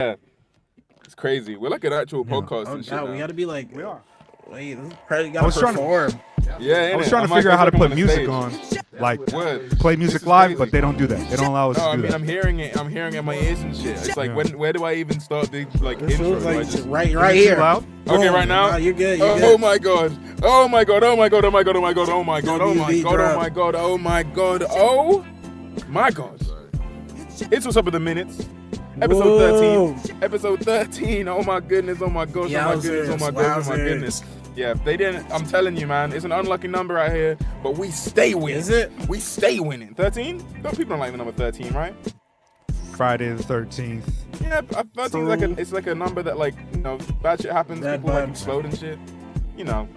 Yeah, it's crazy. We're like an actual podcast and shit. We gotta be like, we are. Wait, this is probably gotta perform. Yeah, I was trying to figure out how to put music on, like play music live, but they don't do that. They don't allow us to do that. I'm hearing it. I'm hearing it in my ears and shit. It's like, where do I even start the This intro? feels like Just, right here. Loud? okay, right now. No, you're good. You're Oh good. my god! Oh my god! Oh my god! Oh my god! Oh my god! Oh my god! Oh my god! Oh my god! Oh my god! Oh my god! It's what's up with the minutes. Episode 13. Episode 13. Oh my goodness. Oh my gosh. Oh my goodness. Oh my goodness. Oh my goodness. Yeah, they didn't. I'm telling you, man. It's an unlucky number out here, but we stay winning. Is it? We stay winning. 13? People don't like the number 13, right? Friday the 13th. Yeah, 13 is like a number that, like, you know, bad shit happens. Bad People like vibes. explode and shit. You know.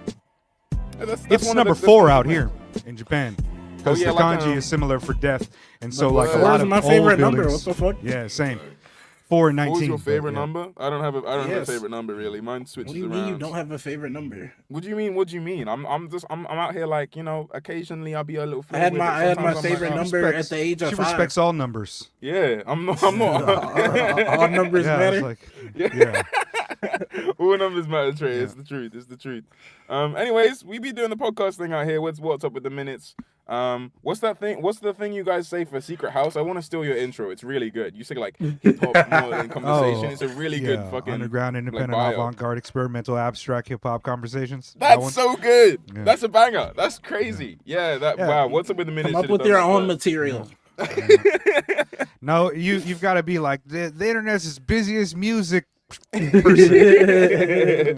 That's It's one of number the- 4 out here in Japan. Because yeah, the like, kanji is similar for death, and so But like a four lot is of my old favorite number. buildings- What the fuck? Yeah, same. 4 and 19. What was your favorite but, yeah. number? I don't have a Yes. favorite number really. Mine switches What do you around. mean you don't have a favorite number? What do you mean? What do you mean? I'm out here like, you know, occasionally I'll be a little. I had fluid with it. my Sometimes I'm favorite like, number at the age of She 5. respects all numbers. Yeah, I'm not. All numbers Yeah, matter. it's like, yeah. All numbers matter, Trey. It's the truth. It's the truth. Anyways, we be doing the podcast thing out here. What's up with the minutes? What's that thing? What's the thing you guys say for Secret House? I want to steal your intro. It's really good. You say like hip hop more in conversation. It's a really good fucking underground, independent, bio. avant-garde, experimental, abstract hip hop conversations. That's so good. Yeah. That's a banger. That's crazy. Yeah. Wow. What's up with the minutes? Come up Should've with your done own that material. No, you've got to be like the internet's as busiest music person.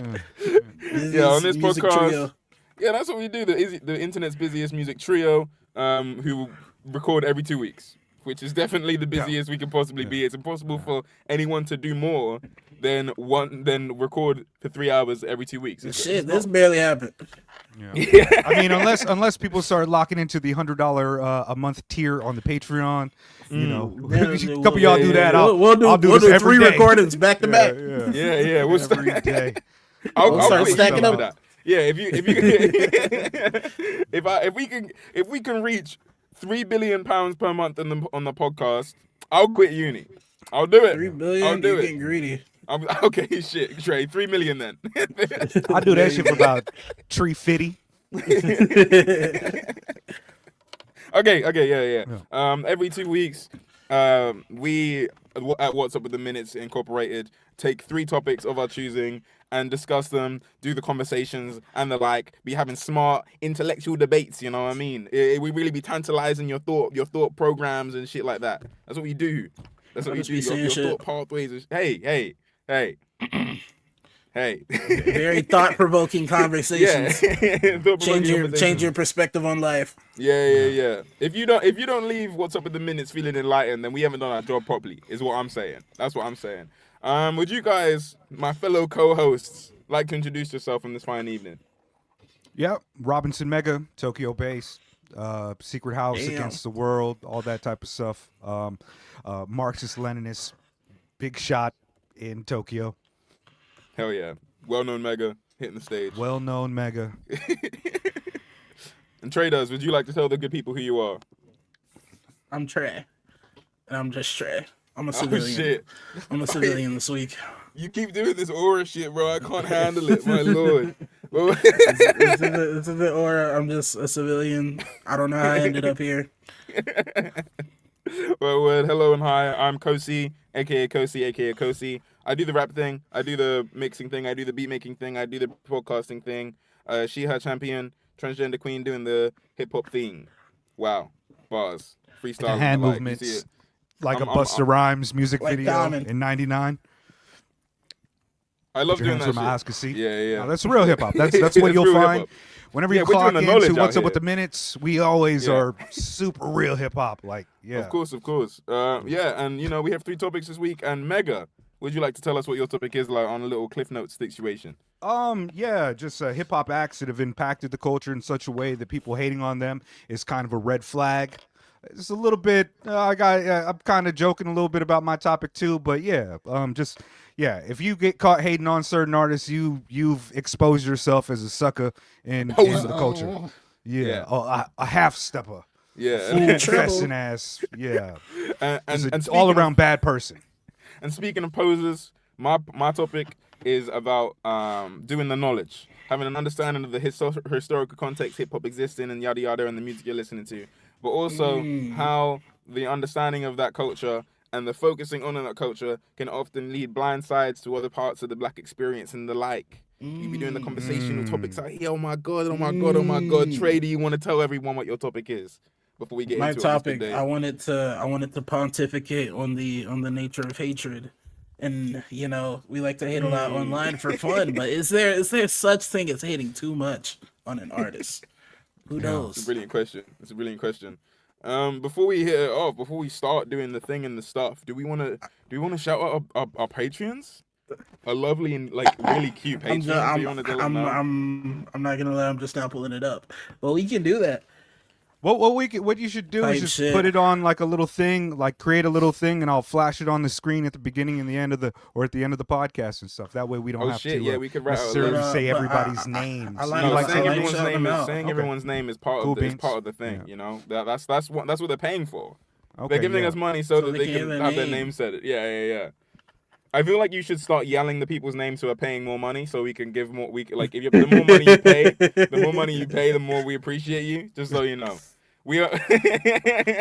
Yeah, on this Music podcast. trio. Yeah, that's what we do. The internet's busiest music trio, who record every 2 weeks, which is definitely the busiest we can possibly be. It's impossible for anyone to do more than record for 3 hours every 2 weeks. Shit, this barely happened. Yeah. I mean, unless people start locking into the $100 a month tier on the Patreon, you know, a couple of y'all do that. We'll do this every 3 day. recordings back to back. Yeah. We'll Every day. I'll start quit stacking you up. for that. Yeah, if we can reach £3 billion per month on the podcast, I'll quit uni. I'll do it. 3 billion. I'll do You're it. getting greedy. Okay, shit, Trey. 3 million then. I do that shit for about $350. Okay, yeah. Every 2 weeks, we at What's Up with the Minutes Incorporated take 3 topics of our choosing and discuss them, do the conversations and the like, be having smart intellectual debates, you know what I mean? We really be tantalizing your thought programs and shit like that. That's what we do. That's what we do. Your thought pathways. Hey. Very thought-provoking conversations. Yeah. Change your perspective on life. Yeah. If you don't leave What's Up with the Minutes feeling enlightened, then we haven't done our job properly, is what I'm saying. That's what I'm saying. Would you guys, my fellow co-hosts, like to introduce yourself on this fine evening? Yep, Robinson Mega, Tokyo based, Secret House, Damn. Against the World, all that type of stuff. Marxist-Leninist, big shot in Tokyo. Hell yeah. Well-known mega, hitting the stage. Well-known Mega. And TREDOES, would you like to tell the good people who you are? I'm Trey. And I'm just Trey. I'm a civilian. Oh, shit. I'm a civilian this week. You keep doing this aura shit, bro. I can't handle it, my lord. This is the aura. I'm just a civilian. I don't know how I ended up here. Well, hello and hi. I'm Kosey, aka Kosey, aka Kosey. I do the rap thing. I do the mixing thing. I do the beat making thing. I do the podcasting thing. She, her champion, transgender queen, doing the hip hop thing. Wow, bars, freestyle, The hand like, movements. you see it. Like I'm- a Busta Rhymes music Like video Common. in '99. I love Your doing hands that where my shit. eyes can see. Yeah. No, that's real hip hop. That's what It's you'll real find hip-hop. whenever Yeah, you we're clock doing the knowledge into out What's Up here. with the Minutes. We always Yeah. are super real hip hop. Like, yeah. Of course. Yeah, and you know we have 3 topics this week. And Mega, would you like to tell us what your topic is, like on a little Cliff Notes situation? Yeah, just hip hop acts that have impacted the culture in such a way that people hating on them is kind of a red flag. It's a little bit. I'm kind of joking a little bit about my topic too, but yeah, if you get caught hating on certain artists, you've exposed yourself as a sucker in the culture. Yeah. A half stepper. Yeah, Dressing ass. Yeah, and all around bad person. And speaking of posers, my topic is about doing the knowledge, having an understanding of the historical context hip hop exists in, and yada yada, and the music you're listening to, but also how the understanding of that culture and the focusing on that culture can often lead blind sides to other parts of the black experience and the like. You be doing the conversational topics out here. Oh my god, oh my god, oh my god. Trady, you want to tell everyone what your topic is before we get My into topic, it? I wanted to pontificate on the nature of hatred. And you know, we like to hate a lot online for fun, but is there such thing as hating too much on an artist? Who knows? It's a brilliant question. Before we hit it off, before we start doing the thing and the stuff, do we want to shout out our Patreons? A lovely and like really cute Patreon. I'm not gonna lie, I'm just now pulling it up, but we can do that. What you should do is just put it on like a little thing, like create a little thing, and I'll flash it on the screen at the beginning and the end of the podcast and stuff. That way we don't have to we could write necessarily say everybody's names. Saying everyone's name is part of the thing. Yeah. You know, that's what they're paying for. Okay, they're giving us money so that they can have their name said. Yeah. I feel like you should start yelling the people's names who are paying more money, so we can give more. The more money you pay, the more we appreciate you. Just so you know, we are.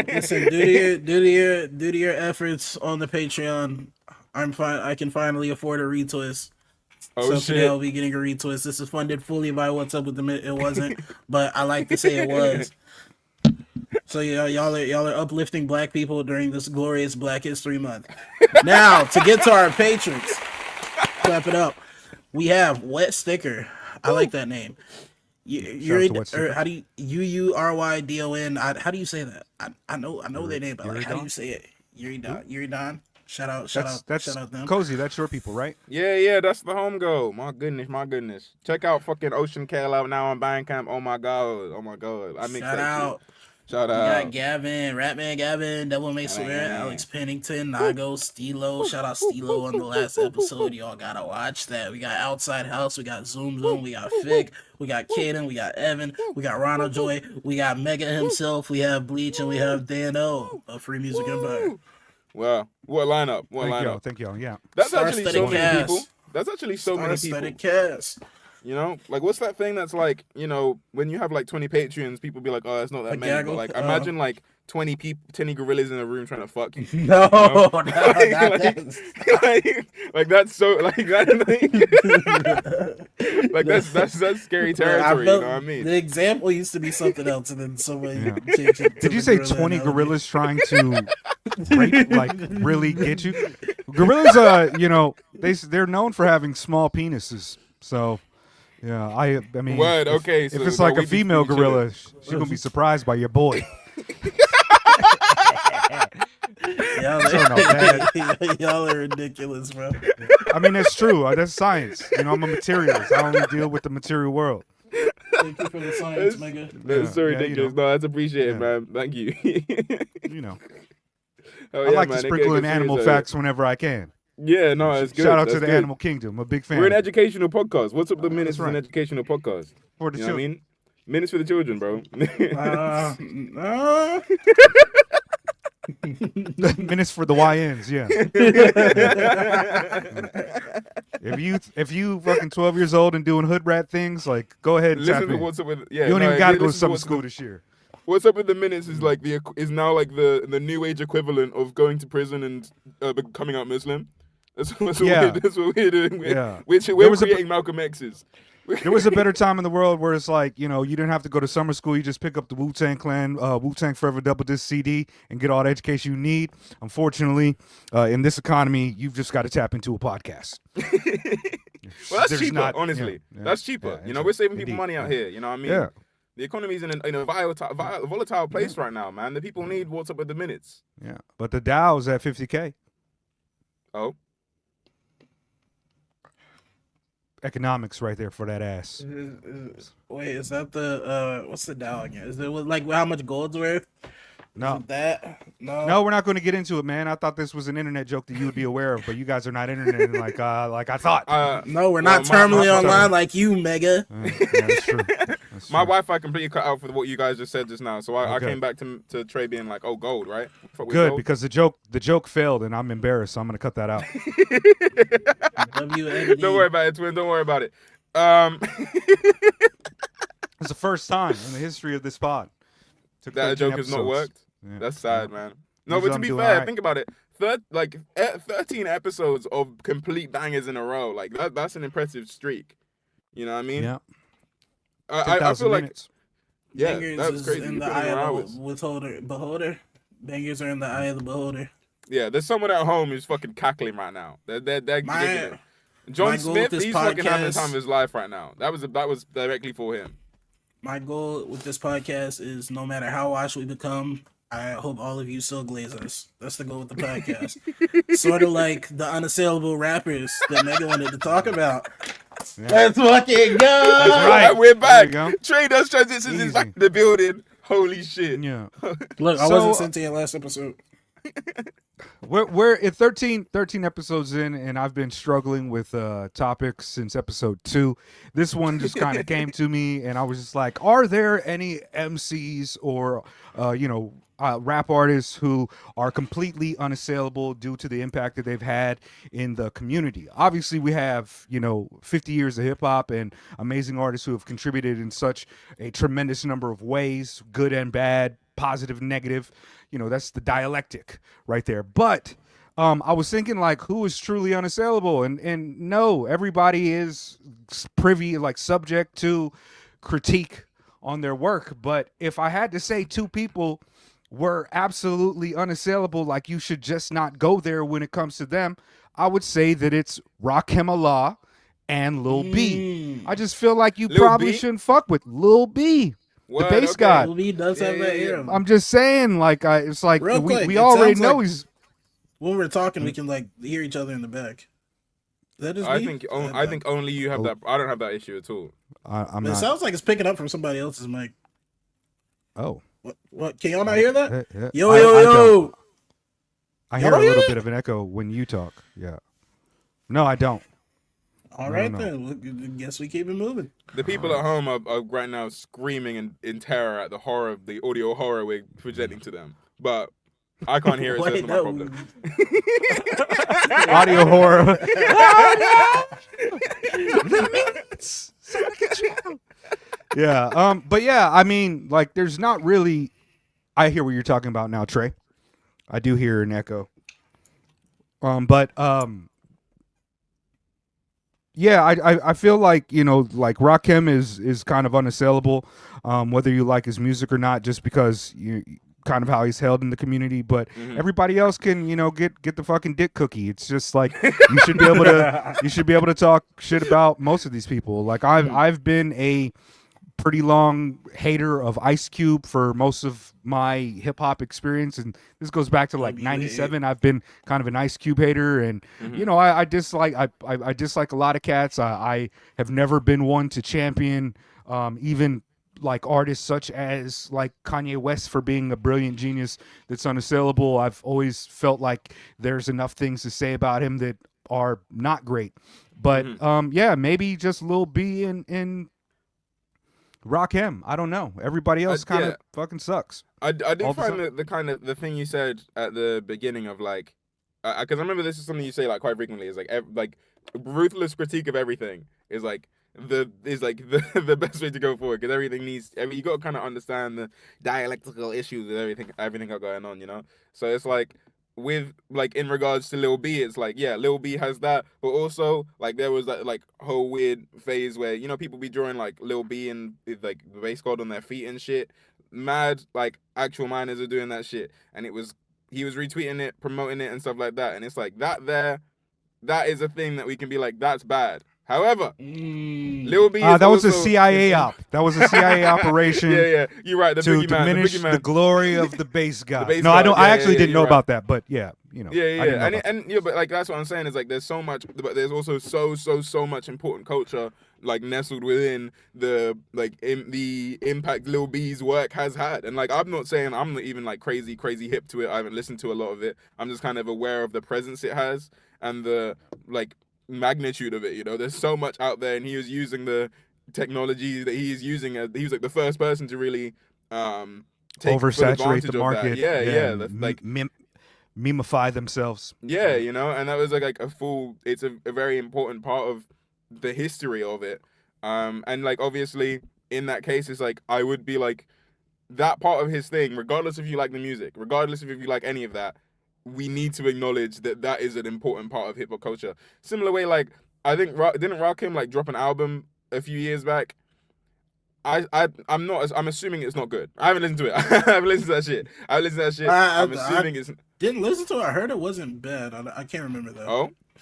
Listen, due to your efforts on the Patreon, I can finally afford a retwist. So today I'll be getting a retwist. This is funded fully by What's Up with the It wasn't, but I like to say it was. So y'all are uplifting black people during this glorious Black History Month. Now, to get to our patrons, clap it up. We have Wet Sticker. I like that name. How do you UURYDON? How do you say that? I know their name, but like, how do you say it? Yuridon. Shout out them. Kosey, that's your people, right? Yeah, that's the home goal. My goodness. Check out fucking Ocean Kale out now on Bandcamp. Oh my god. I mix that out. Shout out. We got Gavin, Ratman Gavin, Devil May Swear, Alex Pennington, Nago, Stilo. Shout out Stilo on the last episode. Y'all gotta watch that. We got Outside House, we got Zoom, we got Fick, we got Kaden, we got Evan, we got Ronald Joy, we got Mega himself, we have Bleach, and we have Dan O of Free Music Empire. Wow, what lineup? Thank y'all. Yeah, that's actually so many people. That's actually so many people. Cast. You know, like what's that thing that's like, you know, when you have like 20 Patreons, people be like, oh, it's not that many. But like, imagine like 20 gorillas in a room trying to fuck you. No, you know? like that's so like that. Like that's scary territory. You know what I mean? The example used to be something else, and then somebody changed it. Did you say 20 gorillas trying to rape, like really get you? Gorillas, you know, they're known for having small penises, so. Yeah, I mean, what? Okay, so if it's like a female gorilla, she's gonna be surprised by your boy. Y'all are ridiculous, bro. I mean, that's true. That's science. You know, I'm a materialist. I only deal with the material world. Thank you for the science, Mega. That's so ridiculous. You know. No, that's appreciated, man. Thank you. You know, I like to sprinkle in animal facts whenever I can. Yeah, no, it's good. Shout out to the Animal Kingdom. I'm a big fan. We're an educational podcast. What's Up the Minutes is an educational podcast. For the children. I mean? Minutes for the children, bro. Minutes for the YNs, yeah. If you fucking 12 years old and doing hood rat things, like go ahead and listen to What's Up with. Yeah, you don't even gotta go to summer school this year. What's Up with the Minutes is like is now like the new age equivalent of going to prison and coming out Muslim. That's what we're doing. We're creating Malcolm X's. There was a better time in the world where it's like, you know, you didn't have to go to summer school. You just pick up the Wu-Tang Clan, Wu-Tang Forever Double Disc CD and get all the education you need. Unfortunately, in this economy, you've just got to tap into a podcast. Well, that's cheaper, honestly. Yeah, that's cheaper. You know, we're saving people money out here. You know what I mean? Yeah. The economy's in a volatile place right now, man. The people need What's Up with the Minutes. Yeah, but the Dow's at 50K. Oh. economics right there for that ass. Wait, is that the what's the Dow again? Is it like how much gold's worth? No. No, we're not going to get into it, man. I thought this was an internet joke that you would be aware of, but you guys are not internet like I thought. No, we're not terminally online like you, Mega. Yeah, that's true. My Wi-Fi completely cut out for what you guys just said just now, so I Okay. came back to Trey being like, "Oh, gold, right?" Good, gold? because the joke failed, and I'm embarrassed, so I'm gonna cut that out. WUWTM. Don't worry about it, twin. Don't worry about it. It's the first time in the history of this pod. Took That a 13 joke has not episodes. worked. Yeah. That's sad, man. No, Usually but to I'm be doing fair, alright. think about it. 13 episodes of complete bangers in a row. Like that's an impressive streak. You know what I mean? Yeah. I 10,000 feel like minutes. yeah, Bangers that's is crazy. in You the put eye in of hours. the beholder. Bangers are in the eye of the beholder. Yeah, there's someone at home who's fucking cackling right now. They're digging it. John my goal Smith, with this he's fucking having the podcast- time of his life right now. That was directly for him. My goal with this podcast is no matter how washed we become, I hope all of you still glaze us. That's the goal with the podcast. Sort of like the unassailable rappers that Mega wanted to talk about. Yeah. Let's fucking go! That's right. And we're back. There you go. TREDOES transitions is Easy. back in the building. Holy shit. Yeah. Look, I So- wasn't sentient last episode. We're at 13 episodes in, and I've been struggling with topics since episode 2. This one just kind of came to me, and I was just like, are there any MCs or rap artists who are completely unassailable due to the impact that they've had in the community? Obviously, we have 50 years of hip hop and amazing artists who have contributed in such a tremendous number of ways, good and bad, positive, negative. That's the dialectic right there. But I was thinking, like, who is truly unassailable? And no, everybody is privy, like, subject to critique on their work. But if I had to say 2 people were absolutely unassailable, like, you should just not go there when it comes to them, I would say that it's Rakim Allah and Lil B. I just feel like you Lil probably B? shouldn't fuck with Lil B. Word, bass okay. guy. Lil B does have that ear. I'm just saying, like, it's like Real quick, we it already sounds know like- he's. When we're talking, we can like hear each other in the back. Is that just I me? think only you have that. I don't have that issue at all. I'm But it not. sounds like it's picking up from somebody else's mic. Oh. What? Can y'all not hear that? Yeah. Yo, I yo, don't. yo. I hear Y'all a hear little that? bit of an echo when you talk. Yeah. No, I don't. All No, right no. then. Well, guess we keep it moving. The people at home are right now screaming in terror at the horror of the audio horror we're presenting to them. But I can't hear it, so it's not my problem. Audio horror. Yeah. But yeah, I mean, like, there's not really. I hear what you're talking about now, Trey. I do hear an echo. But yeah, I feel like, like, Rakim is kind of unassailable, whether you like his music or not, just because you kind of how he's held in the community. But everybody else can, get the fucking dick cookie. It's just like you should be able to talk shit about most of these people. Like, I've been a pretty long hater of Ice Cube for most of my hip hop experience, and this goes back to like '97. I've been kind of an Ice Cube hater, and I dislike I dislike a lot of cats. I have never been one to champion even like artists such as like Kanye West for being a brilliant genius that's unassailable. I've always felt like there's enough things to say about him that are not great. But yeah, maybe just Lil B and Rakim. I don't know. Everybody else kind of fucking sucks. I do All the find that the thing you said at the beginning of like, because I remember this is something you say like quite frequently, is like ruthless critique of everything is like the best way to go forward, because you got to kind of understand the dialectical issues that everything got going on, So it's like, with like in regards to Lil B, it's like, yeah, Lil B has that, but also like there was that like whole weird phase where people be drawing like Lil B and like the bass guard on their feet and shit. Mad like actual miners are doing that shit, and he was retweeting it, promoting it and stuff like that, and it's like that is a thing that we can be like, that's bad. However, Lil B is that was a also- CIA op. That was a CIA operation. Yeah, you're right. The To boogeyman, diminish the the boogeyman. glory of the bass guy. bass No, I guy, don't. yeah, I actually yeah, didn't know you're about that, but yeah, I didn't know Yeah, about that. but like that's what I'm saying is like there's so much, but there's also so much important culture like nestled within the like the impact Lil B's work has had, and like I'm not even like crazy hip to it. I haven't listened to a lot of it. I'm just kind of aware of the presence it has and the like magnitude of it. There's so much out there, and he was using the technology that he's using. He was like the first person to really take full oversaturate advantage the of market. that. Yeah. That's like memify themselves. yeah, you know, and that was like a full. It's a very important part of the history of it. And like obviously in that case, it's like I would be like that part of his thing, regardless if you like the music, regardless if you like any of that. We need to acknowledge that that is an important part of hip hop culture. Similar way, like I think didn't Rakim like drop an album a few years back. I'm assuming it's not good. I haven't listened to it. I haven't listened to that shit. I'm assuming it's. Didn't listen to it. I heard it wasn't bad. I can't remember though.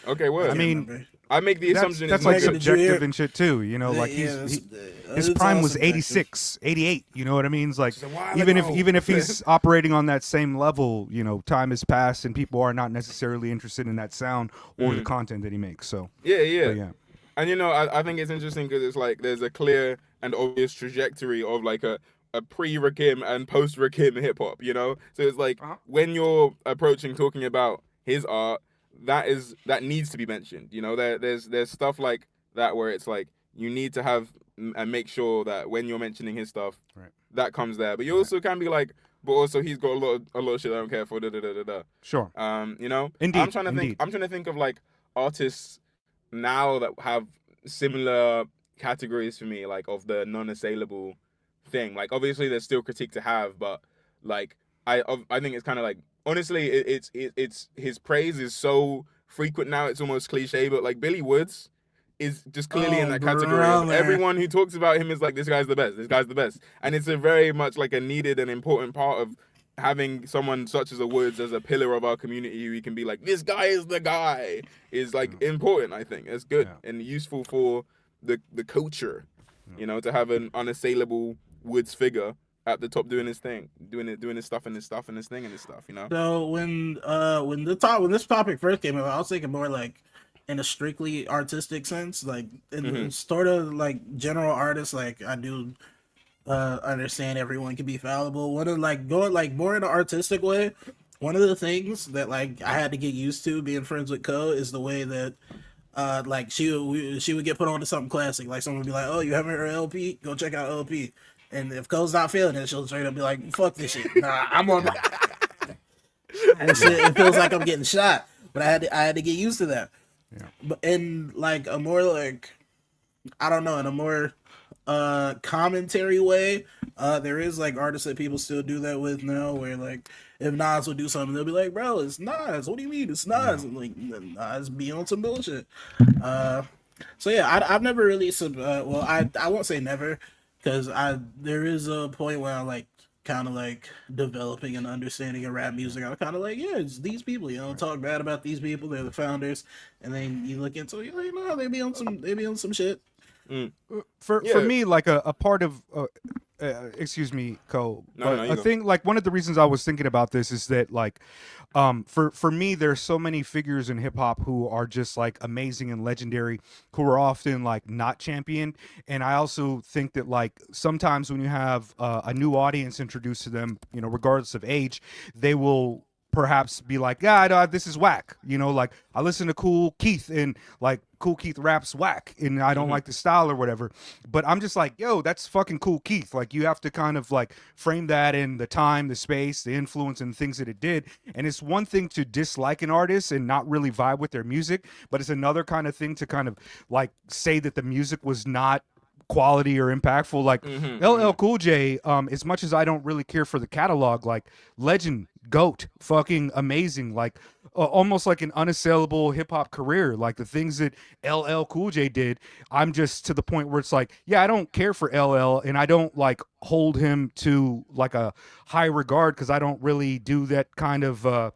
Oh, okay. Well, I mean, I make the assumption that's it's like not good. subjective and shit too. You know, like his prime was 86, 88. You know what I mean? It's like even if he's operating on that same level, you know, time has passed and people are not necessarily interested in that sound or the content that he makes. So yeah. And you know, I think it's interesting because it's like there's a clear and obvious trajectory of like a pre-Rakim and post-Rakim hip hop, you know? So it's like when you're approaching talking about his art, that needs to be mentioned. You know, there's stuff like that where it's like you need to have and make sure that when you're mentioning his stuff, that comes there. But you also can be like, but also he's got a lot of shit I don't care for. Sure. You know? Indeed. I'm trying to think of like artists now that have similar categories for me, like of the non-assailable thing. Like obviously there's still critique to have, but like I think it's kind of like honestly it's his praise is so frequent now it's almost cliche, but like Billy Woods is just clearly in that category of everyone who talks about him is like this guy's the best, and it's a very much like a needed and important part of having someone such as a Woods as a pillar of our community who can be like this guy is the guy is like important. I think it's good and useful for the culture, you know, to have an unassailable Woods figure at the top doing his thing, doing his stuff and his stuff and his thing and his stuff, you know. So when this topic first came up, I was thinking more like in a strictly artistic sense, like in sort of like general artists. Like I do understand everyone can be fallible. One of like going like more in an artistic way. One of the things that like I had to get used to being friends with Ko is the way that like she would get put on to something classic. Like someone would be like, "Oh, you haven't heard LP? Go check out LP." And if Ko's not feeling it, she'll straight up be like, "Fuck this shit. Nah, I'm on my." And shit, it feels like I'm getting shot. But I had to get used to that. Yeah. But in like a more like I don't know, in a more commentary way, there is like artists that people still do that with now, where like if Nas will do something, they'll be like, "Bro, it's Nas. What do you mean it's Nas?" And like Nas be on some bullshit. So yeah, I've never really well, I won't say never, because there is a point where I like kind of like developing an understanding of rap music. I'm kind of like, yeah, it's these people, you know, talk bad about these people, they're the founders, and then you look into it, you know, they be on some shit. For me, like a part of excuse me, Ko, but thing like one of the reasons I was thinking about this is that like for me there's so many figures in hip hop who are just like amazing and legendary, who are often like not championed. And I also think that like sometimes when you have a new audience introduced to them, you know, regardless of age, they will perhaps be like, yeah, this is whack. You know, like I listen to Cool Keith and like Cool Keith raps whack and I don't like the style or whatever. But I'm just like, yo, that's fucking Cool Keith. Like you have to kind of like frame that in the time, the space, the influence and the things that it did. And it's one thing to dislike an artist and not really vibe with their music, but it's another kind of thing to kind of like say that the music was not quality or impactful. Like LL Cool J, as much as I don't really care for the catalog, like legend, GOAT, fucking amazing, like almost like an unassailable hip-hop career. Like the things that LL Cool J did, I'm just to the point where it's like, yeah, I don't care for LL and I don't like hold him to like a high regard because I don't really do that kind of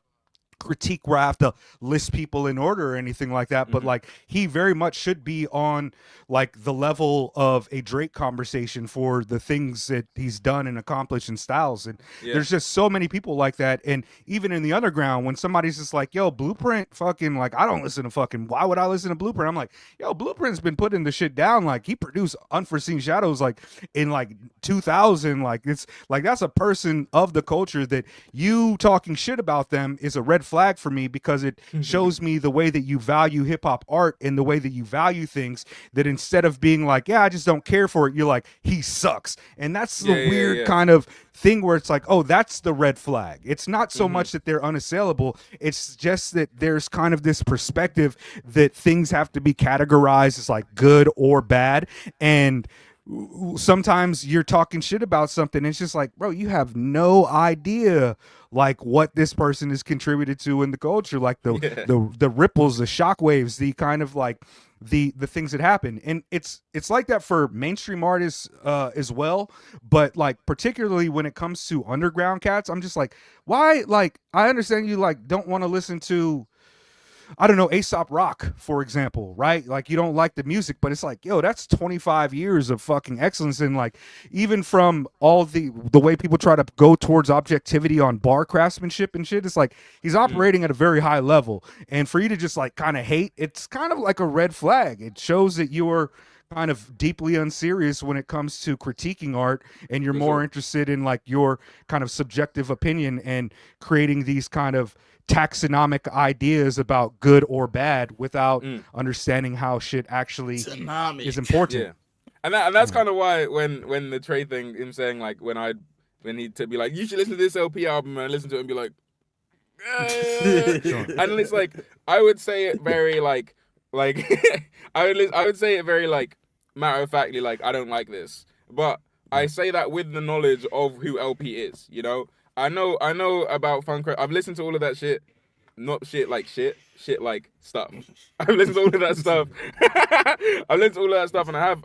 critique where I have to list people in order or anything like that, but like he very much should be on like the level of a Drake conversation for the things that he's done and accomplished in styles. And there's just so many people like that. And even in the underground, when somebody's just like, yo, Blueprint fucking like, I don't listen to fucking, why would I listen to Blueprint? I'm like, yo, Blueprint's been putting the shit down. Like he produced Unforeseen Shadows like in like 2000. Like it's like that's a person of the culture that you talking shit about them is a red flag for me, because it shows me the way that you value hip hop art and the way that you value things, that instead of being like, yeah, I just don't care for it, you're like, he sucks. And that's the weird kind of thing where it's like, oh, that's the red flag. It's not so much that they're unassailable. It's just that there's kind of this perspective that things have to be categorized as like good or bad. And sometimes you're talking shit about something, and it's just like, bro, you have no idea like what this person has contributed to in the culture, like the ripples, the shockwaves, the kind of like the things that happen. And it's like that for mainstream artists as well, but like particularly when it comes to underground cats, I'm just like, why? Like, I understand you like don't want to listen to, I don't know, Aesop Rock, for example, right? Like, you don't like the music, but it's like, yo, that's 25 years of fucking excellence. And like, even from all the way people try to go towards objectivity on bar craftsmanship and shit, it's like he's operating at a very high level. And for you to just like kind of hate, it's kind of like a red flag. It shows that you're kind of deeply unserious when it comes to critiquing art, and you're more interested in like your kind of subjective opinion and creating these kind of taxonomic ideas about good or bad without understanding how shit actually is important. Yeah. And that's kind of why when the trade thing, him saying like when he to be like, you should listen to this LP album, and I listen to it and be like, and it's like, I would say it very like I would say it very like matter of factly, like, I don't like this, but I say that with the knowledge of who LP is, you know. I know about funk. I've listened to all of that shit. Not shit like shit like stuff. I've listened to all of that stuff. I've listened to all of that stuff, and I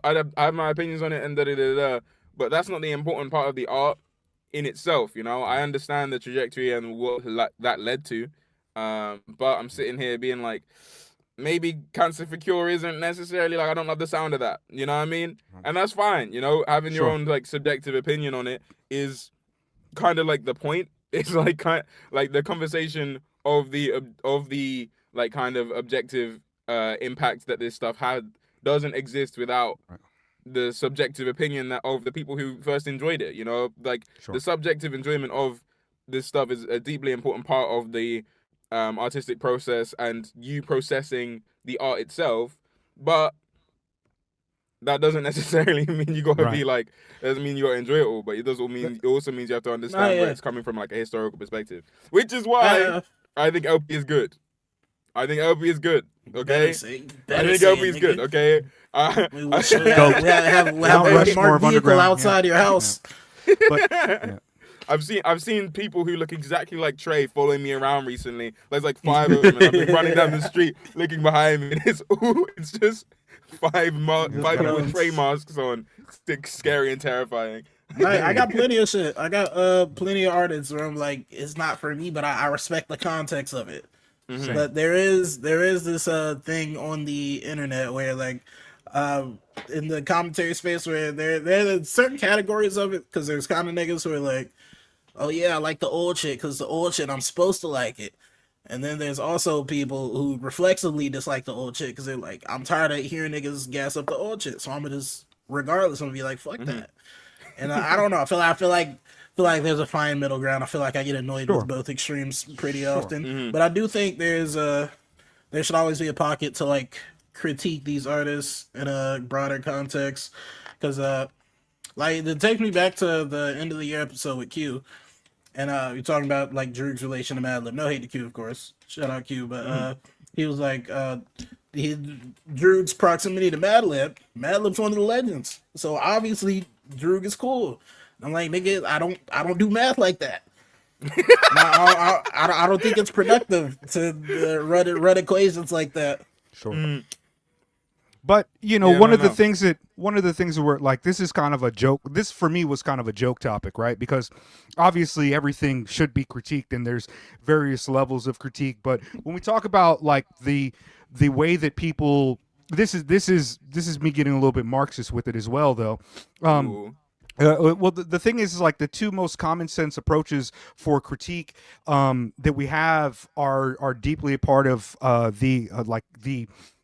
have my opinions on it, and da. But that's not the important part of the art in itself, you know. I understand the trajectory and what that led to, but I'm sitting here being like, maybe Cancer for Cure isn't necessarily like, I don't love the sound of that, you know what I mean? And that's fine, you know. Having your own like subjective opinion on it is kind of like the point. It's like kind like the conversation of the like kind of objective impact that this stuff had doesn't exist without the subjective opinion that of the people who first enjoyed it, you know. Like the subjective enjoyment of this stuff is a deeply important part of the artistic process and you processing the art itself, but that doesn't necessarily mean you gotta be like, doesn't mean you gotta enjoy it all, but it does all mean, it also means you have to understand where it's coming from, like a historical perspective, which is why I think LP is good. I think LP is good. Okay, I think LP is good. Okay, we'll have Mark vehicle outside your house. But, I've seen people who look exactly like Trey following me around recently. There's like 5 of them, and I've been running down the street looking behind me, and it's just five people with Trey masks on. It's scary and terrifying. I got plenty of shit. I got plenty of artists where I'm like, it's not for me, but I respect the context of it. Mm-hmm. But there is this thing on the internet where like in the commentary space where there are certain categories of it, because there's kind of niggas who are like, oh yeah, I like the old shit because the old shit I'm supposed to like it. And then there's also people who reflexively dislike the old shit because they're like, I'm tired of hearing niggas gas up the old shit, so I'm gonna just, regardless, I'm gonna be like, fuck that. And I don't know. I feel like there's a fine middle ground. I feel like I get annoyed with both extremes pretty often. But I do think there should always be a pocket to like critique these artists in a broader context, because like it takes me back to the end of the year episode with Q, and you're talking about like Droog's relation to Madlib. No hate to Q, of course. Shout out Q, but he was like Droog's proximity to Madlib's one of the legends, so obviously Droog is cool. I'm like, nigga, I don't do math like that. I don't think it's productive to run equations like that. Sure. But you know, one of the things that were like, this is kind of a joke. This for me was kind of a joke topic, right? Because obviously everything should be critiqued, and there's various levels of critique. But when we talk about like the way that people, this is me getting a little bit Marxist with it as well, though. Well, the thing is like the two most common sense approaches for critique that we have are deeply a part of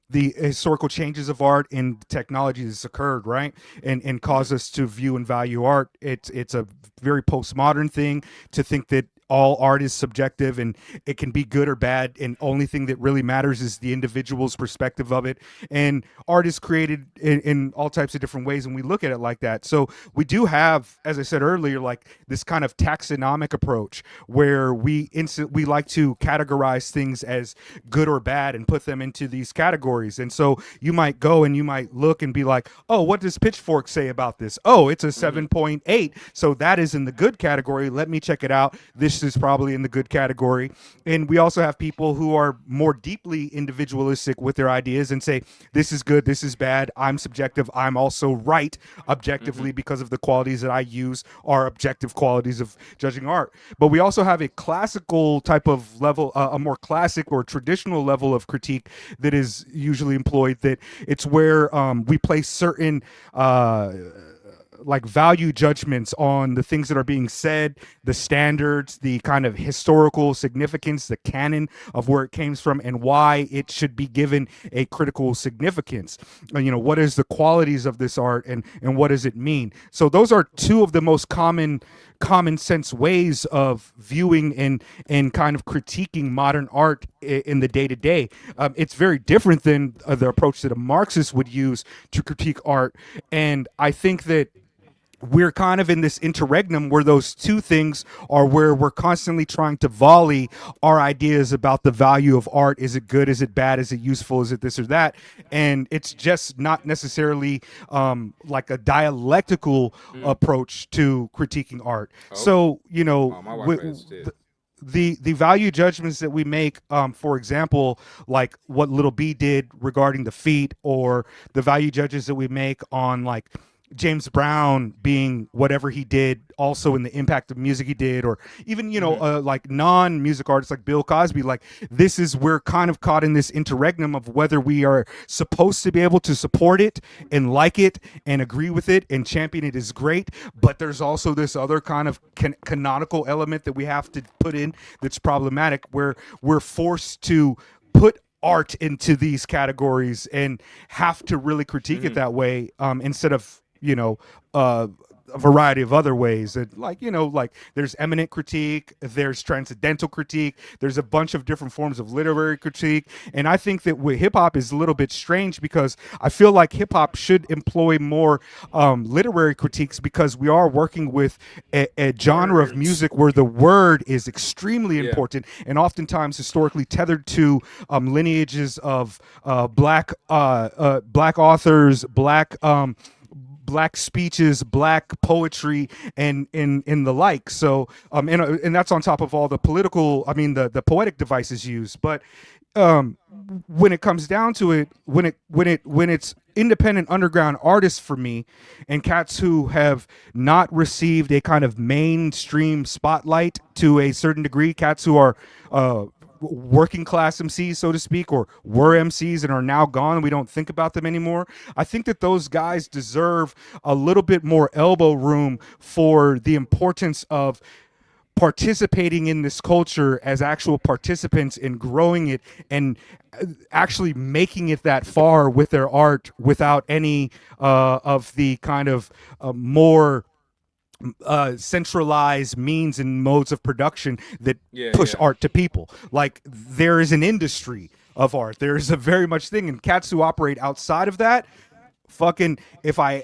the historical changes of art and technology that's occurred, right? And cause us to view and value art. It's a very postmodern thing to think that all art is subjective and it can be good or bad, and only thing that really matters is the individual's perspective of it. And art is created in all types of different ways, and we look at it like that. So we do have, as I said earlier, like this kind of taxonomic approach where we like to categorize things as good or bad and put them into these categories. And so you might go and you might look and be like, oh, what does Pitchfork say about this? Oh, it's a 7.8, so that is in the good category. Let me check it out. This is probably in the good category. And we also have people who are more deeply individualistic with their ideas and say, this is good, this is bad, I'm subjective, I'm also right objectively because of the qualities that I use are objective qualities of judging art. But we also have a classical type of level, a more classic or traditional level of critique that is usually employed, that it's where we place certain like value judgments on the things that are being said, the standards, the kind of historical significance, the canon of where it came from, and why it should be given a critical significance. You know, what is the qualities of this art, and what does it mean? So those are two of the most common sense ways of viewing and kind of critiquing modern art in the day to day. It's very different than the approach that a Marxist would use to critique art. And I think that we're kind of in this interregnum where those two things are, where we're constantly trying to volley our ideas about the value of art. Is it good? Is it bad? Is it useful? Is it this or that? And it's just not necessarily like a dialectical approach to critiquing art. So, you know, the value judgments that we make, for example, like what Little B did regarding the feet, or the value judges that we make on like James Brown being whatever he did, also in the impact of music he did, or even, you know, like non-music artists like Bill Cosby. Like, this is, we're kind of caught in this interregnum of whether we are supposed to be able to support it and like it and agree with it and champion it is great, but there's also this other kind of canonical element that we have to put in that's problematic, where we're forced to put art into these categories and have to really critique it that way, instead of, you know, a variety of other ways. That, like, you know, like there's eminent critique, there's transcendental critique, there's a bunch of different forms of literary critique. And I think that with hip hop is a little bit strange, because I feel like hip hop should employ more literary critiques, because we are working with a genre of music where the word is extremely important, and oftentimes historically tethered to lineages of black authors, black speeches, black poetry, and the like. So and that's on top of all the political, I mean the poetic devices used. But when it comes down to it, when it's independent underground artists for me, and cats who have not received a kind of mainstream spotlight to a certain degree, cats who are working class MCs, so to speak, or were MCs and are now gone, we don't think about them anymore. I think that those guys deserve a little bit more elbow room for the importance of participating in this culture as actual participants in growing it, and actually making it that far with their art without any of the kind of more centralized means and modes of production that push art to people. Like, there is an industry of art, there is a very much thing, and cats who operate outside of that, fucking, if I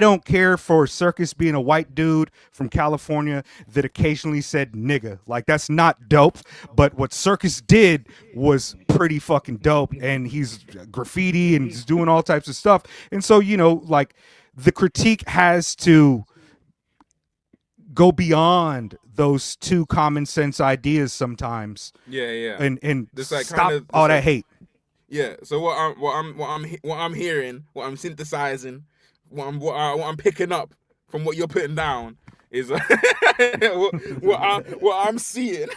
don't care for Circus being a white dude from California that occasionally said nigga. Like, that's not dope, but what Circus did was pretty fucking dope, and he's graffiti and he's doing all types of stuff. And so, you know, like, the critique has to go beyond those two common sense ideas sometimes. And just like stop all that hate. So what I'm hearing, what I'm synthesizing, what I'm picking up from what you're putting down is what I'm seeing.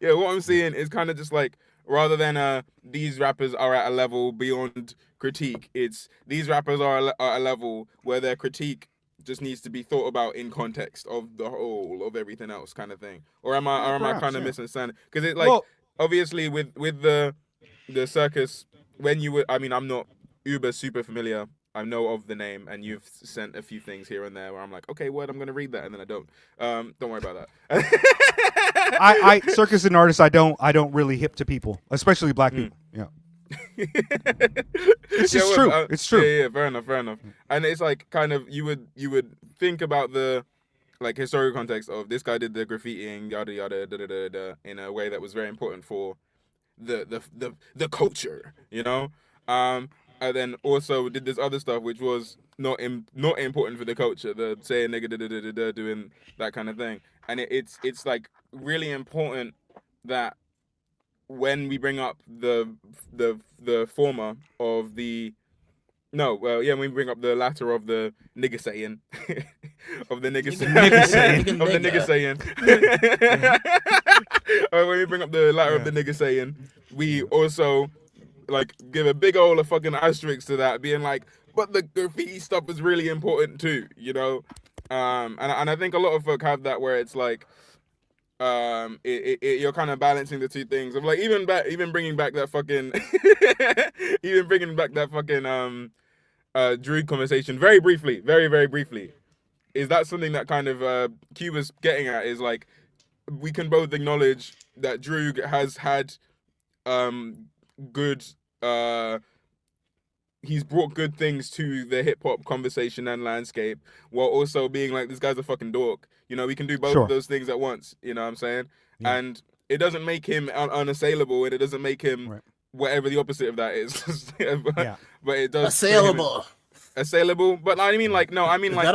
What I'm seeing is kind of just like, rather than these rappers are at a level beyond critique, it's these rappers are at a level where their critique just needs to be thought about in context of the whole of everything else, kind of thing. Or am I kind of misunderstanding? Because it, like, obviously with the Circus, when you were, I mean, I'm not uber super familiar I know of the name, and you've sent a few things here and there where I'm like, okay, word, I'm gonna read that, and then I don't. Don't worry about that. I circus and artists, I don't really hip to people, especially black people. Yeah. It's just true. It's true. Yeah, fair enough. And it's like kind of you would think about the like historical context of this guy did the graffitiing, yada yada da da da da, in a way that was very important for the culture, you know. And then also did this other stuff which was not important for the culture, the say a nigga da da da da, doing that kind of thing. And it's like really important that when we bring up the former of the when we bring up the latter of the nigga saying of the nigga saying of the nigga saying when we bring up the latter of the nigga saying, we also like give a big ol' fucking asterisk to that, being like, but the graffiti stuff is really important too, you know. And I think a lot of folk have that where it's like you're kind of balancing the two things of like even bringing back that fucking Drew conversation very briefly, very briefly. Is that something that kind of Cuba's getting at, is like we can both acknowledge that Drew has had good he's brought good things to the hip hop conversation and landscape, while also being like, this guy's a fucking dork. You know, we can do both of those things at once. You know what I'm saying? Yeah. And it doesn't make him unassailable, and it doesn't make him whatever the opposite of that is. But it does assailable. But I mean, like, no, I mean like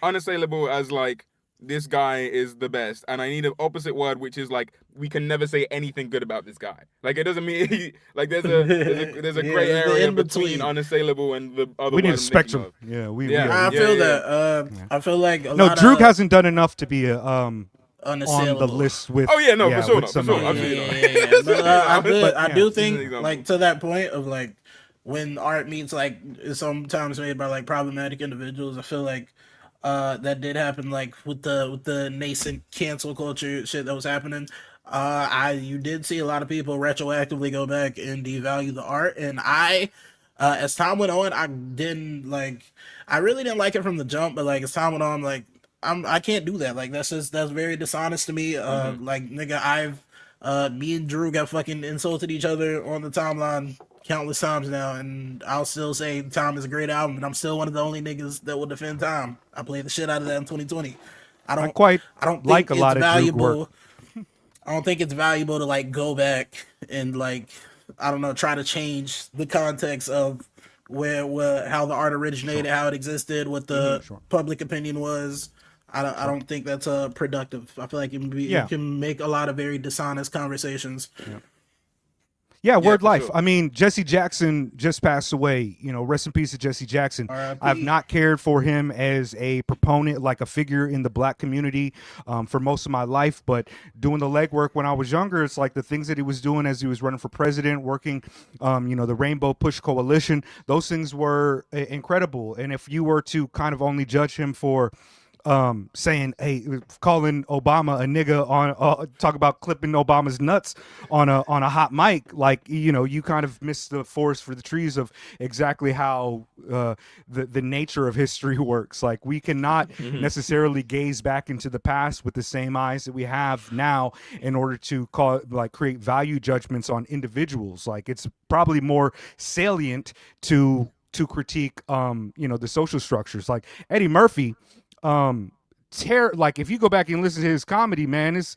unassailable as like this guy is the best, and I need an opposite word, which is like we can never say anything good about this guy. Like it doesn't mean like there's a gray area between unassailable and the other. We need a spectrum. I feel that. I feel like Drew hasn't done enough to be on the list with. Oh yeah, no, for sure, for sure. But I do think like to that point of like when art meets like is sometimes made by like problematic individuals. I feel like that did happen like with the nascent cancel culture shit that was happening. You did see a lot of people retroactively go back and devalue the art, and as time went on, I really didn't like it from the jump, but like as time went on, like I can't do that. Like that's very dishonest to me. Like nigga, me and Drew got fucking insulted each other on the timeline countless times now, and I'll still say Time is a great album, and I'm still one of the only niggas that will defend Time. I played the shit out of that in 2020. I don't think like a lot of valuable. Work. I don't think it's valuable to like go back and like I don't know, try to change the context of where how the art originated, how it existed, what the public opinion was. I don't think that's productive. I feel like it can make a lot of very dishonest conversations. Yeah, word life. Sure. I mean, Jesse Jackson just passed away. You know, rest in peace to Jesse Jackson. I've not cared for him as a proponent, like a figure in the black community for most of my life. But doing the legwork when I was younger, it's like the things that he was doing as he was running for president, working, the Rainbow Push Coalition. Those things were incredible. And if you were to kind of only judge him for saying, hey, calling Obama a nigga on talk about clipping Obama's nuts on a hot mic, like you kind of miss the forest for the trees of exactly how the nature of history works. Like we cannot necessarily gaze back into the past with the same eyes that we have now in order to create value judgments on individuals. Like it's probably more salient to critique the social structures. Like Eddie Murphy, like if you go back and listen to his comedy, man, it's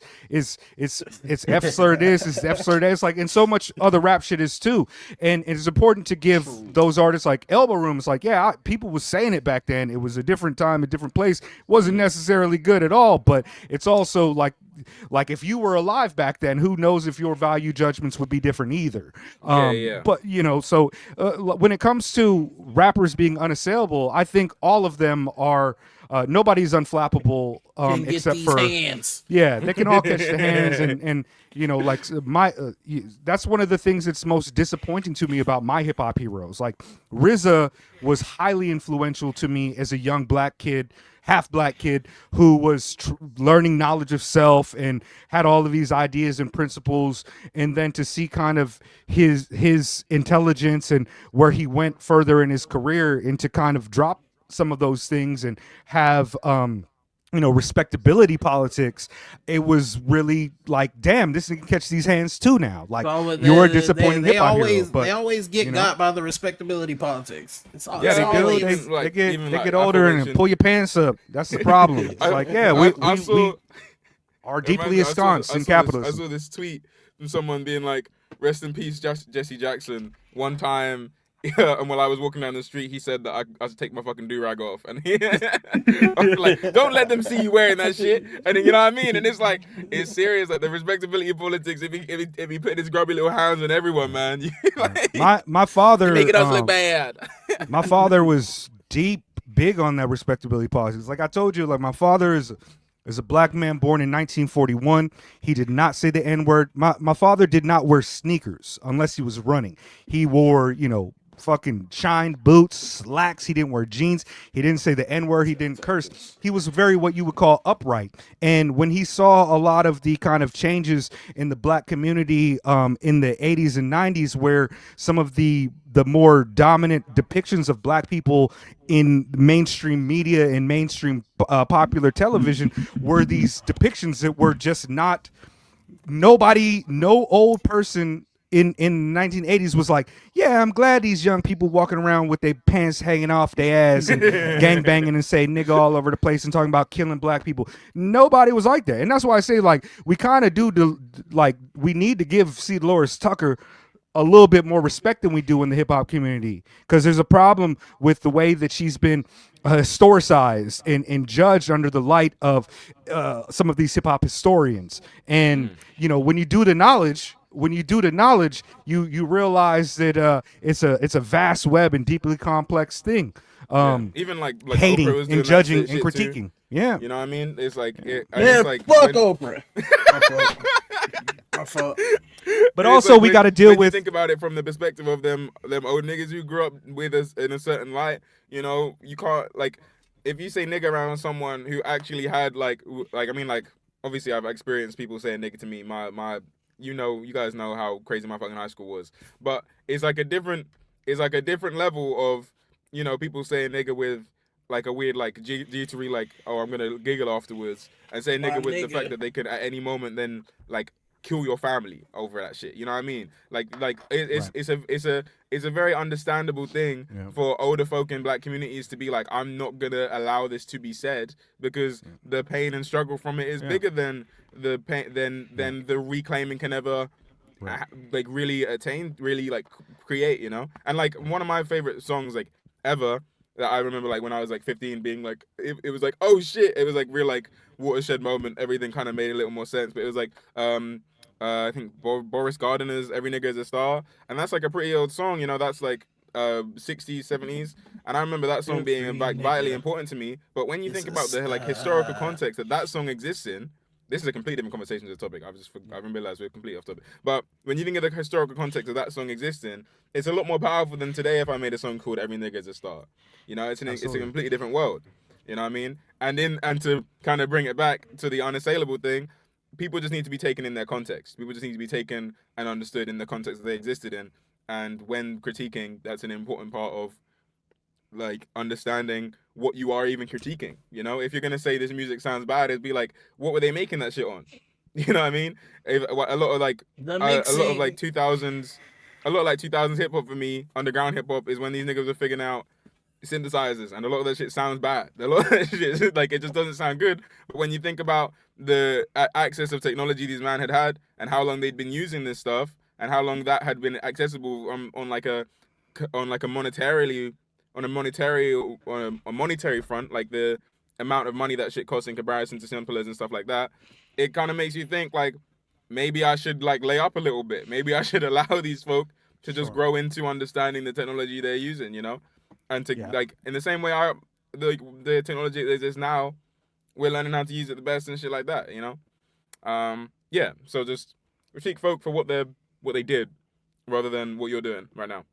F slur this, it's F slur that, like, and so much other rap shit is too. And it's important to give those artists like elbow room. It's like, people was saying it back then. It was a different time, a different place. It wasn't necessarily good at all, but it's also like if you were alive back then, who knows if your value judgments would be different either. But so when it comes to rappers being unassailable, I think all of them are nobody's unflappable Can get except these for hands. yeah, they can all catch the hands, and you know, like that's one of the things that's most disappointing to me about my hip hop heroes. Like RZA was highly influential to me as a young black kid, half black kid who was learning knowledge of self and had all of these ideas and principles, and then to see kind of his intelligence and where he went further in his career, and to kind of drop some of those things and have you know, respectability politics, it was really like, damn, this can catch these hands too now. Like, you're a disappointing hip hop hero. But they always get got by the respectability politics. It's yeah, they get older and pull your pants up. That's the problem. It's like, yeah, we are deeply ensconced in capitalism. I saw this tweet from someone being like, rest in peace, Jesse Jackson. One time, yeah, and while I was walking down the street, he said that I should take my fucking do-rag off. And I was like, don't let them see you wearing that shit. And then, you know what I mean? And it's like, it's serious. Like, the respectability of politics, if he put his grubby little hands on everyone, man. Like, my father... making us look bad. My father was big on that respectability politics. Like I told you, like my father is a black man born in 1941. He did not say the N-word. My father did not wear sneakers unless he was running. He wore, you know, fucking shined boots, slacks. He didn't wear jeans. He didn't say the N-word. He didn't curse. He was very what you would call upright. And when he saw a lot of the kind of changes in the black community in the 80s and 90s, where some of the more dominant depictions of black people in mainstream media and mainstream popular television were these depictions that were just not, no old person in the 1980s was like, yeah, I'm glad these young people walking around with their pants hanging off their ass and gang banging and say nigga all over the place and talking about killing black people. Nobody was like that. And that's why I say, like, we kind of we need to give C. Dolores Tucker a little bit more respect than we do in the hip hop community, because there's a problem with the way that she's been historicized and judged under the light of some of these hip hop historians. And you know, when you do the knowledge, you realize that it's a vast web and deeply complex thing. Even like hating Oprah was doing and judging that and shit critiquing. Too. Yeah, you know what I mean? It's like, fuck Oprah. My fault. But also, like, we got to deal with. Think about it from the perspective of them old niggas who grew up with us in a certain light. You know, you can't, like, if you say nigga around someone who actually had like I mean, like, obviously I've experienced people saying nigga to me. My you know, you guys know how crazy my fucking high school was. But it's like a different level of, you know, people saying nigga with like a weird like jittery like, oh, I'm gonna giggle afterwards, and say nigga with the fact that they could at any moment then like kill your family over that shit. You know what I mean? It's a very understandable thing for older folk in black communities to be like, I'm not gonna allow this to be said, because the pain and struggle from it is bigger than the pain than the reclaiming can ever like really attain, really like create, you know? And like one of my favorite songs like ever that I remember, like when I was like 15, being like, it was like, oh shit, it was like real like watershed moment. Everything kind of made a little more sense. But it was like I think Boris Gardner's "Every Nigga Is a Star," and that's like a pretty old song, you know. That's like 60s, 70s, and I remember that song being like vitally important to me. But when you think about the like historical context that song exists in, this is a completely different conversation to the topic. I realized we're completely off topic. But when you think of the historical context of that song existing, it's a lot more powerful than today if I made a song called "Every Nigga Is a Star." You know, it's a completely different world. You know what I mean? And to kind of bring it back to the unassailable thing, people just need to be taken in their context. People just need to be taken and understood in the context that they existed in. And when critiquing, that's an important part of like understanding what you are even critiquing. You know, if you're gonna say this music sounds bad, it'd be like, what were they making that shit on? You know what I mean? A lot of like 2000s, a lot of like 2000s hip hop for me, underground hip hop, is when these niggas are figuring out synthesizers, and a lot of that shit sounds bad. A lot of that shit, like, it just doesn't sound good. But when you think about the access of technology these man had and how long they'd been using this stuff and how long that had been accessible on a monetary front, like the amount of money that shit costs in comparison to samplers and stuff like that, it kind of makes you think like, maybe I should like lay up a little bit. Maybe I should allow these folk to just grow into understanding the technology they're using, you know? And to like, in the same way the technology that exists now, we're learning how to use it the best and shit like that, you know. Yeah. So just critique folk for what they did, rather than what you're doing right now.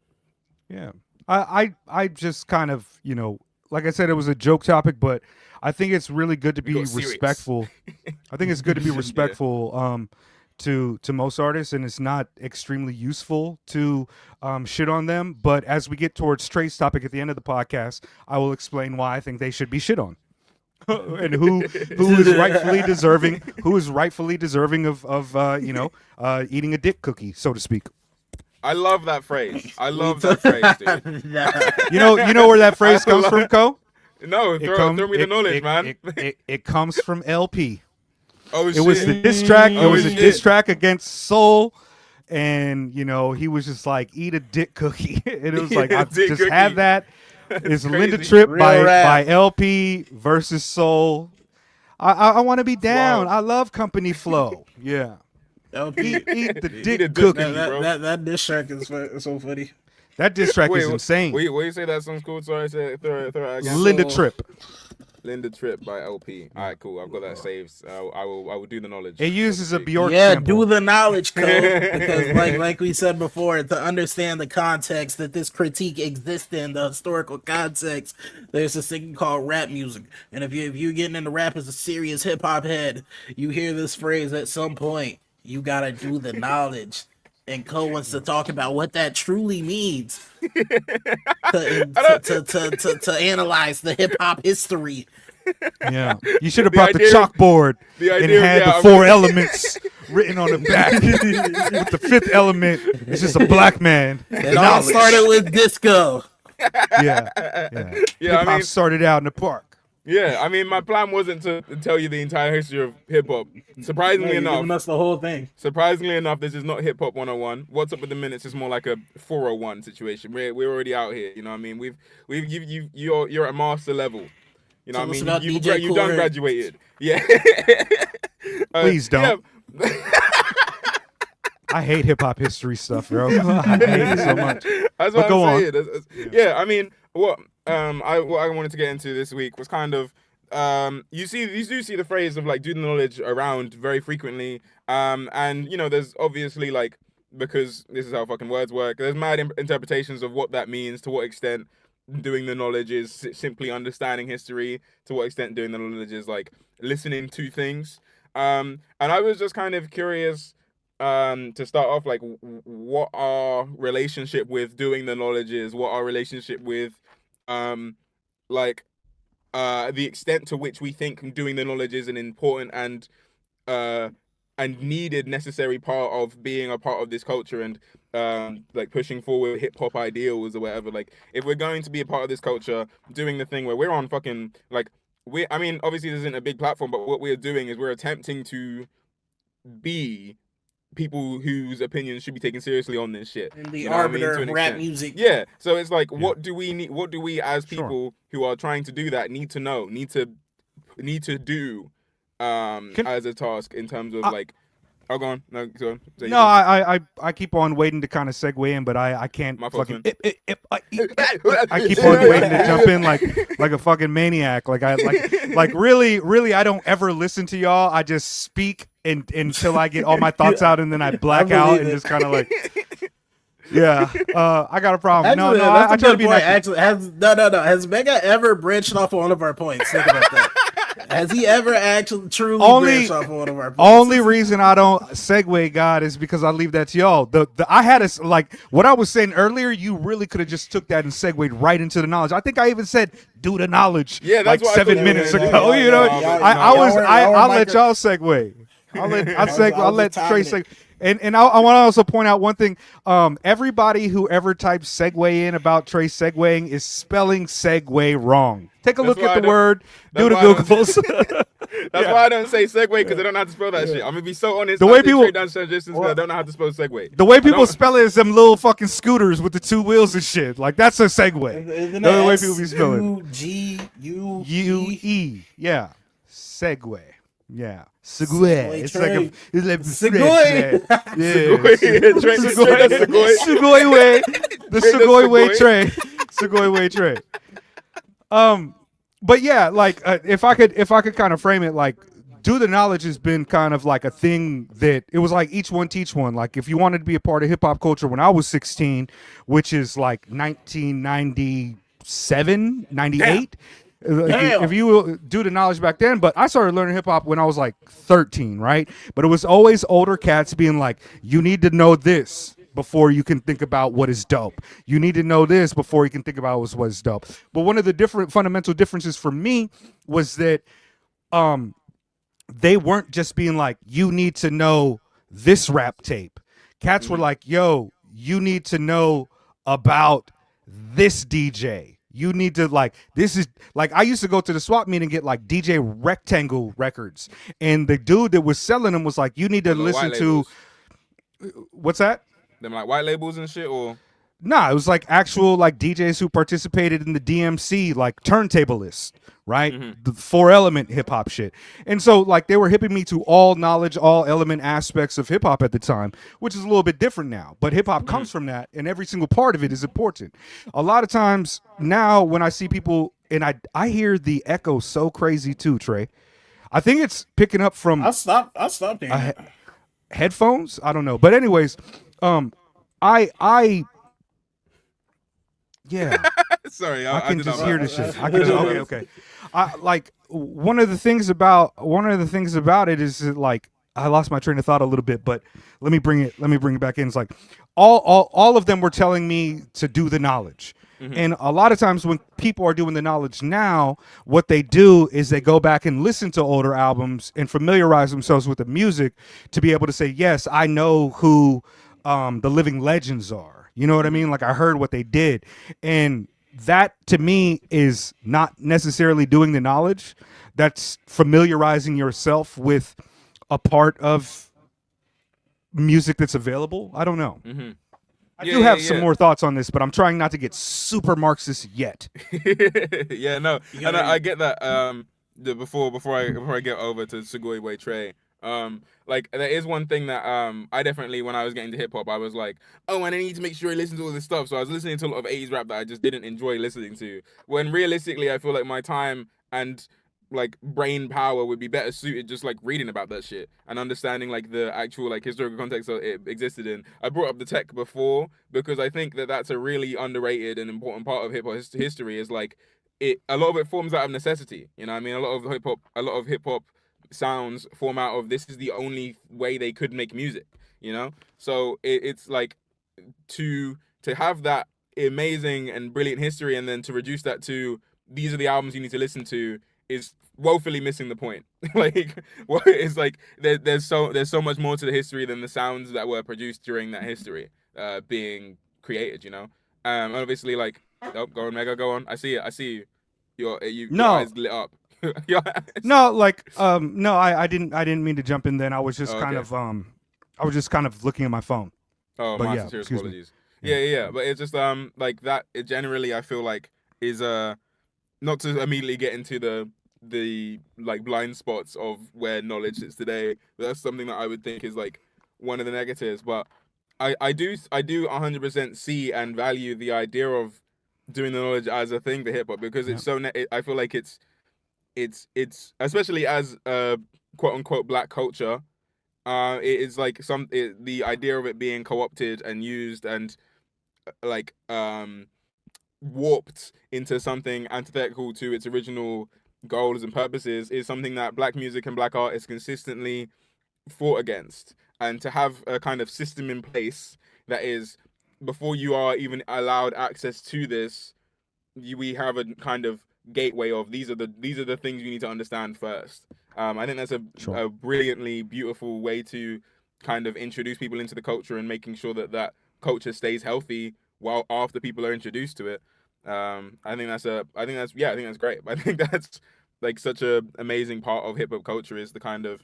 Yeah. I just kind of, you know, like I said, it was a joke topic, but I think it's really good to be respectful. I think it's good to be respectful to most artists, and it's not extremely useful to shit on them. But as we get towards Trey's topic at the end of the podcast, I will explain why I think they should be shit on. And who is rightfully deserving of you know, eating a dick cookie, so to speak. I love that phrase. I love that phrase, dude. You know where that phrase comes from, Ko? No, throw me the knowledge, man. It comes from LP. Oh shit! It was the diss track. It was a diss track against Soul, and you know he was just like, "Eat a dick cookie," and it was like, "I just cookie. Had that." It's Linda Tripp by LP versus Soul. I want to be down. Wow. I love company flow. Yeah. LP. Eat the dick cookie. That diss track is so funny. That diss track is insane. Wait, you say that song's cool? Sorry, say throw it again. Linda Tripp. Linda Tripp by LP. All right, cool. I've got that saved. I will do the knowledge. It uses a Bjork sample. Do the knowledge, Cole. Because like we said before, to understand the context that this critique exists in, the historical context, there's this thing called rap music. And if you're getting into rap as a serious hip hop head, you hear this phrase at some point. You gotta do the knowledge. And Cole wants to talk about what that truly means to analyze the hip hop history. Yeah, you should have brought the chalkboard and had the 4 elements written on the back. With the 5th element, it's just a black man. It all started with disco. Yeah. Hip hop started out in the park. Yeah, I mean, my plan wasn't to tell you the entire history of hip hop. Surprisingly enough, that's the whole thing. Surprisingly enough, this is not hip hop 101. What's up with the minutes is more like a 401 situation. We're already out here. You know what I mean? You're at master level. You know what I mean? You done graduated. Yeah. Please don't. Yeah. I hate hip hop history stuff, bro. I hate it so much. That's what I'm saying. Yeah, I mean, what I wanted to get into this week was kind of you do see the phrase of like do the knowledge around very frequently, and you know there's obviously like, because this is how fucking words work, there's mad interpretations of what that means, to what extent doing the knowledge is simply understanding history, to what extent doing the knowledge is like listening to things, and I was just kind of curious to start off, like what our relationship with doing the knowledge is, what our relationship with the extent to which we think doing the knowledge is an important and needed, necessary part of being a part of this culture, and like pushing forward hip hop ideals or whatever. Like if we're going to be a part of this culture, doing the thing where we're on fucking like I mean obviously this isn't a big platform, but what we're doing is we're attempting to be people whose opinions should be taken seriously on this shit. And the arbiter of rap music. Yeah. So it's like, what do we need? What do we as people who are trying to do that need to know? Need to do as a task in terms of like. Oh, go on. No, go on. No, I keep on waiting to kind of segue in, but I can't fucking. I keep on waiting to jump in like a fucking maniac. Like really I don't ever listen to y'all. I just speak until I get all my thoughts out, and then I black out and just kind of like. Yeah, I got a problem. Actually, I try to be nice. Actually, has Mega ever branched off one of our points? Think about that. Has he ever actually truly branched off one of our points? Only reason I don't segue, God, is because I leave that to y'all. I had like what I was saying earlier. You really could have just took that and segued right into the knowledge. I think I even said do the knowledge. Yeah, that's like 7 minutes ago. You know, I'll let y'all segue. I'll let Trey segue. And I want to also point out one thing. Everybody who ever types segue in about Trey segueing is spelling segue wrong. Take a look at the word. Do the Googles. That's why I don't say segue, because I don't know how to spell that shit. I'm gonna be so honest. The way people I don't know how to spell segue. The way people spell it is them little fucking scooters with the 2 wheels and shit. Like that's a segue. The way people be spelling. G-U-E. Yeah. Segue. Yeah. Segway. It's like Segway. Segway way. The Segway way train. Segway way train. But yeah, like if I could kind of frame it like do the knowledge has been kind of like a thing that it was like each one teach one. Like if you wanted to be a part of hip hop culture when I was 16, which is like 1997, Damn. 98. Like Damn. if you will do the knowledge back then, but I started learning hip hop when I was like 13, right? But it was always older cats being like, you need to know this before you can think about what is dope. You need to know this before you can think about what is dope. But one of the different fundamental differences for me was that they weren't just being like, you need to know this rap tape. Cats were like, yo, you need to know about this DJ. You need to like, this is like, I used to go to the swap meet and get like DJ Rectangle records. And the dude that was selling them was like, you need to listen to, what's that? Them like white labels and shit, or Nah, it was like actual like DJs who participated in the DMC, like turntable list, right? The 4-element hip hop shit. And so like they were hipping me to all knowledge, all element aspects of hip hop at the time, which is a little bit different now. But hip hop comes from that, and every single part of it is important. A lot of times now when I see people and I hear the echo so crazy too, Trey. I think it's picking up from I stopped hearing it. headphones. I don't know. But anyways, I yeah. sorry, I can did just not- hear the shit. I can just, okay. I like one of the things about it is that, like I lost my train of thought a little bit, but let me bring it back in. It's like all of them were telling me to do the knowledge. And a lot of times when people are doing the knowledge now, what they do is they go back and listen to older albums and familiarize themselves with the music to be able to say, yes, I know who the living legends are. You know what I mean? Like I heard what they did. And that to me is not necessarily doing the knowledge. That's familiarizing yourself with a part of music that's available. I don't know. I do have some more thoughts on this, but I'm trying not to get super Marxist yet. yeah, no, and I get that. Before I get over to Sugoi Trey, like there is one thing that I definitely, when I was getting to hip hop, I was like, oh, and I need to make sure I listen to all this stuff. So I was listening to a lot of 80s rap that I just didn't enjoy listening to. When realistically, I feel like my time and like brain power would be better suited just like reading about that shit and understanding like the actual like historical context that it existed in. I brought up the tech before because I think that that's a really underrated and important part of hip hop history. Is like a lot of it forms out of necessity. You know what I mean? A lot of hip hop sounds form out of this is the only way they could make music, you know? So it's like to have that amazing and brilliant history and then to reduce that to these are the albums you need to listen to is woefully missing the point. Like, well, it's like there's so much more to the history than the sounds that were produced during that history being created, you know? And obviously, like, oh, go on, Mega, go on. I see you. Your eyes lit up. No, like no, I didn't mean to jump in then. I was just kind of looking at my phone. Oh, but my yeah, sincerest apologies. Yeah. But it's just like that. It generally, I feel like is not to immediately get into the like blind spots of where knowledge sits today. But that's something that I would think is like one of the negatives. But I do 100% see and value the idea of doing the knowledge as a thing for hip hop because it's so. I feel like it's especially as quote unquote black culture. It is like the idea of it being co-opted and used and like warped into something antithetical to its original goals and purposes is something that black music and black artists consistently fought against. And to have a kind of system in place that is before you are even allowed access to this, we have a kind of gateway of these are the things you need to understand first. I think that's a brilliantly beautiful way to kind of introduce people into the culture and making sure that culture stays healthy while after people are introduced to it. I think that's great. I think that's like such a amazing part of hip hop culture is the kind of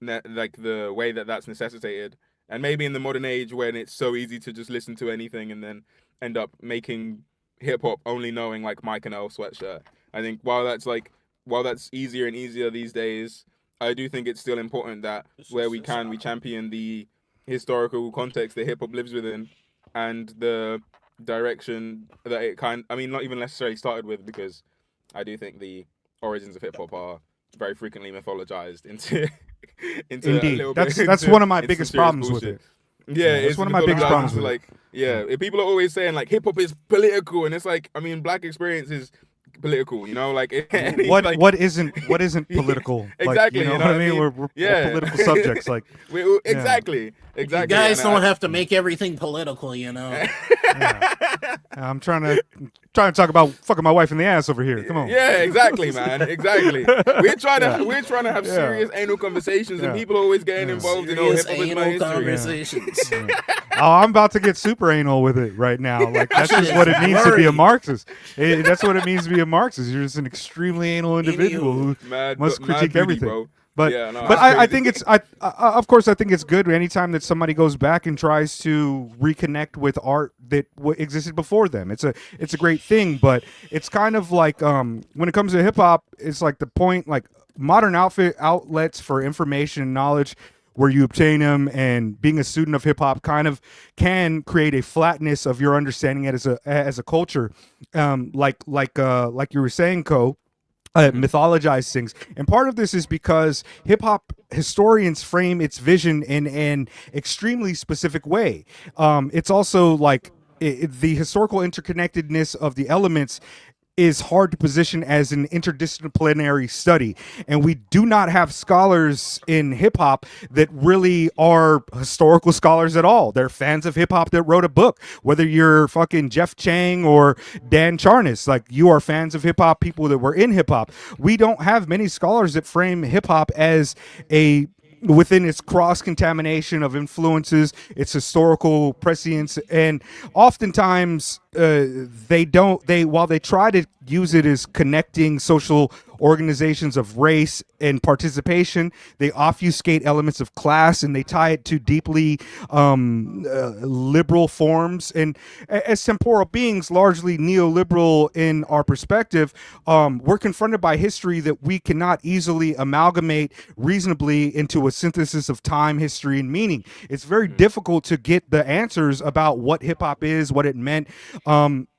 like the way that's necessitated. And maybe in the modern age when it's so easy to just listen to anything and then end up making hip hop only knowing like Mike and Earl Sweatshirt. I think while that's easier and easier these days, I do think it's still important that where we can, we champion the historical context that hip hop lives within and the direction that it not even necessarily started with because I do think the origins of hip hop are very frequently mythologized into into a Indeed, little that's bit that's into, one of my into some biggest serious problems with bullshit. it. Yeah, That's it's one of my biggest mythologized problems into, with like, people are always saying like hip hop is political, and it's like, I mean, black experience is political, you know, like What isn't political? exactly, Like, you know what I mean? We're political subjects, like exactly. You guys and don't have to make everything political, you know. I'm trying to talk about fucking my wife in the ass over here. Come on. Yeah, exactly, man. Exactly. We're trying to have serious anal conversations, and people are always getting involved in all Serious hip hop is my anal history. conversations. Oh, I'm about to get super anal with it right now. Like, that's just what it means to be a Marxist. That's what it means to be a Marxist. You're just an extremely anal individual who must critique everything. Bro. But Yeah, no, but that's I crazy. think it's of course I think it's good anytime that somebody goes back and tries to reconnect with art that existed before them. It's a great thing, but it's kind of like when it comes to hip hop, it's like the point, like modern outlets for information and knowledge where you obtain them, and being a student of hip hop kind of can create a flatness of your understanding it as a culture, like you were saying, Ko. Mythologize things, and part of this is because hip hop historians frame its vision in an extremely specific way. It's also like the historical interconnectedness of the elements is hard to position as an interdisciplinary study, and we do not have scholars in hip hop that really are historical scholars at all. They're fans of hip hop that wrote a book. Whether you're fucking Jeff Chang or Dan Charnas, like, you are fans of hip hop, people that were in hip hop. We don't have many scholars that frame hip hop as a within its cross-contamination of influences, its historical prescience, and oftentimes while they try to use it as connecting social organizations of race and participation, they obfuscate elements of class, and they tie it to deeply liberal forms. And as temporal beings, largely neoliberal in our perspective, we're confronted by history that we cannot easily amalgamate reasonably into a synthesis of time, history, and meaning. It's very difficult to get the answers about what hip hop is, what it meant,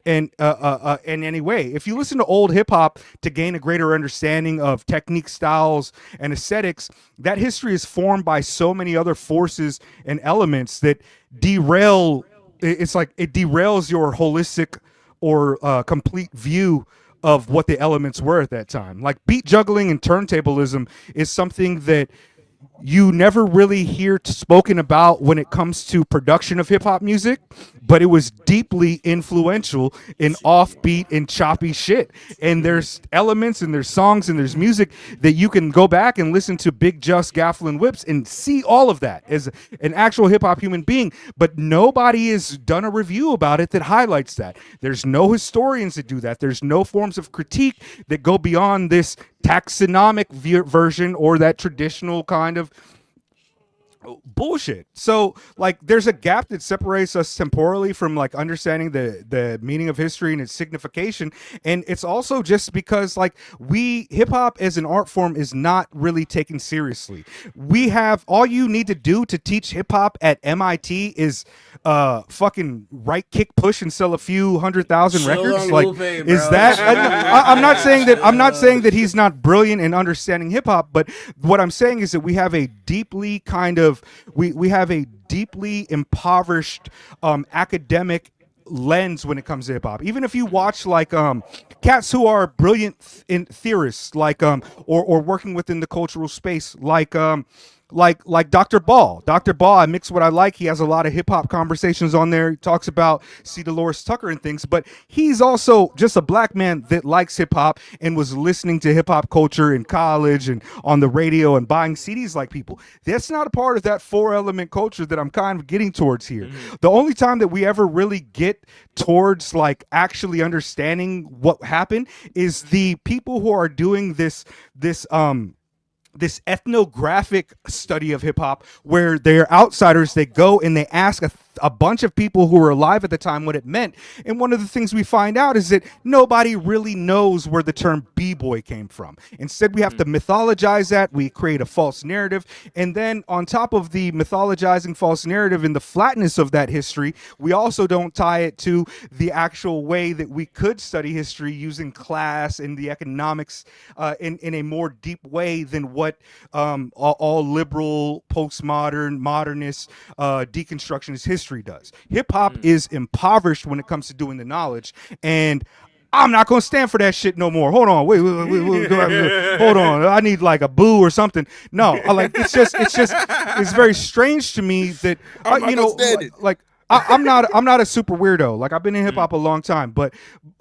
in any way. If you listen to old hip hop to gain a greater understanding of technique, styles, and aesthetics, that history is formed by so many other forces and elements that derail. It's like it derails your holistic or complete view of what the elements were at that time. Like, beat juggling and turntablism is something that you never really hear spoken about when it comes to production of hip hop music, but it was deeply influential in offbeat and choppy shit. And there's elements and there's songs and there's music that you can go back and listen to Big Just, Gafflin and Whips and see all of that as an actual hip hop human being. But nobody has done a review about it that highlights that. There's no historians that do that. There's no forms of critique that go beyond this taxonomic version or that traditional kind of bullshit. So, like, there's a gap that separates us temporally from, like, understanding the meaning of history and its signification. And it's also just because, like, hip hop as an art form is not really taken seriously. We have all you need to do to teach hip hop at MIT is fucking right kick push and sell a few 100,000 records. Like, is that I'm not saying that he's not brilliant in understanding hip hop, but what I'm saying is that we have a deeply kind of we have a deeply impoverished academic lens when it comes to hip hop. Even if you watch, like, cats who are brilliant theorists, like or working within the cultural space, like Dr. Ball. Dr. Ball, I mix what I like. He has a lot of hip hop conversations on there. He talks about C. Dolores Tucker and things, but he's also just a black man that likes hip hop and was listening to hip hop culture in college and on the radio and buying CDs like people. That's not a part of that 4-element culture that I'm kind of getting towards here. The only time that we ever really get towards, like, actually understanding what happened is the people who are doing this ethnographic study of hip hop, where they're outsiders. They go and they ask a bunch of people who were alive at the time what it meant. And one of the things we find out is that nobody really knows where the term b-boy came from. Instead, we have to mythologize that. We create a false narrative. And then on top of the mythologizing false narrative and the flatness of that history, we also don't tie it to the actual way that we could study history using class and the economics in a more deep way than what all liberal, postmodern, modernist, deconstructionist history does. Hip hop is impoverished when it comes to doing the knowledge, and I'm not gonna stand for that shit no more. Hold on, wait, hold on. I need like a boo or something. No, it's very strange to me that I'm not a super weirdo. Like, I've been in hip hop a long time, but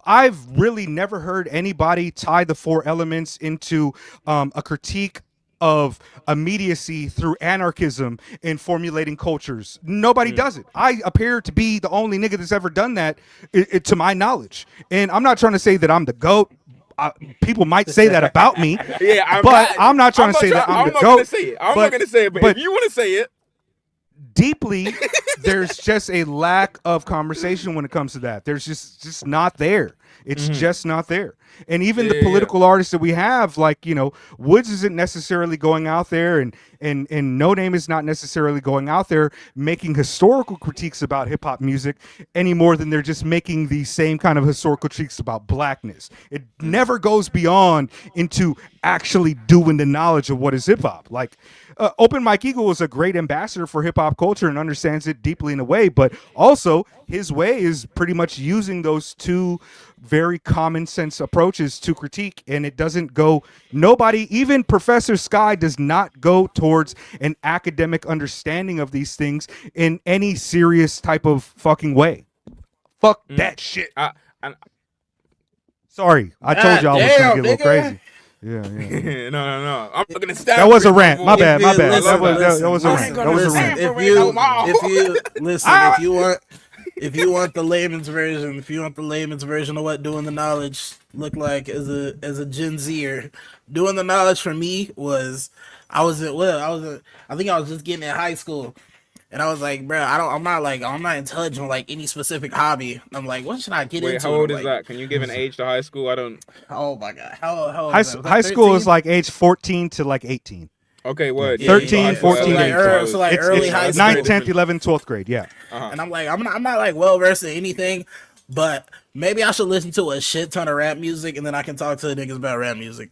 I've really never heard anybody tie the four elements into a critique of immediacy through anarchism in formulating cultures. Nobody does it. I appear to be the only nigga that's ever done that, to my knowledge. And I'm not trying to say that I'm the GOAT. People might say that about me. I'm not trying to say that I'm the GOAT. I'm not going to say it, but if you want to say it. Deeply, there's just a lack of conversation when it comes to that. There's just not there. It's just not there. And even the political artists that we have, like, you know, Woods isn't necessarily going out there, and No Name is not necessarily going out there making historical critiques about hip hop music any more than they're just making the same kind of historical critiques about blackness. It never goes beyond into actually doing the knowledge of what is hip hop. Like, Open Mike Eagle is a great ambassador for hip hop culture and understands it deeply in a way, but also his way is pretty much using those two very common sense approaches to critique, and it doesn't go, nobody, even Professor Sky, does not go towards an academic understanding of these things in any serious type of fucking way. Fuck that shit. Sorry, I told y'all I was gonna get a little crazy. Yeah. No. I'm not gonna stand. That was a rant. My bad. That was a rant. If you want the layman's version of what doing the knowledge looked like as a Gen Zer, doing the knowledge for me was I think I was just getting in high school. And I was like, bro, I'm not intelligent on like any specific hobby. I'm like, what should I get into? Wait, how old is that? Can you give an age to high school? I don't. Oh my god, how old high school is like age 14 to like 18. Okay, what? 13, 14, 18. So like early high school. 9th, 10th, 11th, 12th grade, yeah. And I'm like, I'm not like well versed in anything, but maybe I should listen to a shit ton of rap music, and then I can talk to the niggas about rap music.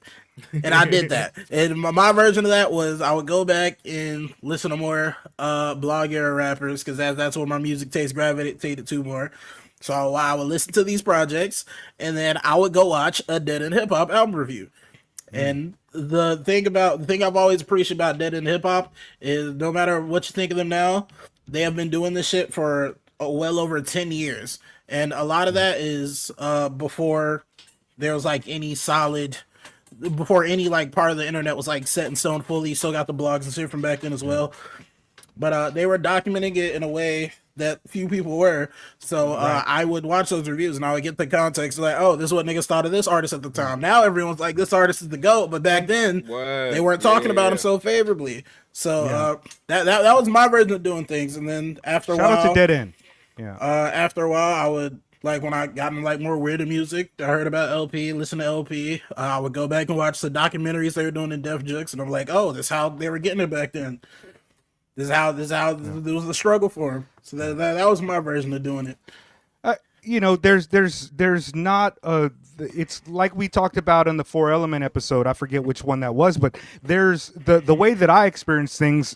And I did that. And my version of that was I would go back and listen to more blog era rappers, because that's where my music taste gravitated to more. So I would listen to these projects, and then I would go watch a Dead End Hip Hop album review. And the thing I've always appreciated about Dead End Hip Hop is, no matter what you think of them now, they have been doing this shit for well over 10 years. And a lot of that is before there was like before any like part of the internet was like set in stone fully. Still got the blogs and shit from back then as well, but they were documenting it in a way that few people were. So I would watch those reviews and I would get the context, like, oh, this is what niggas thought of this artist at the time. Now everyone's like, this artist is the GOAT, but back then they weren't talking about him so favorably. So that was my version of doing things. And then after a while, shout out to Dead End. After a while, I would, like, when I got into like more weirder music, I heard about LP, listen to LP. I would go back and watch the documentaries they were doing in Def Jux, and I'm like, oh, this is how they were getting it back then. This is how there was a struggle for them. So that was my version of doing it. You know, there's not a. It's like we talked about in the 4 Element episode. I forget which one that was, but there's the way that I experience things.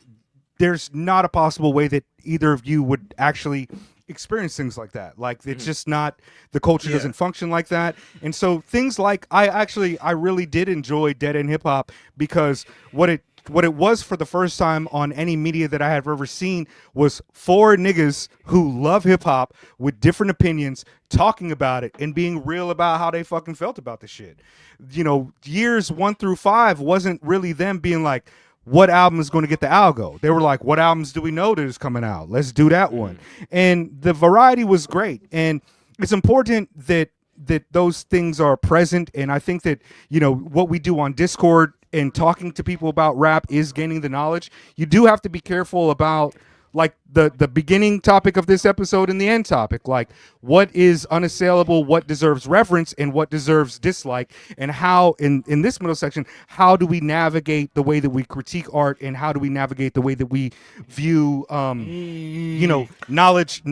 There's not a possible way that either of you would actually experience things like that. Like, it's just not, the culture doesn't function like that. And so things like, I really did enjoy Dead End Hip Hop, because what it was for the first time on any media that I have ever seen was 4 niggas who love hip hop with different opinions talking about it and being real about how they fucking felt about the shit. You know, years 1 through 5 wasn't really them being like, what album is going to get the algo? They were like, what albums do we know that is coming out? Let's do that one. And the variety was great. And it's important that those things are present. And I think that, you know, what we do on Discord and talking to people about rap is gaining the knowledge. You do have to be careful about, like, the beginning topic of this episode and the end topic. Like, what is unassailable, what deserves reverence, and what deserves dislike, and how in this middle section, how do we navigate the way that we critique art, and how do we navigate the way that we view knowledge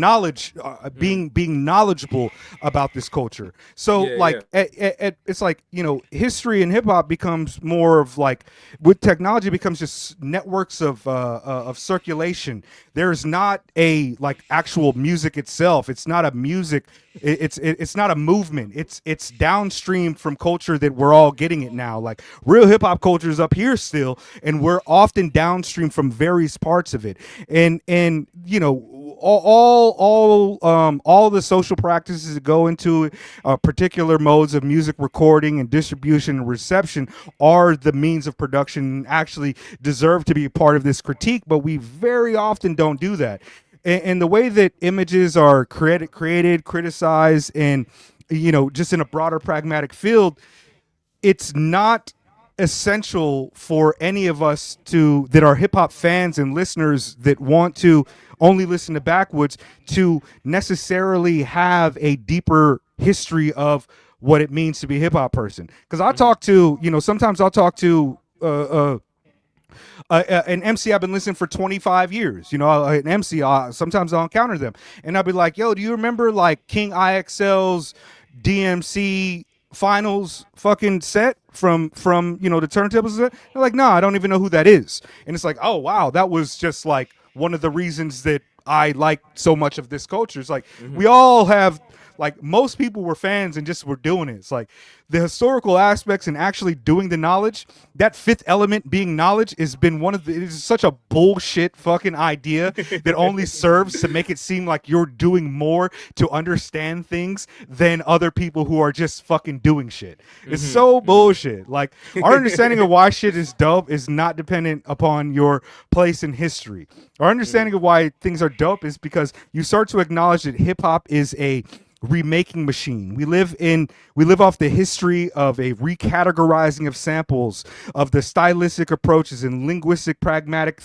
being knowledgeable about this culture. So it's like, history and hip hop becomes more of like, with technology, becomes just networks of circulation. There's not a like actual music itself. It's not a music. It's not a movement. It's downstream from culture that we're all getting it now. Like, real hip hop culture is up here still, and we're often downstream from various parts of it. And all the social practices that go into particular modes of music recording and distribution and reception are the means of production and actually deserve to be a part of this critique, but we very often don't do that. And the way that images are created, criticized, and just in a broader pragmatic field, it's not essential for any of us that are hip hop fans and listeners that want to only listen to Backwoods to necessarily have a deeper history of what it means to be a hip hop person. Because I talk to, sometimes I'll talk to an MC I've been listening for 25 years. An MC, sometimes I'll encounter them and I'll be like, yo, do you remember like King IXL's DMC finals fucking set from the turntables? They're like, no, I don't even know who that is. And it's like, oh wow, that was just like one of the reasons that I like so much of this culture. It's like, we all have, like, most people were fans and just were doing it. It's like the historical aspects and actually doing the knowledge, that fifth element being knowledge, has been it is such a bullshit fucking idea that only serves to make it seem like you're doing more to understand things than other people who are just fucking doing shit. It's so bullshit. Like, our understanding of why shit is dope is not dependent upon your place in history. Our understanding of why things are dope is because you start to acknowledge that hip hop is a remaking machine. We live off the history of a recategorizing of samples, of the stylistic approaches and linguistic pragmatic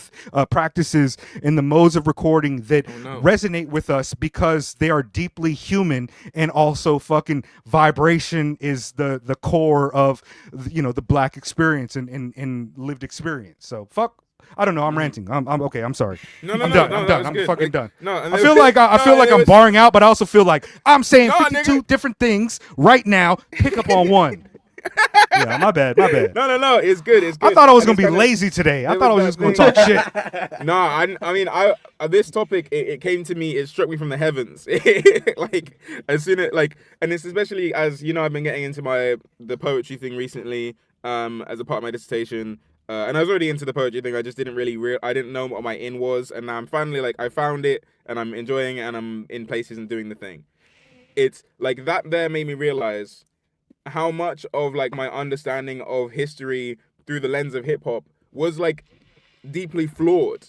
practices in the modes of recording that resonate with us because they are deeply human, and also fucking vibration is the core of the black experience and lived experience. So fuck. I don't know. I'm ranting. I'm okay. I'm sorry. I'm done. I'm fucking done. I feel like I'm barring out, but I also feel like I'm saying 52 different things right now. Pick up on one. Yeah, my bad. No. It's good. I thought I was gonna be lazy today. I thought I was just gonna talk shit. No, I mean, this topic, it came to me. It struck me from the heavens. Like, as soon as, like, and it's especially as I've been getting into the poetry thing recently, as a part of my dissertation. And I was already into the poetry thing. I just didn't really I didn't know what my in was, and now I'm finally like, I found it, and I'm enjoying it, and I'm in places and doing the thing. It's like that there made me realize how much of like my understanding of history through the lens of hip hop was like deeply flawed,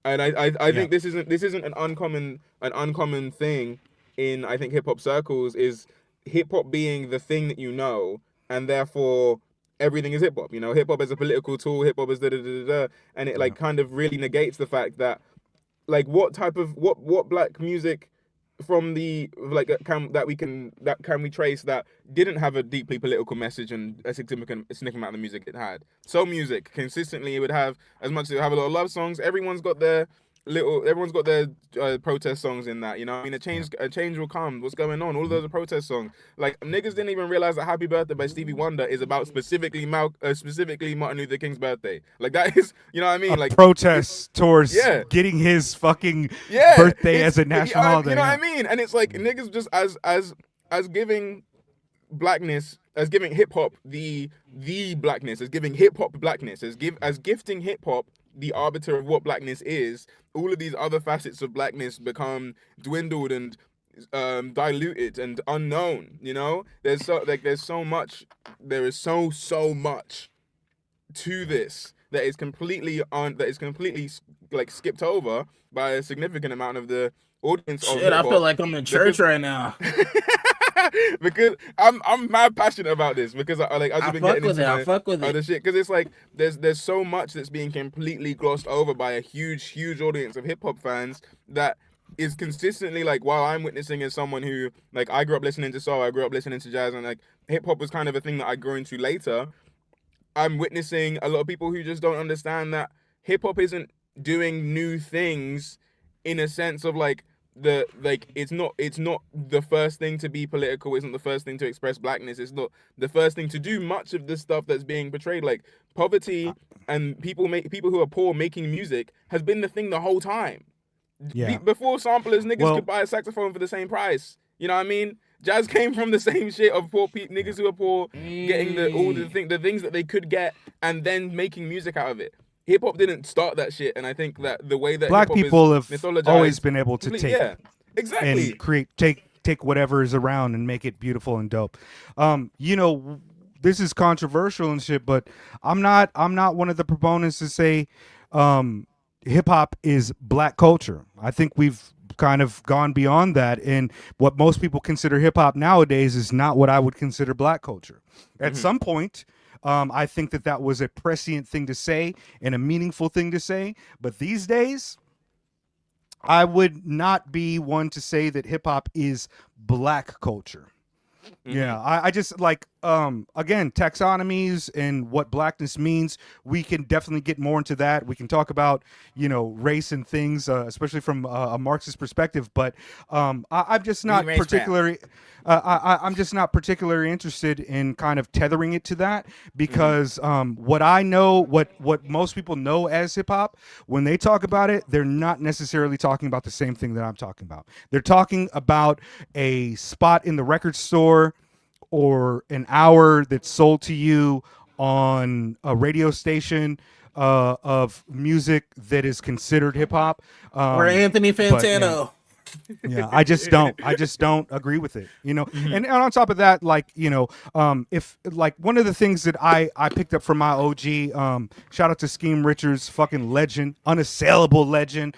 and I think this isn't an uncommon thing in, I think, hip hop circles, is hip hop being the thing that and therefore everything is hip hop. Hip hop as a political tool, hip hop as and it like kind of really negates the fact that like what black music from the like can we trace that didn't have a deeply political message and a significant amount of music it had. So music consistently, it would have, as much as it would have a lot of love songs, everyone's got their protest songs in that. I mean, a change will come. What's going on? All of those are protest songs. Like, niggas didn't even realize that Happy Birthday by Stevie Wonder is about specifically Martin Luther King's birthday. Like, that is, what I mean? Like, protest towards getting his fucking birthday as a national holiday. You know what I mean? And it's like, niggas just as giving blackness, as giving hip hop the blackness, as giving hip hop blackness, as gifting hip hop the arbiter of what blackness is. All of these other facets of blackness become dwindled and diluted and unknown. There is so much to this that is completely like skipped over by a significant amount of the audience. Shit, I feel like I'm in church right now. because I'm mad passionate about this because I've just been getting into I fuck with it. other shit because it's like there's so much that's being completely glossed over by a huge audience of hip hop fans that is consistently like, while I'm witnessing as someone who, like, I grew up listening to soul, I grew up listening to jazz, and like hip hop was kind of a thing that I grew into later. I'm witnessing a lot of people who just don't understand that hip hop isn't doing new things in a sense of like it's not the first thing to be political, isn't the first thing to express blackness, it's not the first thing to do much of the stuff that's being portrayed. Like poverty and people who are poor making music has been the thing the whole time. Yeah. Before samplers, niggas could buy a saxophone for the same price. You know what I mean? Jazz came from the same shit of poor niggas who are poor getting the things that they could get and then making music out of it. Hip hop didn't start that shit, and I think that the way that black people have mythologized, always been able to take exactly and create take whatever is around and make it beautiful and dope. You know, this is controversial and shit, but I'm not one of the proponents to say hip hop is black culture. I think we've kind of gone beyond that, and what most people consider hip hop nowadays is not what I would consider black culture. At some point, I think that was a prescient thing to say and a meaningful thing to say, but these days, I would not be one to say that hip hop is black culture. Yeah, I just like again, taxonomies and what blackness means. We can definitely get more into that. We can talk about, you know, race and things, especially from a Marxist perspective. But I'm just not particularly. I'm just not particularly interested in kind of tethering it to that because what I know, what most people know as hip hop, when they talk about it, they're not necessarily talking about the same thing that I'm talking about. They're talking about a spot in the record store or an hour that's sold to you on a radio station of music that is considered hip hop. Or Anthony Fantano. Yeah, I just don't agree with it, you know. And on top of that, like, you know, if like one of the things that I picked up from my OG, shout out to Scheme Richards, fucking legend, unassailable legend.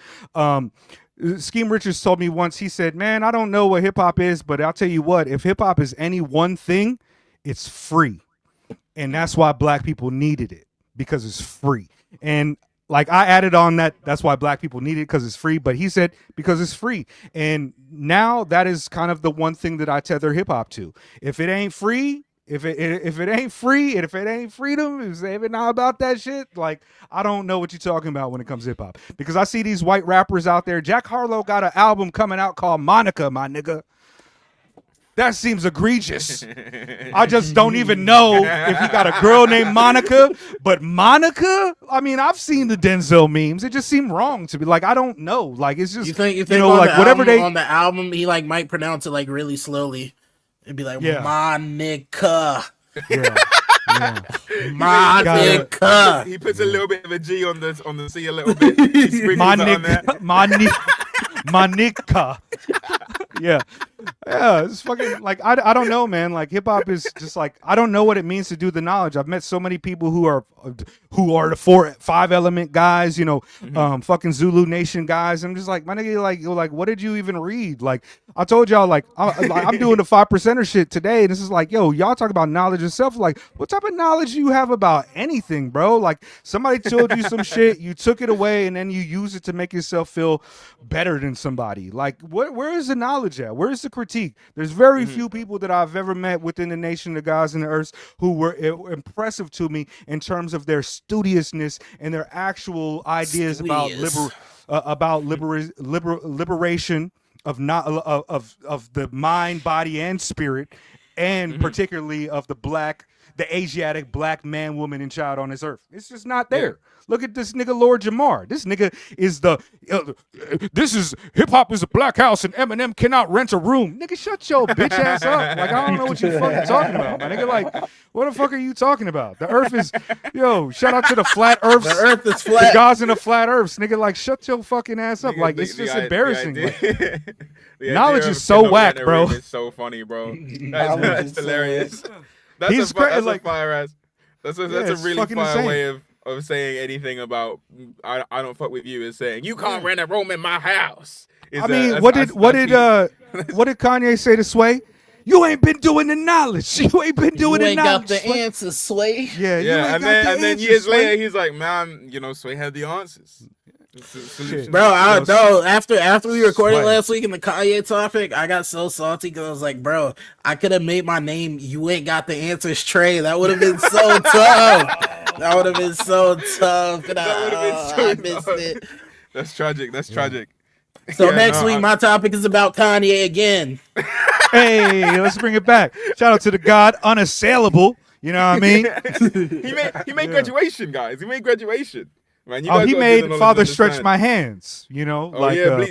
Scheme Richards told me once, he said, man, I don't know what hip hop is, but I'll tell you what, if hip hop is any one thing, it's free. And that's why black people needed it, because it's free. And like I added on that's why black people need it, because it's free. But he said because it's free. And now that is kind of the one thing that I tether hip hop to. If it ain't free, if it ain't free, and if it ain't freedom, if it not about that shit, like I don't know what you're talking about when it comes to hip hop. Because I see these white rappers out there. Jack Harlow got an album coming out called Monica, my nigga. That seems egregious. I just don't even know if he got a girl named Monica, but Monica? I mean, I've seen the Denzel memes. It just seemed wrong to me. Like, I don't know. Like, it's just, you think know, like whatever on the album, he like might pronounce it like really slowly. It'd be like, Monica. Yeah. Monica. He puts a little bit of a G on the C a little bit. He sprinkles it on there. Monica. Yeah, it's fucking like I don't know, man. Like hip hop is just like I don't know what it means to do the knowledge. I've met so many people who are the 4-5 element guys, you know, fucking Zulu Nation guys. I'm just like, my nigga, like what did you even read? Like I told y'all, like I'm doing the 5%er shit today. And this is like, yo, y'all talk about knowledge yourself. Like, what type of knowledge do you have about anything, bro? Like somebody told you some shit, you took it away, and then you use it to make yourself feel better than somebody. Like, where is the knowledge at? Where is the critique? There's very few people that I've ever met within the nation of gods and the earth who were impressive to me in terms of their studiousness and their actual ideas about liberation of the mind, body, and spirit, and particularly of the Asiatic black man, woman, and child on this earth. It's just not there. Yeah. Look at this nigga Lord Jamar. This nigga is this is hip hop is a black house and Eminem cannot rent a room. Nigga, shut your bitch ass up. Like, I don't know what you fucking talking about, my nigga. Like, what the fuck are you talking about? The earth is, shout out to the flat earths. The earth is flat. The gods in the flat earths. Nigga, like, shut your fucking ass up. Like, it's just embarrassing. Knowledge is so whack, bro. It's so funny, bro. That's hilarious. That's a fire ass. That's a really fire way of saying anything about I don't fuck with you is saying you can't rent a room in my house. What did Kanye say to Sway? You ain't been doing the knowledge. You ain't been doing the knowledge. You ain't got the answers, Sway. Yeah, Yeah, and then years later, he's like, man, Sway had the answers. Bro, I know. After we recorded last week in the Kanye topic, I got so salty because I was like, bro, I could have made my name "You Ain't Got the Answers" Trey. That would have been so tough. That would have been so tough. I missed it. That's tragic. That's tragic. So next week, my topic is about Kanye again. Hey, let's bring it back. Shout out to the God Unassailable. You know what I mean? he made graduation, guys. He made graduation. Man, he made Father Stretch My Hands,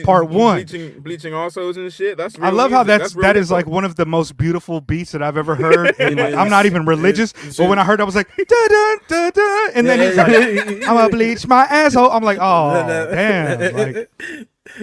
part 1. Bleaching arseholes and shit. That's I love how that is like one of the most beautiful beats that I've ever heard. And like, I'm not even religious, but when I heard, I was like, da da da da, and then he's like, I'm gonna bleach my asshole. I'm like, oh damn, like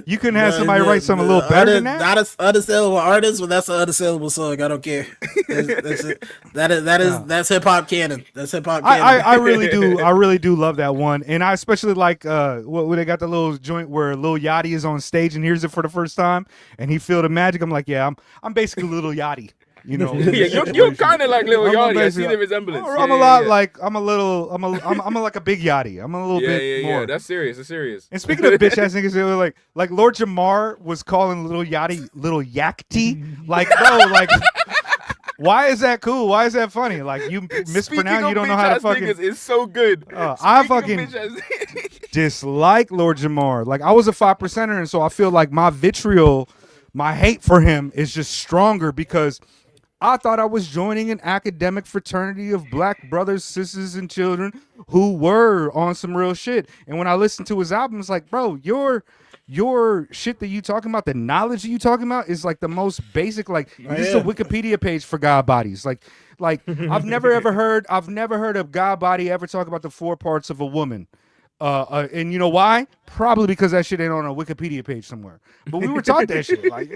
you couldn't have somebody write something a little better than that. Not an unassailable artist, but that's an unassailable song. I don't care. That's hip hop canon. That's hip hop canon. I really do love that one, and I especially like when they got the little joint where Lil Yachty is on stage and hears it for the first time, and he feel the magic. I'm like, yeah, I'm basically Lil Yachty. You know, you're kind of like Lil Yachty. I see the resemblance. I'm a lot like I'm like a big Yachty. I'm a little bit more. Yeah, that's serious. That's serious. And speaking of bitch ass niggas, they were like Lord Jamar was calling Lil Yachty Little Yakty. Like, bro, like, why is that cool? Why is that funny? Like, you mispronounce. You don't know how to fucking. It's so good. I fucking dislike Lord Jamar. Like, I was a 5%er, and so I feel like my vitriol, my hate for him is just stronger because I thought I was joining an academic fraternity of black brothers, sisters, and children who were on some real shit. And when I listened to his album, it's like, bro, your shit that you talking about, the knowledge that you talking about is like the most basic. Like, this is a Wikipedia page for God bodies. Like I've never heard a God body ever talk about the 4 parts of a woman. And you know why? Probably because that shit ain't on a Wikipedia page somewhere. But we were taught that shit. Like,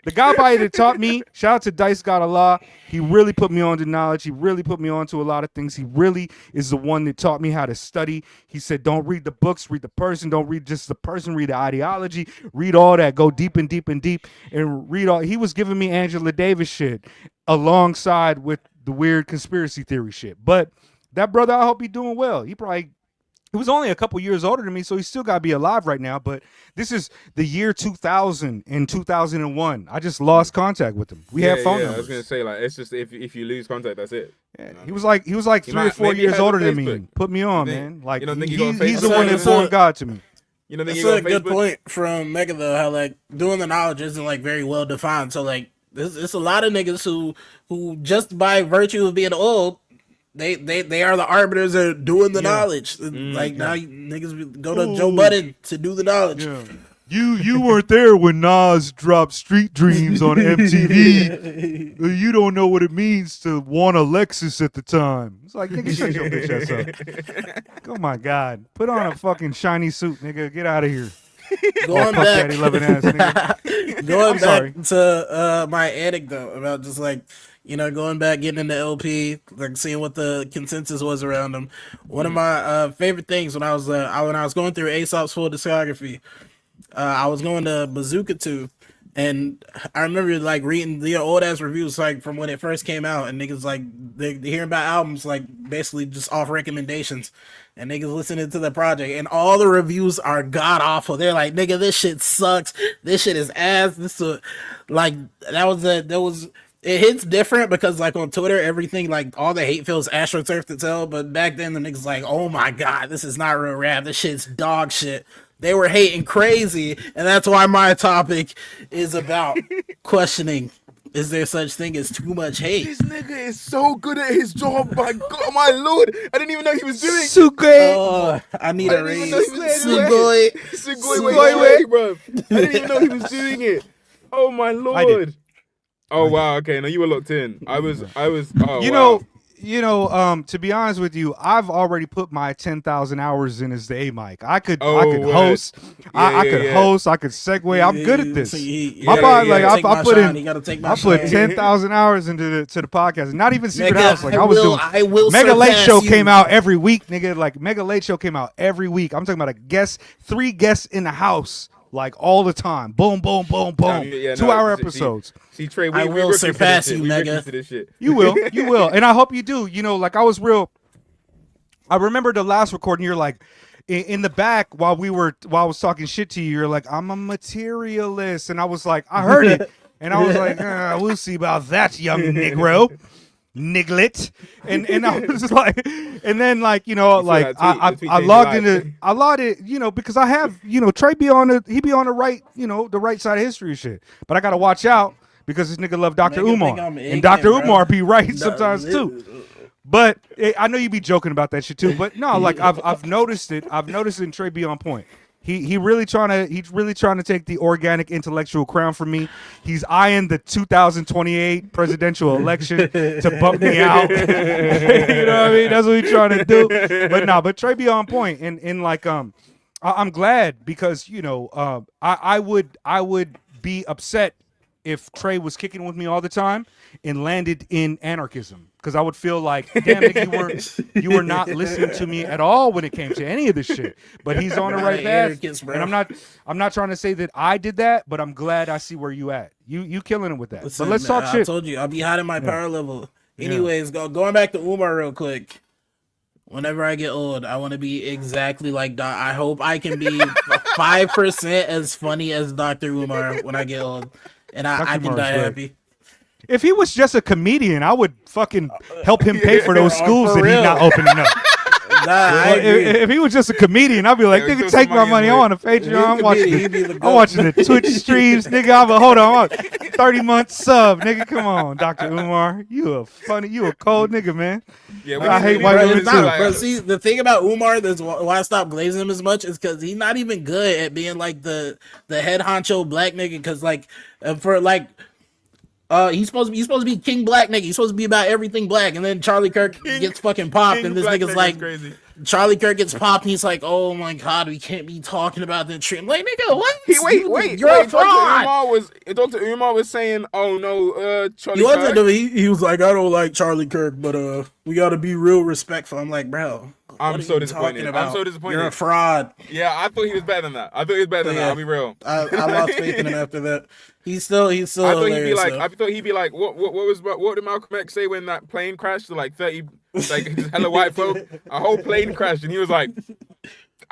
the guy body that taught me, shout out to Dice God Allah. He really put me on to knowledge. He really put me on to a lot of things. He really is the one that taught me how to study. He said, don't read the books, read the person. Don't read just the person, read the ideology. Read all that. Go deep and deep and deep and read all. He was giving me Angela Davis shit alongside with the weird conspiracy theory shit. But that brother, I hope he's doing well. He was only a couple years older than me, so he's still got to be alive right now. But this is the year 2000 and 2001. I just lost contact with him. We had phone numbers. I was gonna say, like, it's just if you lose contact, that's it. Yeah, you know, he was like 3 or 4 years older than me. Put me on, man. Like, he's the one that born God to me. You know, that's a good point from Mega though. How like doing the knowledge isn't like very well defined. So like, it's a lot of niggas who just by virtue of being old. They are the arbiters of doing the knowledge. Like now niggas go to Joe Budden to do the knowledge. Yeah. You weren't there when Nas dropped Street Dreams on MTV. You don't know what it means to want a Lexus at the time. It's like, nigga, shut your bitch ass up. Oh my God. Put on a fucking shiny suit, nigga. Get out of here. Going back, going back to my anecdote about just like, going back, getting into LP, like seeing what the consensus was around them. One of my favorite things when I was going through Aesop's full discography, I was going to Bazooka 2, and I remember like reading the old ass reviews like from when it first came out, and niggas like they hearing about albums like basically just off recommendations, and niggas listening to the project, and all the reviews are god awful. They're like, nigga, this shit sucks. This shit is ass. It hits different because like on Twitter, everything like all the hate feels astroturf to tell. But back then the niggas like, oh my God, this is not real rap. This shit's dog shit. They were hating crazy, and that's why my topic is about questioning. Is there such thing as too much hate? This nigga is so good at his job, my God, my Lord. I didn't even know he was doing it. Sugoi. Oh, I need a raise. Sugoi. Sugoi, bro. I didn't even know he was doing it. Oh, my Lord. Oh, wow. Okay. No, you were locked in. I was. Oh, to be honest with you, I've already put my 10,000 hours in as the A-Mic. I could host. I could host. I could segue. I'm good at this. I put 10,000 hours into the podcast. Not even Secret House. Like I was doing. Mega Late Show came out every week, nigga. Like Mega Late Show came out every week. I'm talking about 3 guests in the house like all the time. Boom, boom, boom, boom. Yeah, 2-hour episodes. See, Trey, I will surpass you, Mega. You will, and I hope you do. You know, like I remember the last recording. You're like, in the back while I was talking shit to you. You're like, I'm a materialist, and I was like, I heard it, and I was like, we'll see about that, young Negro. Niglet, and I was just like, and then like like I logged into because I have Trey be on the right the right side of history and shit, but I gotta watch out because this nigga love Dr. Umar and Dr. Umar be right sometimes too. But I know you be joking about that shit too. But no, like I've noticed it. I've noticed it in Trey be on point. He's really trying to take the organic intellectual crown from me. He's eyeing the 2028 presidential election to bump me out. You know what I mean? That's what he's trying to do. But Trey be on point, and like I'm glad because I would be upset if Trey was kicking with me all the time and landed in anarchism. Because I would feel like, damn, nigga, you were not listening to me at all when it came to any of this shit. But he's on the right path, and I'm not trying to say that I did that, but I'm glad I see where you at. You killing it with that. Listen, but let's talk shit. I told you I'll be hot in my power level. Anyways, going back to Umar real quick. Whenever I get old, I want to be exactly like Doc. I hope I can be 5% as funny as Dr. Umar when I get old, and I can die happy. If he was just a comedian, I would fucking help him pay for those schools that he's not opening up. If he was just a comedian, I'd be like, nigga, take my money. I'm on a Patreon. I'm watching the Twitch streams, nigga. Hold on, 30-month sub, nigga. Come on, Dr. Umar. You a cold nigga, man. Yeah, I hate white women too. But see, the thing about Umar, that's why I stopped glazing him as much, is because he's not even good at being like the head honcho black nigga. Because like for like. He's supposed to be King Black nigga. He's supposed to be about everything black, and then Charlie Kirk gets fucking popped, and this nigga's like, crazy. Charlie Kirk gets popped, and he's like, oh my god, we can't be talking about the tree. I'm like, nigga, what? Wait, you're a fraud. Dr. Umar was saying, oh no, Charlie Kirk. He was like, I don't like Charlie Kirk, but we got to be real respectful. I'm like, bro. I'm so disappointed. You're a fraud. Yeah, I thought he was better than that. I'll be real. I lost faith in him after that. He's still. I thought he'd be like, what did Malcolm X say when that plane crashed to like 30, like hella white folk? A whole plane crashed, and he was like,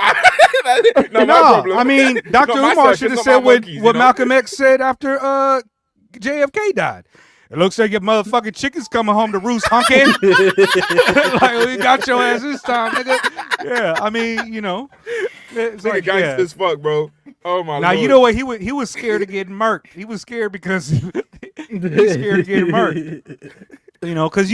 I mean, Dr. Umar should have said what Malcolm X said after JFK died. It looks like your motherfucking chicken's coming home to roost, hunkin'. Like, we got your ass this time, nigga. Yeah, I mean, it's like gangsta as fuck, bro. Oh my. Now Lord. You know what? He was scared of getting murked. He was scared because he's scared of getting murked. Because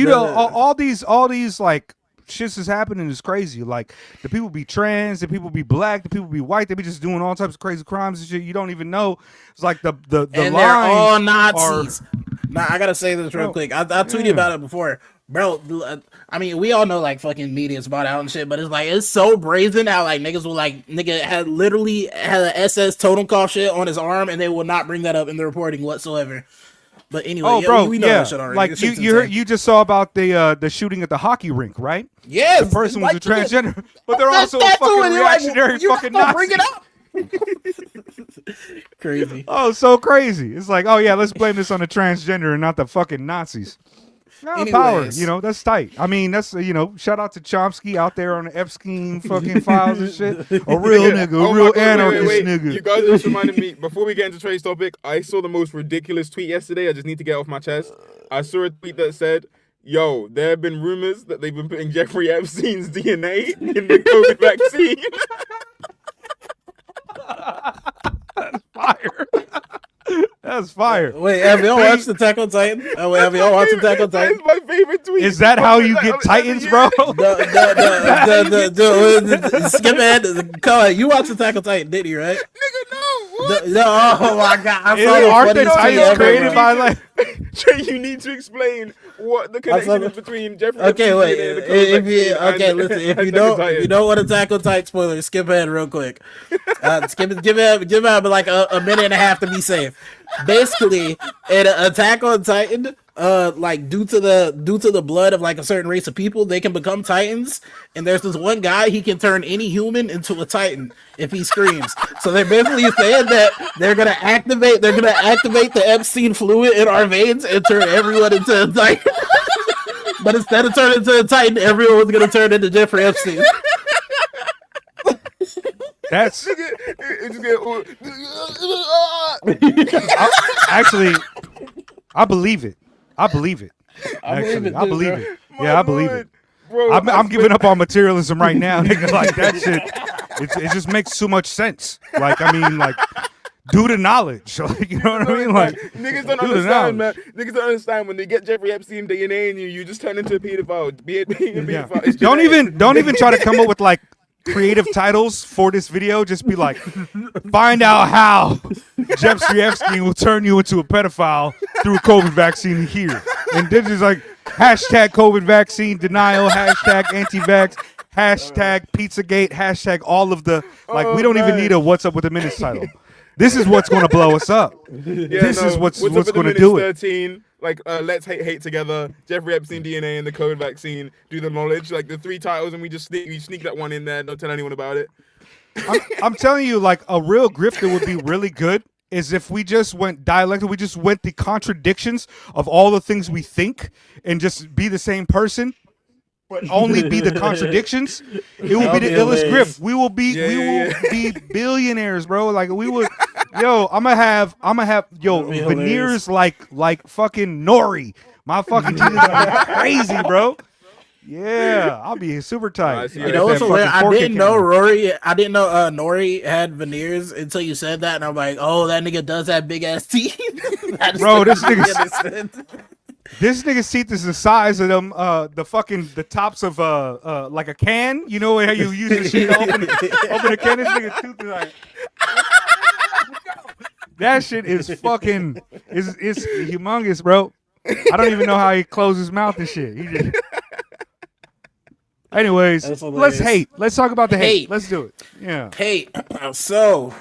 all these like shits is happening is crazy. Like the people be trans, the people be black, the people be white. They be just doing all types of crazy crimes and shit. You don't even know. It's like the and they're all Nazis. Now I gotta say this real quick. I tweeted about it before, bro. I mean, we all know like fucking media's bought out and shit, but it's so brazen how like niggas will like had an SS Totenkopf shit on his arm, and they will not bring that up in the reporting whatsoever. But anyway, we know that shit already. Like you just saw about the shooting at the hockey rink, right? Yes, the person was a transgender, but they're also a fucking reactionary fucking Nazi. Bring it up. Crazy. Oh, so crazy. It's like, oh yeah, let's blame this on the transgender and not the fucking Nazis. Power, that's tight. I mean, that's shout out to Chomsky out there on the Epstein fucking files and shit. A real nigga, a real anarchist nigga. You guys just reminded me, before we get into Trey's topic, I saw the most ridiculous tweet yesterday. I just need to get off my chest. I saw a tweet that said, yo, there have been rumors that they've been putting Jeffrey Epstein's DNA in the COVID vaccine. That's fire. That's fire. Wait, have y'all watched Attack on Titan? Have y'all watched Attack on Titan? That's my favorite tweet. Is that how you get Titans, bro? Skip ahead. You watched Attack on Titan, didn't you, right? Nigga, no. Oh my god. Aren't the Titans created by like... Trey, you need to explain what the connection is between Jeffrey Okay, wait. If you don't want Attack on Titan spoilers, skip ahead real quick. Give it like a minute and a half to be safe. Basically, in Attack on Titan, like due to the blood of like a certain race of people, they can become titans. And there's this one guy, he can turn any human into a titan if he screams. So they're basically saying that they're gonna activate the Epstein fluid in our veins and turn everyone into a titan. But instead of turning into a titan, everyone was gonna turn into Jeffrey Epstein. That's actually, I believe it. I believe it. Actually, I believe it. Yeah, I believe it. Bro, I'm giving up on materialism right now, nigga. Like that shit, it just makes too much sense. Like, I mean, like, due to knowledge. Like, you know what I mean? Like, niggas don't understand, man. Niggas don't understand when they get Jeffrey Epstein DNA in you, you just turn into a pedophile. Being a pedophile. It's don't even try to come up with like creative titles for this video. Just be like, find out how Jeffrey Epstein will turn you into a pedophile through a COVID vaccine here. And this is like hashtag COVID vaccine denial, hashtag anti-vax, hashtag Pizzagate, hashtag all of the, like, we don't even need a what's up with the minutes title. This is what's going to blow us up. This is what's going to do it. 13, like, let's hate together, Jeffrey Epstein DNA and the COVID vaccine, do the knowledge, like the 3 titles, and we sneak that one in there, don't tell anyone about it. I'm telling you, like, a real grifter would be really good is if we just went dialectal, we just went the contradictions of all the things we think and just be the same person, but only be the contradictions. It will be the illest grip. We will be be billionaires, bro. Like, we would, yo, I'm gonna have veneers like fucking Nori. My fucking teeth is gonna be crazy, bro. Yeah, I'll be super tight. You know what's weird? I didn't know Nori had veneers until you said that, and I'm like, oh, that nigga does have big ass teeth. Bro, this nigga's teeth is the size of them, the tops of like a can. You know how you use the shit to open a can. This nigga's tooth is like, that shit is fucking is humongous, bro. I don't even know how he closes his mouth and shit. He just. Anyways, let's hate. Let's talk about the hate. Let's do it. Yeah. Hate. So,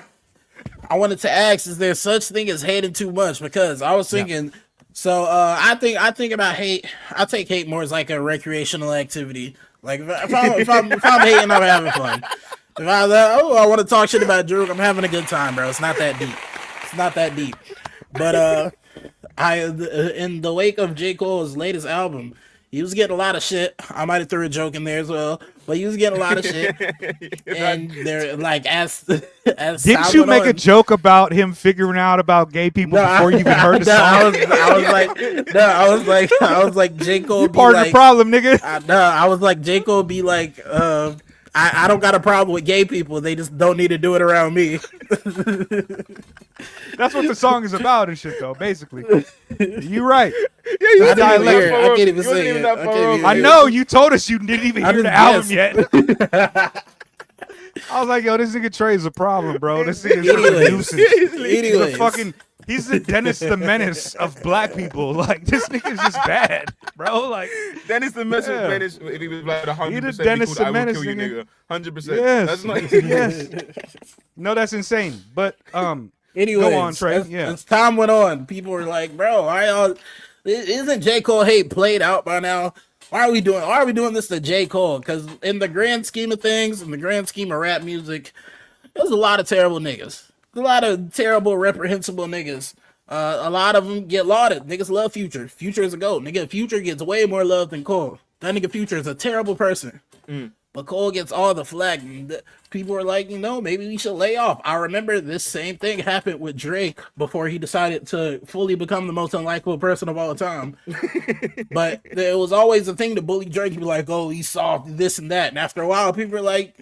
I wanted to ask: is there such thing as hating too much? Because I was thinking. Yeah. So, I think about hate. I take hate more as like a recreational activity. Like if I'm hating, I'm having fun. If I want to talk shit about Drew, I'm having a good time, bro. It's not that deep. But in the wake of J. Cole's latest album, he was getting a lot of shit. I might have threw a joke in there as well, but he was getting a lot of shit. And they're like, as didn't you make a joke about him figuring out about gay people before you even heard the song? I was like, J. Cole. You part of the problem, nigga. I was like, J. Cole be like, I don't got a problem with gay people. They just don't need to do it around me. That's what the song is about and shit, though, basically. You're right. Yeah, I can't even say it. I know, you told us you didn't even hear the album yet. I was like, yo, this nigga Trey is a problem, bro. This nigga is a nuisance. He's the Dennis the Menace of black people. Like, this nigga is just bad, bro. Like, Dennis the Menace, if he was like 100%, Dennis the Menace, kill you, nigga. 100%. Yes. That's not yes. No, that's insane. But anyways, go on, Trey. As time went on, people were like, bro, isn't J. Cole hate played out by now? Why are we doing this to J. Cole? Because in the grand scheme of things, in the grand scheme of rap music, there's a lot of terrible niggas. A lot of terrible, reprehensible niggas. A lot of them get lauded. Niggas love Future. Future is a GOAT. Nigga, Future gets way more love than Cole. That nigga Future is a terrible person. But Cole gets all the flack. People are like, maybe we should lay off. I remember this same thing happened with Drake before he decided to fully become the most unlikable person of all time. But there was always a thing to bully Drake. He'd be like, oh, he's soft, this and that. And after a while, people are like,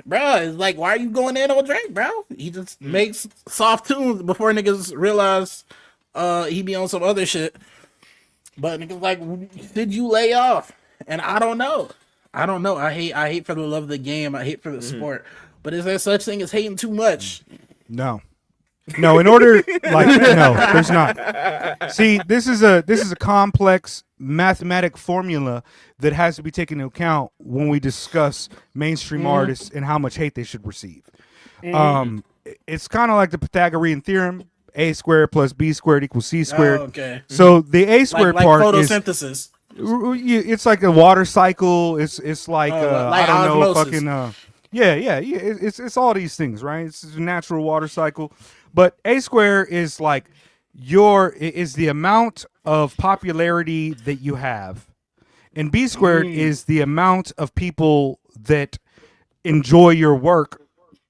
bruh, it's like, why are you going in on Drake, bro? He just makes soft tunes before niggas realize he be on some other shit. But niggas like, did you lay off? And I don't know. I hate for the love of the game. I hate for the sport. But is there such thing as hating too much? No. In order, no, there's not. See, this is a complex mathematic formula that has to be taken into account when we discuss mainstream artists and how much hate they should receive. It's kind of like the Pythagorean theorem, A squared plus B squared equals C squared. Oh, okay. So the A squared like part photosynthesis. it's like a water cycle. It's like, like I don't know, osmosis. fucking It's all these things, right? It's a natural water cycle. But A square is like is the amount of popularity that you have, and B squared is the amount of people that enjoy your work.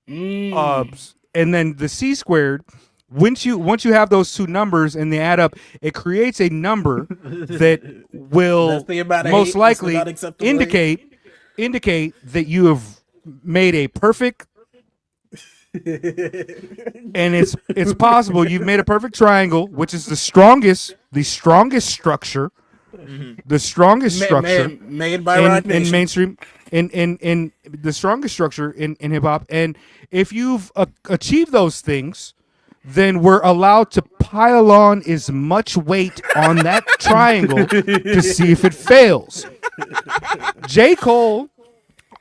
And then the C squared, once you have those two numbers and they add up, it creates a number that will most likely indicate that you have made a perfect and it's possible you've made a perfect triangle, which is the strongest structure, made by Rock in Nation. mainstream, in the strongest structure in hip hop. And if you've achieved those things, then we're allowed to pile on as much weight on that triangle to see if it fails. J.Cole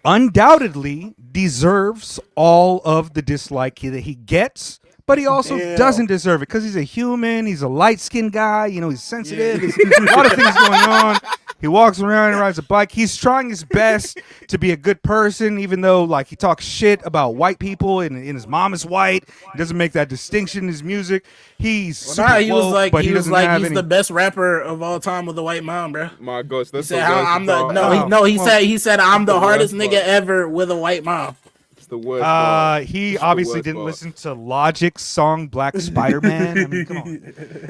undoubtedly deserves all of the dislike that he gets, but he also doesn't deserve it because he's a human. He's a light-skinned guy. You know, he's sensitive. There's a lot of things going on. He walks around and rides a bike. He's trying his best to be a good person, even though like he talks shit about white people and his mom is white. He doesn't make that distinction in his music. He's super he was woke, like but he was doesn't like have he's any... the best rapper of all time with a white mom, bro. My gosh, that's He said, he said I'm the hardest nigga ever with a white mom. It's the worst. He obviously didn't listen to Logic's song Black Spider-Man. I mean, come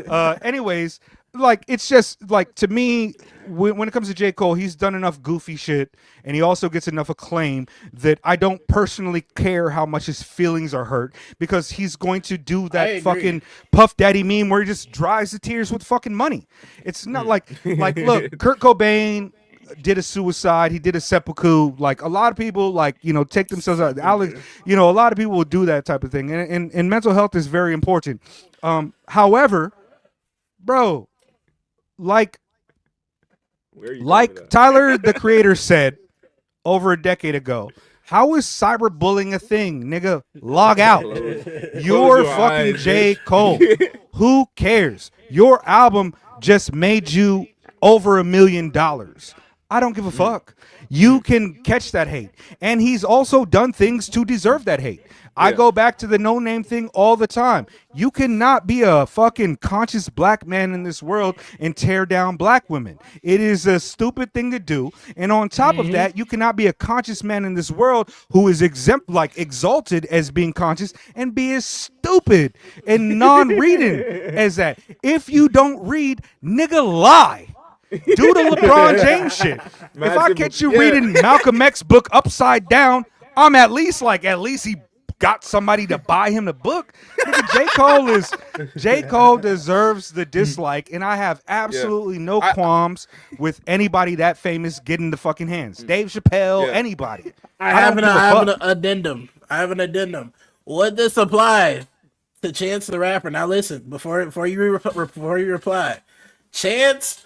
on. Anyways, like it's just like to me when it comes to J. Cole, he's done enough goofy shit and he also gets enough acclaim that I don't personally care how much his feelings are hurt because he's going to do that fucking Puff Daddy meme where he just dries the tears with fucking money. It's not like look, Kurt Cobain did a suicide, he did a seppuku. Like a lot of people take themselves out. Alex, a lot of people will do that type of thing. And mental health is very important. However, bro, like Tyler the Creator said over a decade ago, how is cyberbullying a thing, nigga? Log out. You're fucking J. Cole. Who cares? Your album just made you over $1 million. I don't give a fuck. You can catch that hate. And he's also done things to deserve that hate. I go back to the no name thing all the time. You cannot be a fucking conscious black man in this world and tear down black women. It is a stupid thing to do. And on top of that, you cannot be a conscious man in this world who is exalted as being conscious and be as stupid and non-reading as that. If you don't read, nigga, lie. Do the LeBron James shit. If I catch you reading Malcolm X book upside down, I'm at least he got somebody to buy him the book. J. Cole deserves the dislike, and I have absolutely no qualms with anybody that famous getting the fucking hands. Dave Chappelle, anybody. I have an addendum. Would this apply to Chance the Rapper? Now listen, before you reply, Chance.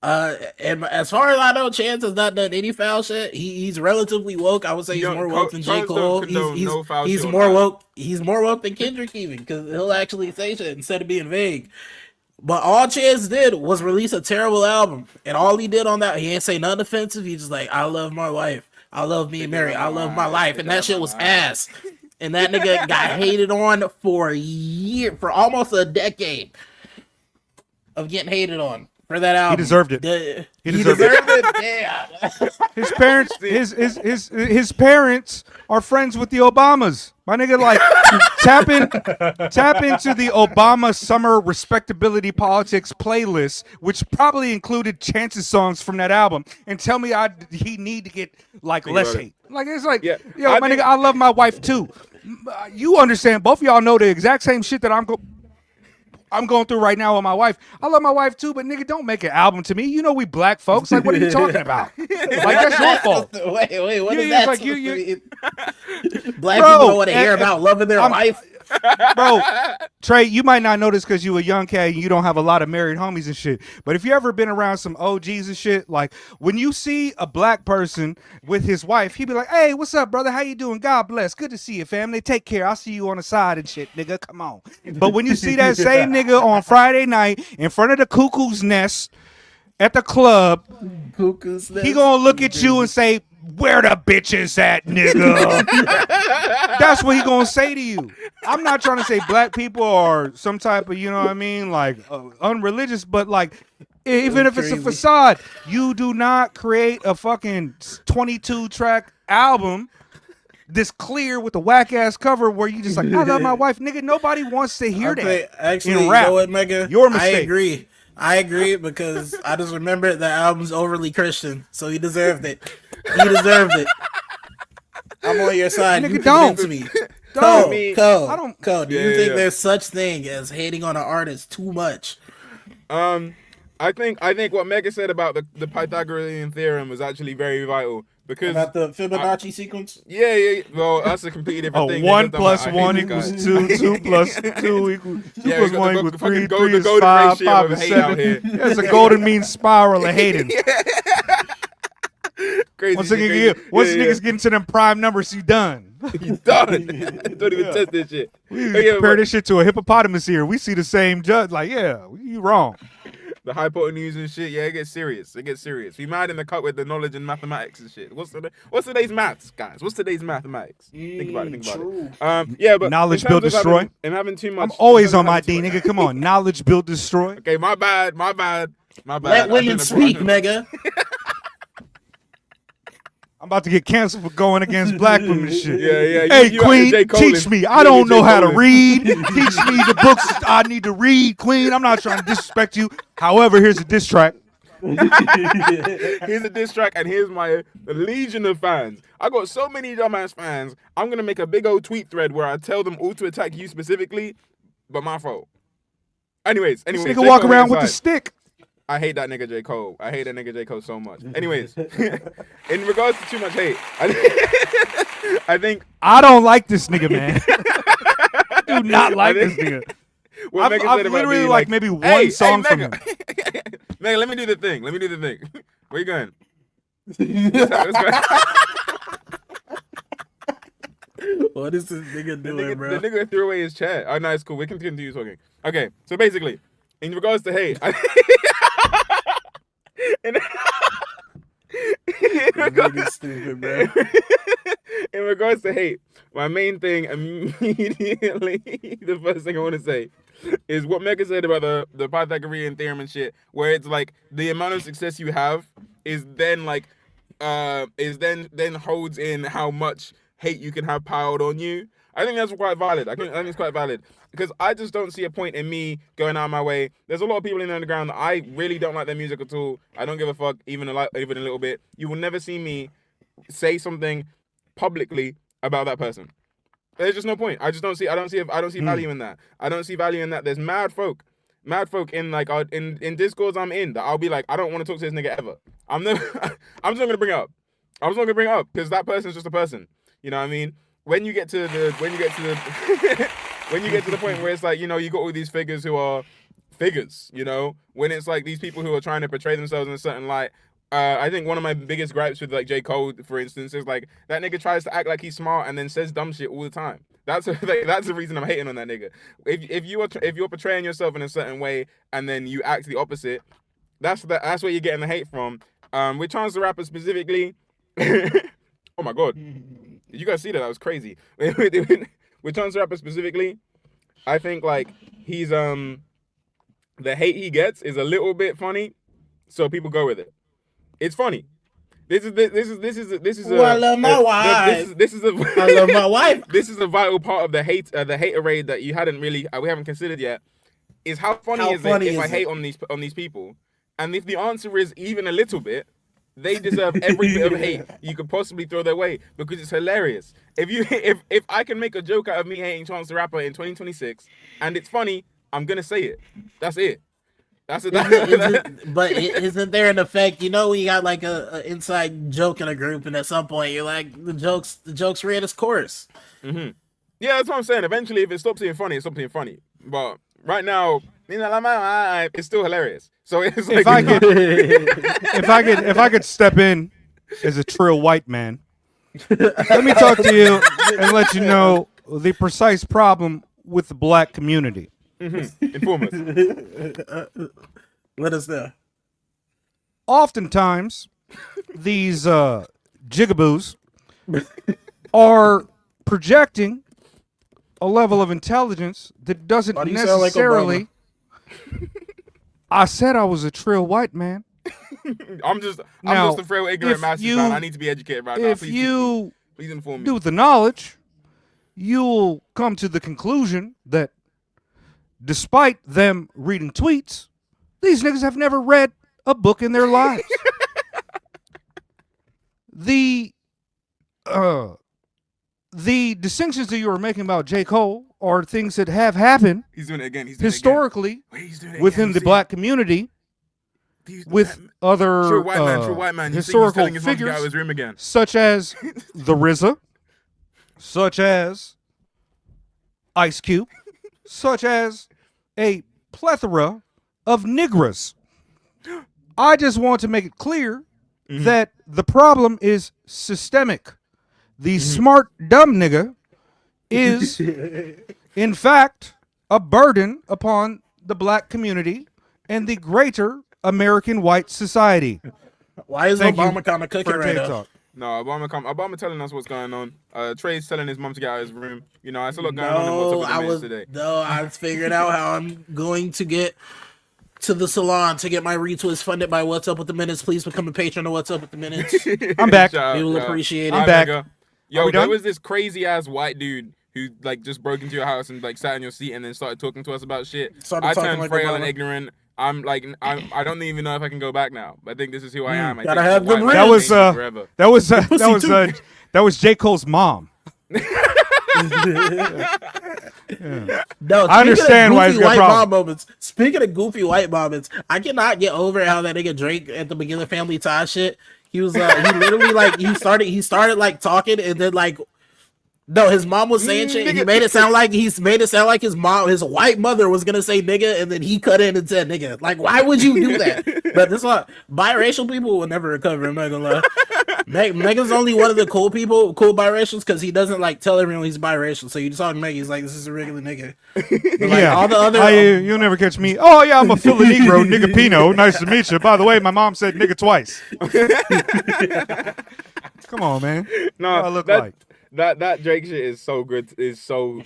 And as far as I know, Chance has not done any foul shit. He's relatively woke. I would say he's more woke than J. Cole. He's more woke. He's more woke than Kendrick even, because he'll actually say shit instead of being vague. But all Chance did was release a terrible album, and all he did on that, he ain't say nothing offensive. He just like, I love my wife, I love me and Mary, I love my life, and that shit was ass. And that nigga got hated on for almost a decade of getting hated on. For that album. He deserved it. He deserved it. Yeah. His parents, his parents are friends with the Obamas. My nigga, like tap into the Obama Summer Respectability Politics playlist, which probably included Chance's songs from that album, and tell me he need to get less hate. Like it's like, nigga, I love my wife too. You understand? Both of y'all know the exact same shit that I'm going through right now with my wife. I love my wife too, but nigga, don't make an album to me. You know we black folks. Like, what are you talking about? Like, that's your fault. Wait, what is that? Black people don't want to hear about loving their wife. Bro, Trey, you might not know this because you a young cat and you don't have a lot of married homies and shit. But if you ever been around some OGs and shit, like when you see a black person with his wife, he be like, "Hey, what's up, brother? How you doing? God bless. Good to see you, family. Take care. I'll see you on the side and shit, nigga. Come on." But when you see that same nigga on Friday night in front of the Cuckoo's Nest at the club, he gonna look at you and say, "Where the bitches at, nigga?" That's what he gonna say to you. I'm not trying to say black people are some type of, you know what I mean, like unreligious, but like even if it's a facade, you do not create a fucking 22 track album this clear with a whack ass cover where you just like, "I love my wife," nigga. Nobody wants to hear that. Actually, in rap. you know what, Mega? Your mistake. I agree because I just remember the album's overly Christian, so he deserved it. He deserved it. I'm on your side. Nigga, You don't. convince me. Don't. Cole, do you think there's such thing as hating on an artist too much? I think what Mega said about the Pythagorean theorem was actually very vital because About the Fibonacci sequence? Yeah. Well, that's a completely different thing. 1 plus 1 equals 2. 2 plus 2 equals 2 plus 1 equals 3. 3 is 5. 5 is 7. That's a golden mean spiral of hating. Crazy. Once niggas get into them prime numbers, you done. You done. Don't even test this shit. We compare this shit to a hippopotamus here. We see the same judge. Like, yeah, you wrong. The hypotenuse and shit, yeah, it gets serious. We mad in the cut with the knowledge and mathematics and shit. What's today's maths, guys? What's today's mathematics? Think about it. Yeah, but knowledge build destroy. I'm having too much. I'm always on my D, nigga. Come on, knowledge build destroy. Okay, my bad. Let women speak, Mega. I'm about to get canceled for going against black women and shit. Yeah. Hey, Queen, teach me. I don't know how to read. Teach me the books I need to read, Queen. I'm not trying to disrespect you. However, here's a diss track. Here's a diss track, and here's my legion of fans. I got so many dumbass fans. I'm gonna make a big old tweet thread where I tell them all to attack you specifically, but my fault. Anyways, This nigga walk around with the stick. I hate that nigga J.Cole. I hate that nigga J.Cole so much. Anyways, in regards to too much hate, I think I don't like this nigga, man. I do not like this nigga. I've literally like maybe one song from him. Mega, let me do the thing. Where you going? What is this nigga doing, bro? The nigga threw away his chair. Oh, no, it's cool. We can continue talking. Okay, so basically, in regards to hate, Stupid, bro. In regards to hate, my main thing immediately, the first thing I want to say is what Mega said about the Pythagorean theorem and shit, where it's like the amount of success you have is then like then holds in how much hate you can have piled on you. I think that's quite valid. I think it's quite valid because I just don't see a point in me going out of my way. There's a lot of people in the underground that I really don't like their music at all. I don't give a fuck even a little bit. You will never see me say something publicly about that person. There's just no point. I don't see value in that. I don't see value in that. There's mad folk in like in Discourse I'm in that I'll be like, I don't want to talk to this nigga ever. I'm just not gonna bring it up. I'm just not gonna bring it up because that person's just a person. You know what I mean? When you get to the point where it's like, you know, you got all these figures who are figures, you know, when it's like these people who are trying to portray themselves in a certain light. I think one of my biggest gripes with like J.Cole, for instance, is like that nigga tries to act like he's smart and then says dumb shit all the time. That's the reason I'm hating on that nigga. If you're portraying yourself in a certain way and then you act the opposite, that's where you're getting the hate from. With Chance the Rapper specifically, oh my god. Did you guys see that? That was crazy. With Chance the Rapper specifically, I think like he's the hate he gets is a little bit funny, so people go with it. It's funny. This is I love my wife. I love my wife. This is a vital part of the hater raid that you hadn't really we haven't considered yet. Is how funny is it if I hate on these people, and if the answer is even a little bit. They deserve every bit of hate you could possibly throw their way because it's hilarious. If I can make a joke out of me hating Chance the Rapper in 2026 and it's funny, I'm gonna say it. That's it. But isn't there an effect? You know, when you got like a inside joke in a group, and at some point you're like, the joke's ran its course. Mm-hmm. Yeah, that's what I'm saying. Eventually, if it stops being funny, it stops being funny. But right now, it's still hilarious. So it's like, if I could step in as a trill white man, let me talk to you and let you know the precise problem with the black community. inform us. Let us know. Oftentimes, these jigaboos are projecting a level of intelligence that doesn't Why do you sound like necessarily. I said I was a trill white man. I'm just Now, a frail, ignorant masses, man. I need to be educated right now. If Please you please inform me. do with the knowledge, you'll come to the conclusion that despite them reading tweets, these niggas have never read a book in their lives. The distinctions that you were making about J.Cole are things that have happened He's doing it again. historically within the black community with other true white man. historical He's telling his mom to get out of figures his room again. such as the RZA, such as Ice Cube, such as a plethora of niggas. I just want to make it clear that the problem is systemic. The smart dumb nigga is in fact a burden upon the black community and the greater American white society. Why is Obama kind of cooking right now? No, Obama telling us what's going on. Trey's telling his mom to get out of his room. You know, it's a lot going on in What's Up with the Minutes today. No, I figured out how I'm going to get to the salon to get my retwist funded by What's Up with the Minutes. Please become a patron of What's Up with the Minutes. I'm back. We will appreciate it. I'm back. Yo, there was this crazy ass white dude who like just broke into your house and like sat in your seat and then started talking to us about shit. I turned frail and ignorant. I'm like, I don't even know if I can go back now. I think this is who I am. Gotta have the ring. That was J. Cole's mom. No, I understand why he's got white moments. Speaking of goofy white moments, I cannot get over how that nigga Drake at the beginning of Family Tie shit. He was he literally like he started like talking and then like. No, his mom was saying shit. And he made it sound like his white mother was gonna say nigga, and then he cut in and said nigga. Like, why would you do that? But this one, biracial people will never recover. I'm not gonna lie. Megan's only one of the cool biracials, because he doesn't like tell everyone he's biracial. So you talk to Meg, he's like, this is a regular nigga. But, like, yeah, all the other you'll never catch me. Oh yeah, I'm a Philly Negro, nigga Pino. Nice to meet you. By the way, my mom said nigga twice. Come on, man. No, I look like. That Drake shit is so good. Is so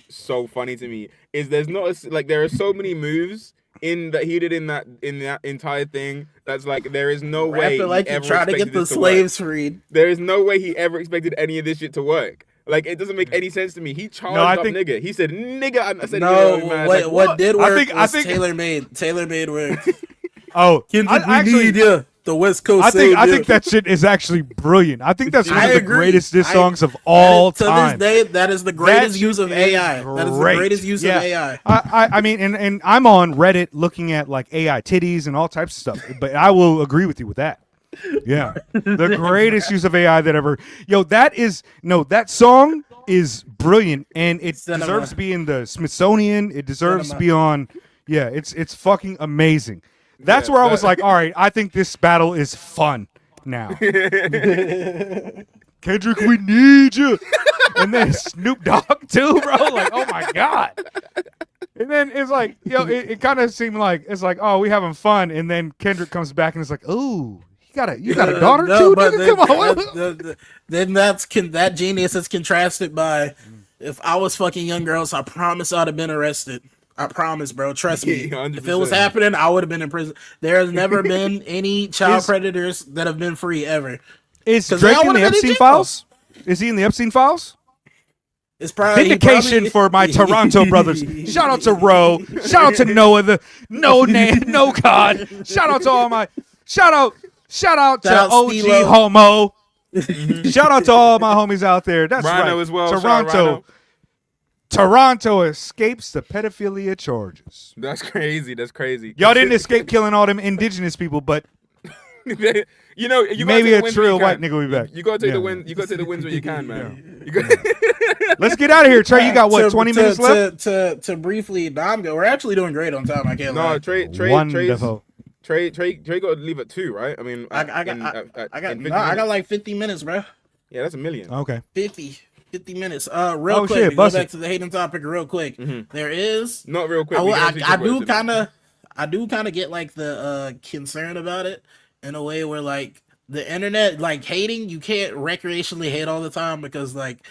funny to me. There are so many moves that he did in that entire thing. That's like there is no way he like ever trying to get the slaves freed. There is no way he ever expected any of this shit to work. Like, it doesn't make any sense to me. He charged up nigga. He said nigga. I said no. Nigga, man. Wait, like, what did work? I think tailor made work. Oh, The West Coast. I think that shit is actually brilliant. I think that's one of the greatest diss songs of all time. To this day, that is the greatest use of AI. That is the greatest use of AI. I mean, and I'm on Reddit looking at like AI titties and all types of stuff, but I will agree with you with that. Yeah, the greatest use of AI that ever. Yo, that song is brilliant, and it deserves to be in the Smithsonian. It deserves to be on. Yeah, it's fucking amazing. That's where I was like, all right, I think this battle is fun now. Kendrick, we need you. And then Snoop Dogg too, bro. Like, oh my God. And then it's like, it kind of seemed like, it's like, oh, we having fun. And then Kendrick comes back and it's like, ooh, you got a daughter too, nigga? Come on. Then that genius is contrasted by, if I was fucking young girls, I promise I'd have been arrested. I promise, bro. Trust me. 100%. If it was happening, I would have been in prison. There has never been any child predators that have been free ever. Is Drake in the Epstein files? Is he in the Epstein files? It's probably vindication for my Toronto brothers. Shout out to Ro. Shout out to Noah, the no name, no God. Shout out to all my shout out to OG Stilo. Homo. Shout out to all my homies out there. That's Rhino right. as well. Toronto escapes the pedophilia charges. That's crazy. Y'all didn't escape killing all them indigenous people, but you maybe a trill white nigga will be back. You gotta take the wins. You gotta take the wins where you can, man. Let's get out of here, Trey. You got what, 20 minutes left? To briefly, I'm good. We're actually doing great on time. I can't lie. No, Trey got to leave at 2, right? I mean, I got like 50 minutes, bro. Yeah, that's a million. Okay. 50 minutes. Real quick. Shit, Go back to the hating topic real quick. Mm-hmm. There is not real quick. I do kind of get like the concern about it in a way where like the internet, like hating, you can't recreationally hate all the time because like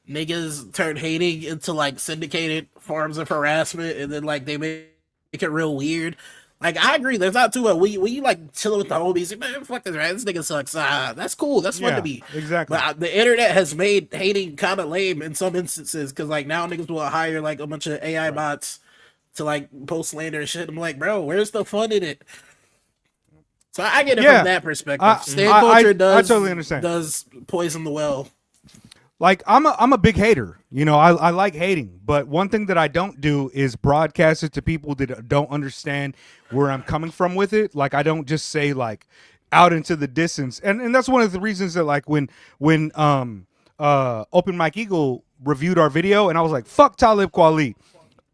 niggas turn hating into like syndicated forms of harassment, and then like they make it real weird. Like, I agree, there's not too much. When you like chilling with the homies, like, man, fuck this, right? This nigga sucks. That's cool. That's fun to be. Exactly. But the internet has made hating kind of lame in some instances because, like, now niggas will hire, like, a bunch of AI bots to, like, post slander and shit. I'm like, bro, where's the fun in it? So I get it from that perspective. Stan culture I totally understand. Does poison the well. Like, I'm a big hater. You know, I like hating. But one thing that I don't do is broadcast it to people that don't understand where I'm coming from with it. Like, I don't just say, like, out into the distance. And that's one of the reasons that, like, when Open Mike Eagle reviewed our video, and I was like, fuck Talib Kweli.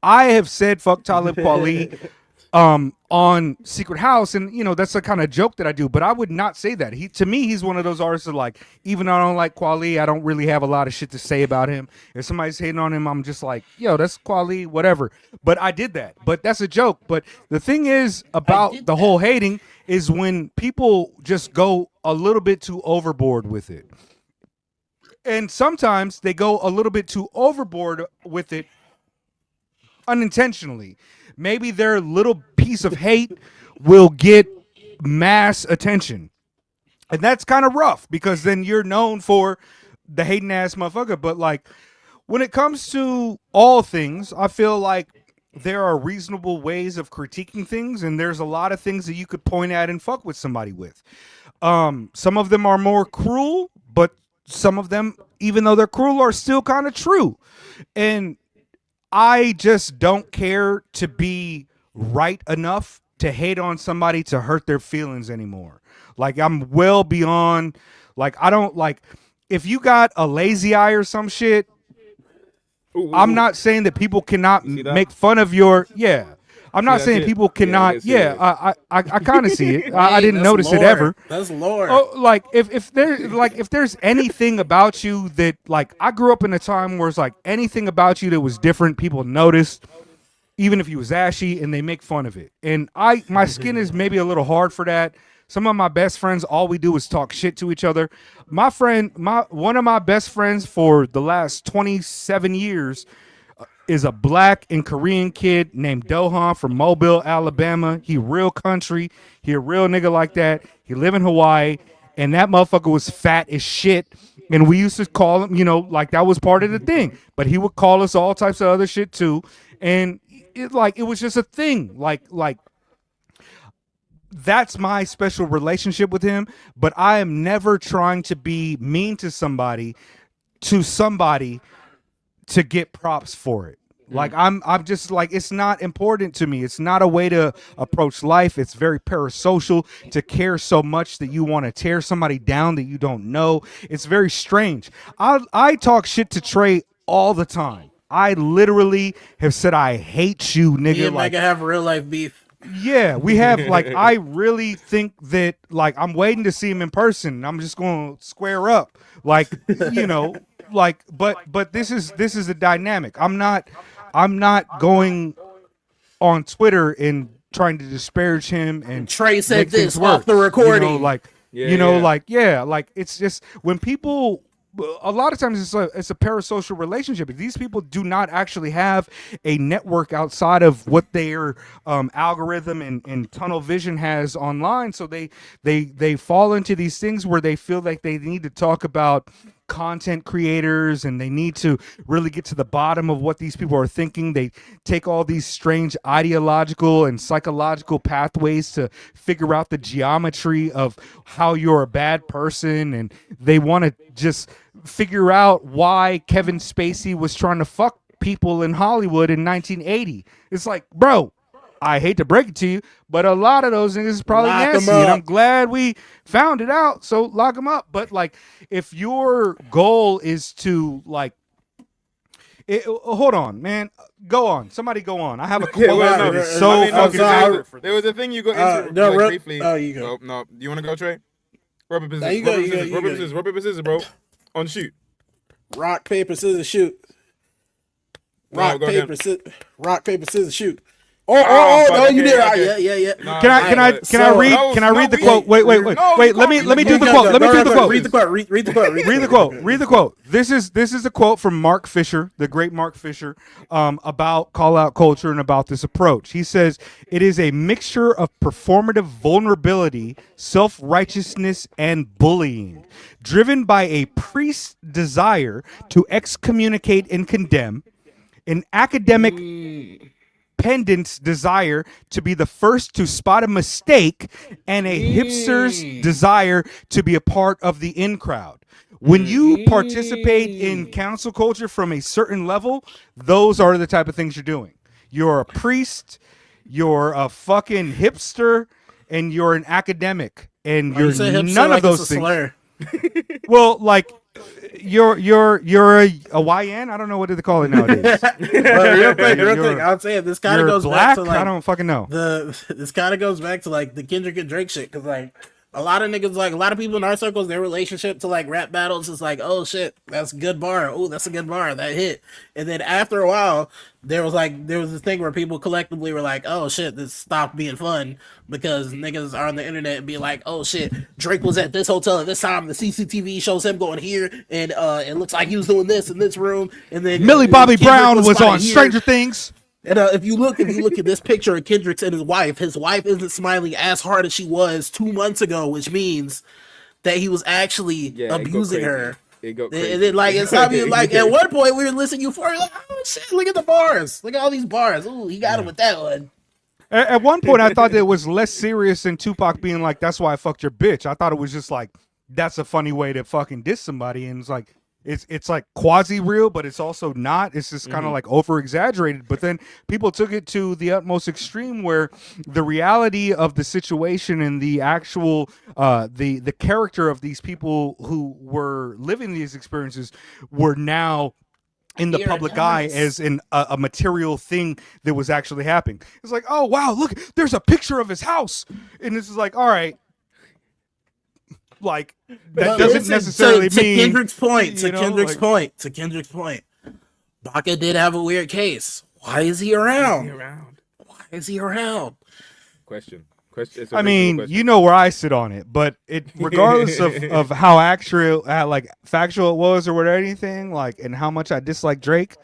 I have said fuck Talib Kweli on Secret House, and you know that's the kind of joke that I do, but I would not say that. To me, he's one of those artists that, like, even though I don't like Kweli, I don't really have a lot of shit to say about him. If somebody's hating on him, I'm just like, yo, that's Kweli, whatever. But I did that. But that's a joke. But the thing is about the whole hating is when people just go a little bit too overboard with it. And sometimes they go a little bit too overboard with it unintentionally. Maybe their little piece of hate will get mass attention. And that's kind of rough because then you're known for the hating ass motherfucker. But like when it comes to all things, I feel like there are reasonable ways of critiquing things, and there's a lot of things that you could point at and fuck with somebody with. Some of them are more cruel, but some of them, even though they're cruel, are still kind of true. And I just don't care to be right enough to hate on somebody to hurt their feelings anymore. Like, I'm well beyond, like, I don't, like, if you got a lazy eye or some shit, I'm not saying that people cannot make fun of your, I'm not saying people cannot. I kind of see it. I didn't notice lore. It ever. That's lore. Oh, like if there's anything about you that, like, I grew up in a time where it's like anything about you that was different, people noticed, even if you was ashy, and they make fun of it. And my skin is maybe a little hard for that. Some of my best friends, all we do is talk shit to each other. One of my best friends for the last 27 years. Is a black and Korean kid named Dohan from Mobile, Alabama. He real country. He a real nigga like that. He live in Hawaii, and that motherfucker was fat as shit. And we used to call him, you know, like that was part of the thing. But he would call us all types of other shit too. And it was just a thing. Like that's my special relationship with him. But I am never trying to be mean to somebody to get props for it. Like I'm just like, it's not important to me. It's not a way to approach life. It's very parasocial to care so much that you want to tear somebody down that you don't know. It's very strange. I talk shit to Trey all the time. I literally have said I hate you, nigga. Me and Micah have real life beef. Yeah, we have. Like, I really think that, like, I'm waiting to see him in person. I'm just going to square up. Like, you know, like, but this is a dynamic. I'm not going on Twitter and trying to disparage him. And Trey said this off the recording. You know, like, it's just when people. A lot of times it's a parasocial relationship. These people do not actually have a network outside of what their algorithm and tunnel vision has online. So they fall into these things where they feel like they need to talk about content creators and they need to really get to the bottom of what these people are thinking. They take all these strange ideological and psychological pathways to figure out the geometry of how you're a bad person, and they want to just figure out why Kevin Spacey was trying to fuck people in Hollywood in 1980. It's like, bro, I hate to break it to you, but a lot of those niggas is probably Lock 'em nasty, and I'm up. glad we found it out. So lock them up. But like, if your goal is to like, hold on, man, go on. Somebody go on. I have a quote that is so fucking accurate for this. There was a thing you got into no, briefly. oh, you go. Oh, no, you want to go, Trey? Rubber, Nah, scissors, you go, rubber, you go, scissors, you rubber, go. scissors, rubber, scissors, bro. On shoot. Rock, paper, scissors, shoot. Rock, go paper, again. rock, paper, scissors, shoot. Oh, No, fuck, you okay, did. okay. Yeah. Nah, Can I So- read the no, quote? Wait. no, Let me do the quote. Let me do the quote. Read the quote. Read the quote. Read the quote. This is a quote from Mark Fisher, the great Mark Fisher, about call out culture and about this approach. He says it is a mixture of performative vulnerability, self-righteousness, and bullying, driven by a priest's desire to excommunicate and condemn, an academic pedant's desire to be the first to spot a mistake, and a hipster's desire to be a part of the in crowd. When you participate in cancel culture from a certain level, those are the type of things you're doing. You're a priest, you're a fucking hipster, and you're an academic, and you're none of those things. Well, like you're a YN. I don't know what do they call it nowadays. Real quick. I'll say it. This kind of goes black. back to like I don't fucking know. this kind of goes back to like the Kendrick and Drake shit, because like a lot of niggas, like a lot of people in our circles, their relationship to like rap battles is like, oh shit, that's a good bar. Oh, that's a good bar. That hit. And then after a while, there was this thing where people collectively were like, oh shit, this stopped being fun because niggas are on the internet and be like, oh shit, Drake was at this hotel at this time. The CCTV shows him going here, and it looks like he was doing this in this room. And then Millie Bobby Kendrick Brown was spotted on here. Stranger Things. And if you look at this picture of Kendrick's and his wife isn't smiling as hard as she was 2 months ago, which means that he was actually abusing her. It got crazy. And then like it's obvious, like at one point we were listening to Euphoria, like, oh shit, look at the bars, look at all these bars. Ooh, he got him with that one. At one point, I thought that it was less serious than Tupac being like, "That's why I fucked your bitch." I thought it was just like, that's a funny way to fucking diss somebody, and it's like. It's like quasi real, but it's also not. It's just kind of like over exaggerated. But then people took it to the utmost extreme, where the reality of the situation and the actual the character of these people who were living these experiences were now in the public eye as a material thing that was actually happening. It's like, oh wow, look, there's a picture of his house, and this is like, all right. Like that doesn't necessarily mean to Kendrick's point. To Kendrick's point. Baca did have a weird case. Why is he around? Why is he around? Question. I mean, you know where I sit on it, but it regardless of how actual, like factual it was or whatever, anything like, and how much I dislike Drake.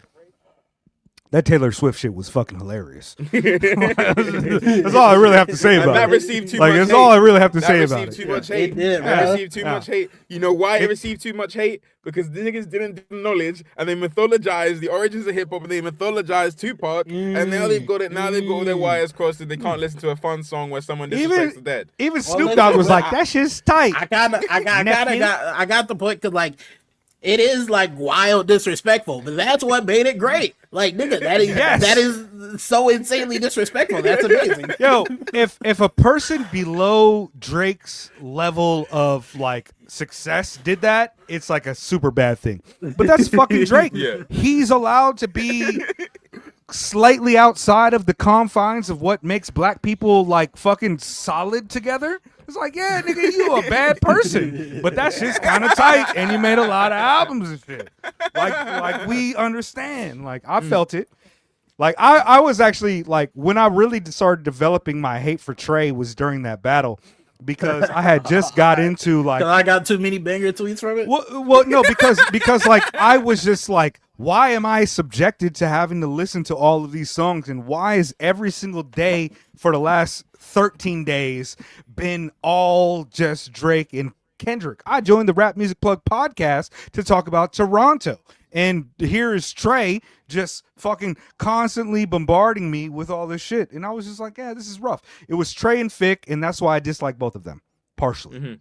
That Taylor Swift shit was fucking hilarious. That's all I really have to say about it. That received too much hate. That's all I really have to say about it. Received too much hate. That received too much hate. You know why it received too much hate? Because the niggas didn't acknowledge and they mythologized the origins of hip hop and they mythologized Tupac and now they've got it. Now they've got all their wires crossed and they can't listen to a fun song where someone disrespects the dead. Even Snoop Dogg was like, "That shit's tight." I got the point, because like it is like wild disrespectful, but that's what made it great. Like nigga, that is so insanely disrespectful. That's amazing. Yo, if a person below Drake's level of like success did that, it's like a super bad thing. But that's fucking Drake. Yeah. He's allowed to be slightly outside of the confines of what makes black people like fucking solid together. It's like, yeah, nigga, you a bad person, but that shit's kind of tight, and you made a lot of albums and shit. Like we understand. Like I felt it. Like I was actually like, when I really started developing my hate for Trey was during that battle, because I had just got into like, I got too many banger tweets from it. Well, no, because like I was just like, why am I subjected to having to listen to all of these songs, and why is every single day for the last 13 days been all just Drake and Kendrick? I joined the Rap Music Plug podcast to talk about Toronto, and here is Trey just fucking constantly bombarding me with all this shit, and I was just like, yeah, this is rough. It was Trey and Fick, and that's why I dislike both of them partially.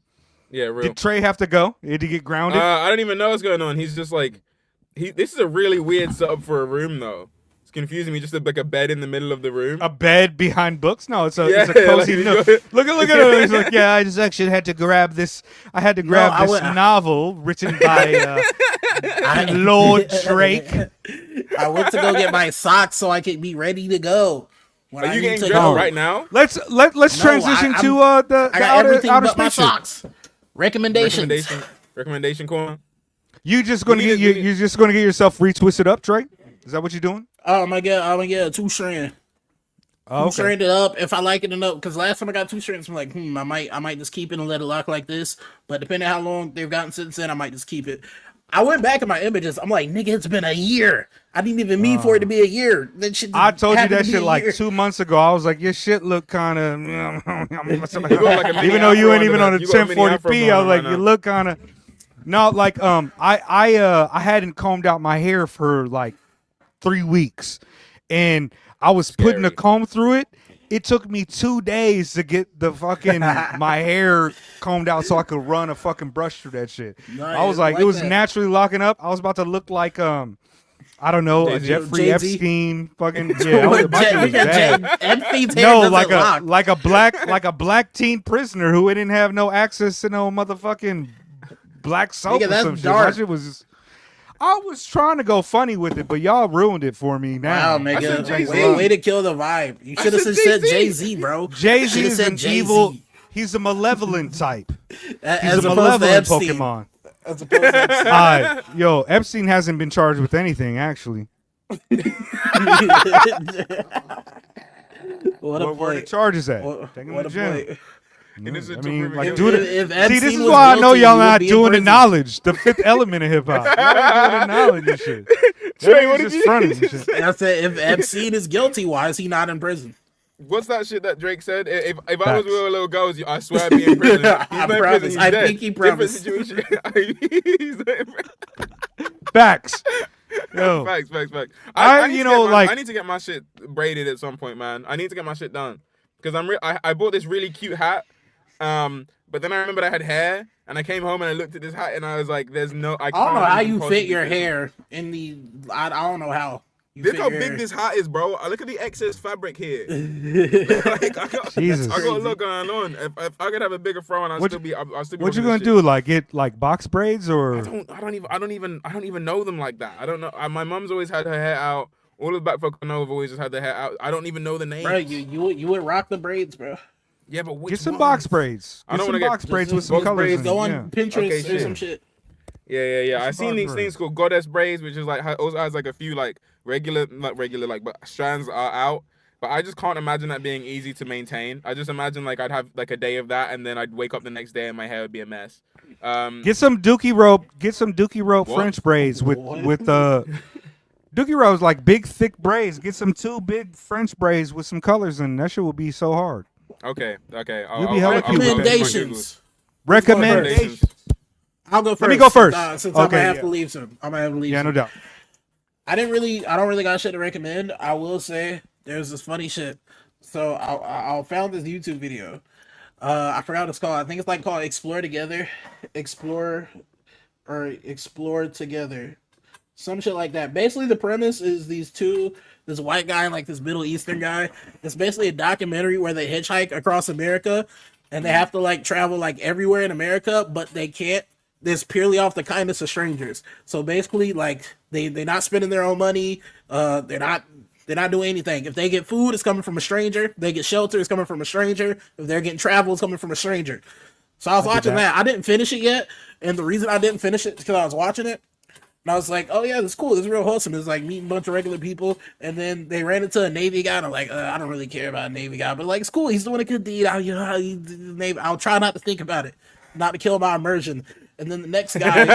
Yeah, real. Did Trey have to go? Did he get grounded? I don't even know what's going on. He's just like, this is a really weird setup for a room though. It's confusing me. Just like a bed in the middle of the room. A bed behind books? No, it's a Yeah, cozy like, nook. Look at him. He's like, yeah, I just actually had to grab this. I had to grab this novel written by Lord Drake. I went to go get my socks so I could be ready to go. Are you getting dressed right now? Let's transition to the I got everything outer but my spaceship. socks. Recommendations. Recommendation corner. You're just gonna get yourself retwisted up, Trey? Is that what you're doing? Oh, I'm gonna get a 2-strand. Oh, okay. 2-strand it up if I like it enough. Because last time I got 2 strands, I'm like, I might just keep it and let it lock like this. But depending on how long they've gotten since then, I might just keep it. I went back in my images. I'm like, nigga, it's been a year. I didn't even mean for it to be a year. That shit I told you that shit like year. 2 months ago. I was like, your shit look kind of. Like even though you ain't even on the You got a mini 1040p, I was like, right you now. look kind of. No, like I hadn't combed out my hair for like 3 weeks, and I was putting a Scary. comb through it. It took me 2 days to get the fucking my hair combed out so I could run a fucking brush through that shit. Nice, I was like, like it was that. naturally locking up. I was about to look like I don't know, a Jay-Z. Jeffrey Jay-Z. Epstein fucking my shit was bad. Epstein's hair No, doesn't lock. like a black teen prisoner who didn't have no access to no motherfucking black soap Nigga, or that's some shit. dark. My shit was just, I was trying to go funny with it, but y'all ruined it for me now. Wow, I said nigga. Jay-Z. Way to kill the vibe. You should have said said Jay-Z. Jay-Z, bro. Jay-Z Shoulda is said an Jay-Z. evil. He's a malevolent type. He's As a opposed to malevolent Epstein. Pokemon. As opposed to Epstein. Yo, Epstein hasn't been charged with anything actually. What a Where the play. charges at? What Take him a to jail. play. Innocent I till mean, proven like, guilty. do the, If see, Epstein this is was why I know guilty, y'all he would not be in doing the prison. knowledge, the fifth element of hip hop. Y'all ain't doing the knowledge and shit. Trey, Y'all what just did you fronting and shit. And I said, if Epstein is guilty, why is he not in prison? What's that shit that Drake said? If I was Facts. with a little girl, I swear I'd be in prison. He's I not in promise. prison. He's I dead. pinky Different promise. situation. He's not in prison. Facts. Yo, Facts. I- need to you get know, my- like- I need to get my shit braided at some point, man. I need to get my shit done because I bought this really cute hat, but then I remembered I had hair, and I came home and I looked at this hat and I was like, "There's no." I don't know how you fit your hair. hair in the. I don't know how. You Look fit how your big hair. this hat is, bro. Look at the excess fabric here. Like, Jesus. I got a lot going on. If I could have a bigger fro, and I'll still be. what you gonna do? Like get like box braids or? I don't even know them like that. I don't know. My mom's always had her hair out. All the black folk I know have always just had their hair out. I don't even know the names. Bro, you would rock the braids, bro. Yeah, but which Get some ones? box braids. I Get don't some wanna get box braids just with some box colors. braids. in Go it, on yeah. Pinterest Okay, or shit. some shit. Yeah. I've some seen box these braids. things called goddess braids, which is like also has like a few like not regular like, but strands are out. But I just can't imagine that being easy to maintain. I just imagine like I'd have like a day of that, and then I'd wake up the next day and my hair would be a mess. Get some dookie rope. Get some dookie rope What? French braids with dookie rope is like big thick braids. Get some 2 big French braids with some colors in. That shit will be so hard. Okay. You'll be hella cute with that. Recommendations. Recommendation. I'll go first. Let me go first. Since I'm Okay, gonna have yeah. to leave soon. I'm gonna have to leave Yeah, soon. no doubt. I don't really got shit to recommend. I will say there's this funny shit. So I found this YouTube video. I forgot what it's called. I think it's like called Explore Together. Explore Together. Some shit like that. Basically the premise is this white guy and like this Middle Eastern guy. It's basically a documentary where they hitchhike across America and they have to like travel like everywhere in America, but they can't. It's purely off the kindness of strangers. So basically, like they're not spending their own money. They're not doing anything. If they get food, it's coming from a stranger. They get shelter, it's coming from a stranger. If they're getting travel, it's coming from a stranger. So I was watching that. I didn't finish it yet, and the reason I didn't finish it is because I was watching it, and I was like, "Oh yeah, this is cool. This is real wholesome." It's like meeting a bunch of regular people, and then they ran into a Navy guy, and I'm like, "I don't really care about a Navy guy, but like it's cool. He's doing a good deed. I'll try not to think about it, not to kill my immersion." And then the next guy,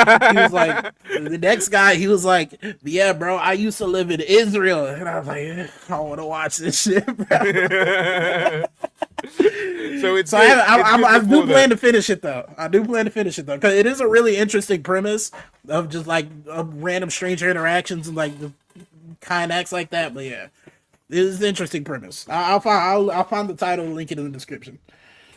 he was like, "Yeah, bro, I used to live in Israel," and I was like, "I don't want to watch this shit, bro." So I do plan to finish it though. Because it is a really interesting premise of just like random stranger interactions and like the kind acts like that. But yeah, it is an interesting premise. I'll find the title and link it in the description.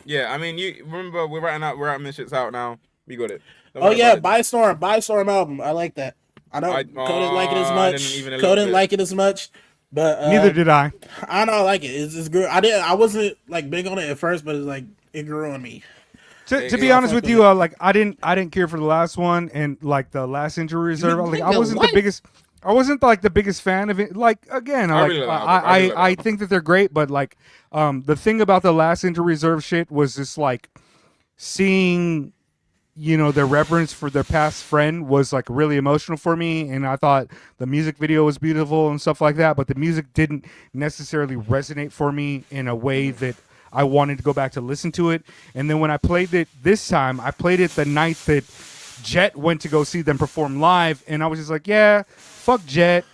Yeah, I mean, you remember we're writing this shit's out now. We got it. Don't Oh worry yeah, about it. Buy Storm album. I like that. I know Cole didn't like it as I much. didn't even a Cole little didn't bit. like it as much. But Neither did I. I don't like it. It's grew. I wasn't like big on it at first, but it's like it grew on me. To be honest with you, like I didn't care for the last one and like the last injury reserve. Like I wasn't the biggest. I wasn't like the biggest fan of it. Like again, I think that they're great, but like the thing about the last injury reserve shit was just like seeing, you know, their reverence for their past friend was like really emotional for me, and I thought the music video was beautiful and stuff like that, but the music didn't necessarily resonate for me in a way that I wanted to go back to listen to it. And then when I played it this time, I played it the night that Jet went to go see them perform live, and I was just like, yeah, fuck Jet.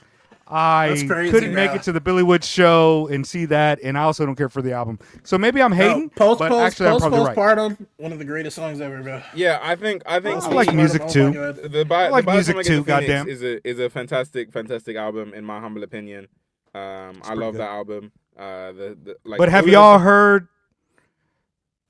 I couldn't make it to the Billy Woods show and see that, and I also don't care for the album. So maybe I'm hating, but actually I'm probably right. Postpartum, one of the greatest songs ever, bro. Yeah, I think I like music too. I like music too. Goddamn, is a fantastic album in my humble opinion. I love that album. But have y'all heard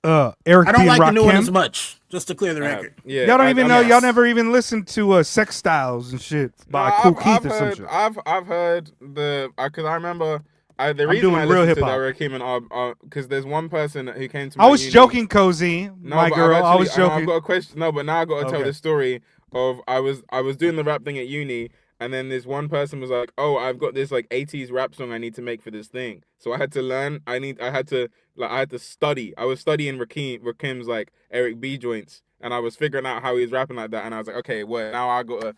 Eric I don't B. like Rakim? the new one as much. Just to clear the record. Yeah, y'all don't even know. Y'all never even listened to Sex Styles and shit by Cool Keith or some shit. I've heard because I remember the reason I listened to that Rakim because there's one person who came to me. I was joking, Kosey. My girl. I was joking. I've got a question. No, but now I got to tell the story of I was doing the rap thing at uni. And then this one person was like, "Oh, I've got this like 80s rap song I need to make for this thing." So I had to learn. I had to study. I was studying Rakim's like Eric B joints, and I was figuring out how he's rapping like that. And I was like, "Okay, well now I gotta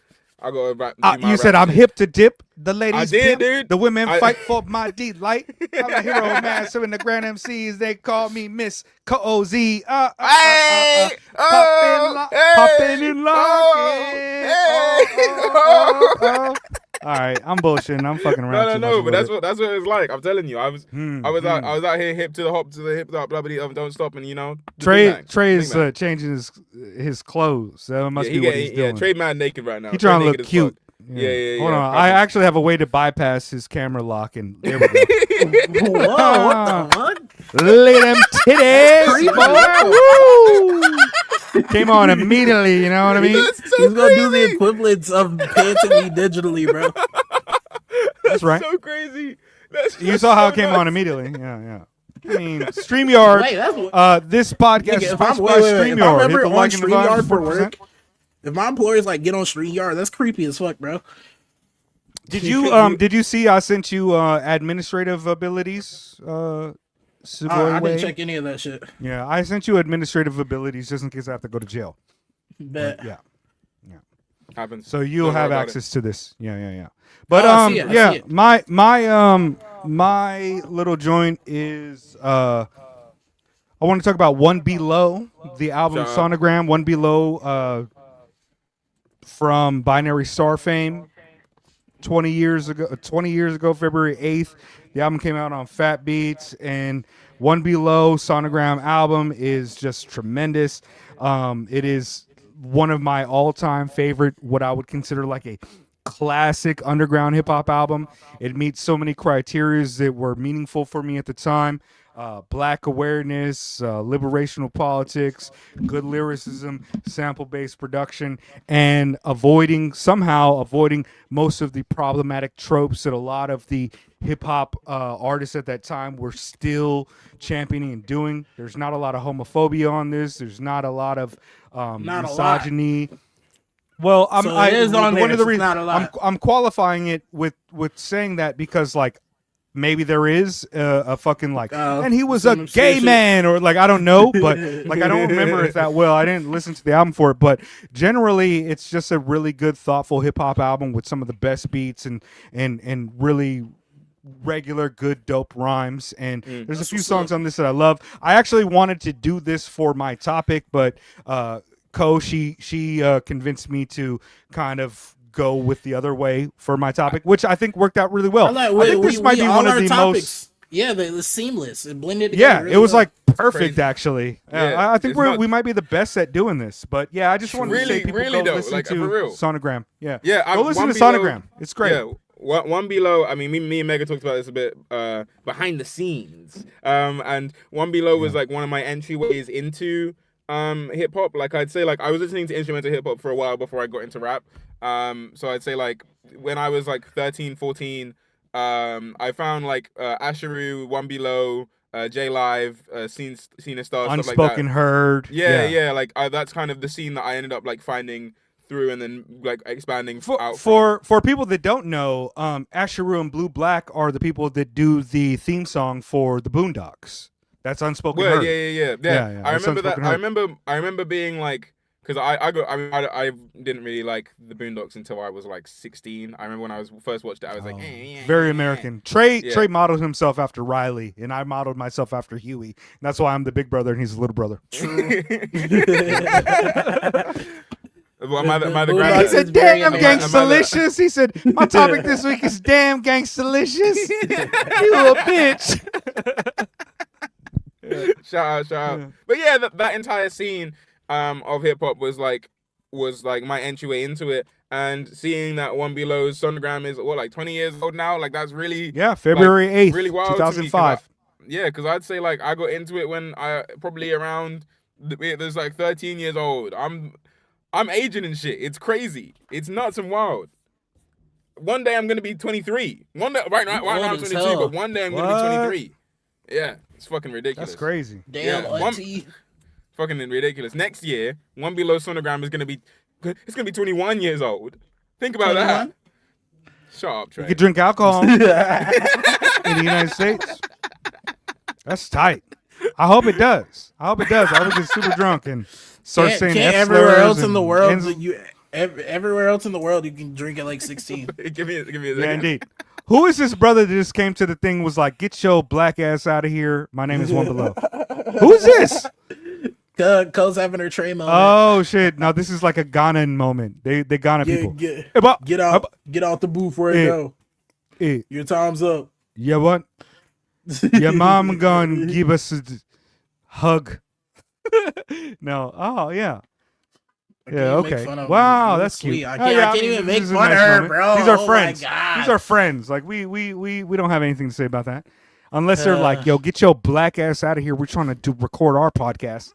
rap." You said I'm hip to dip. The ladies I did, pimp. dude. The women fight for my delight. I'm a hero man. So in the Grand MCs, they call me Miss Kosey. Poppin' and locking. All right, I'm bullshitting. I'm fucking around. No, but that's what it's like. I'm telling you, I was out here hip to the hop blah blah blah. Don't stop, and you know. Trey is changing his clothes. So it must be what he's doing. Yeah, Trey mad naked right now. He's trying to look cute. Yeah. Hold on, I actually have a way to bypass his camera lock, and there we go. Whoa, what the fuck? Look at them titties, boy. Woo! Came on immediately, you know what I mean? He's gonna do the equivalents of panting me digitally, bro. That's right. So crazy. You saw how it came on immediately. Yeah. I mean, StreamYard. Wait, this podcast is sponsored by StreamYard. Hit the like and StreamYard for work. If my employer's like, get on StreamYard, that's creepy as fuck, bro. Did you see I sent you administrative abilities? I didn't check any of that shit. Yeah, I sent you administrative abilities just in case I have to go to jail. Bet. Yeah. Happens. So you'll have access to this. Yeah. But my little joint is I want to talk about One Below, the album Sonogram. One Below from Binary Star fame. 20 years ago, February 8th, the album came out on Fat Beats, and One Below Sonogram album is just tremendous. It is one of my all-time favorite, what I would consider like a classic underground hip-hop album. It meets so many criteria that were meaningful for me at the time. Black awareness, liberational politics, good lyricism, sample-based production, and somehow avoiding most of the problematic tropes that a lot of the hip-hop artists at that time were still championing and doing. There's not a lot of homophobia on this. There's not a lot of misogyny. Well, I'm qualifying it with saying that because like maybe there is a fucking like, and he was a gay man, or like I don't know, but like I don't remember it that well. I didn't listen to the album for it, but generally it's just a really good, thoughtful hip hop album with some of the best beats and really regular, good, dope rhymes. And there's a few songs on this that I love. I actually wanted to do this for my topic, but she convinced me to kind of go with the other way for my topic, which I think worked out really well. I think this might be one of the most. Yeah, it was seamless. It blended together. Yeah, really, it was like perfect, actually. Yeah, I think we might be the best at doing this. But yeah, I just wanted to say people go listen to Sonogram. Yeah, go listen to Sonogram. It's great. Yeah. One Below, I mean, me and Mega talked about this a bit behind the scenes. And One Below was like one of my entryways into hip hop. Like I'd say, like I was listening to instrumental hip hop for a while before I got into rap. So I'd say like when I was like 13, 14, I found like Asheru, One Below, J Live, Scene Star, stuff like Unspoken that. Heard. Yeah. Like that's kind of the scene that I ended up like finding through and then like expanding out for people that don't know, Asheru and Blue Black are the people that do the theme song for the Boondocks. That's Unspoken Heard. Yeah. I remember that. I remember being like, because I didn't really like the Boondocks until I was like 16. I remember when I first watched it, I was like, very American. Trey modeled himself after Riley, and I modeled myself after Huey. And that's why I'm the big brother and he's the little brother. True. Well, am I the granddad? He said, "Damn, gangsta-licious." He said, "My topic this week is damn gangsta-licious." You little bitch. Shout out. But yeah, that entire scene of hip hop was like my entryway into it, and seeing that One Below's Sonogram is like 20 years old now, like that's really February 8th, really wild 2005. Because I'd say like I got into it when I probably around there's like 13 years old. I'm aging and shit. It's crazy. It's nuts and wild. One day I'm gonna be 23. One day, right now I'm 22, but one day I'm gonna be 23. Yeah, it's fucking ridiculous. That's crazy. Damn, auntie. Fucking ridiculous. Next year, One Below Sonogram is gonna be 21 years old. Think about 21? That. Shut up, Trey. You can drink alcohol in the United States. That's tight. I hope it does. I hope it get super drunk and start saying F everywhere else in the world everywhere else in the world you can drink at like 16. give me a second. Yeah, indeed. Who is this brother that just came to the thing was like, "Get your black ass out of here. My name is One Below." Who's this? Co's having her Trey moment. Oh shit! No, this is like a Ghanan moment. They Ghana people. Get out the booth where it go. Your time's up. Yeah, what? Your mom gonna give us a hug. No. Oh yeah. Yeah. Okay. Wow, that's cute. I can't even make fun of her, bro. These are friends. These are friends. Like we don't have anything to say about that, unless they're like, "Yo, get your black ass out of here. We're trying to record our podcast.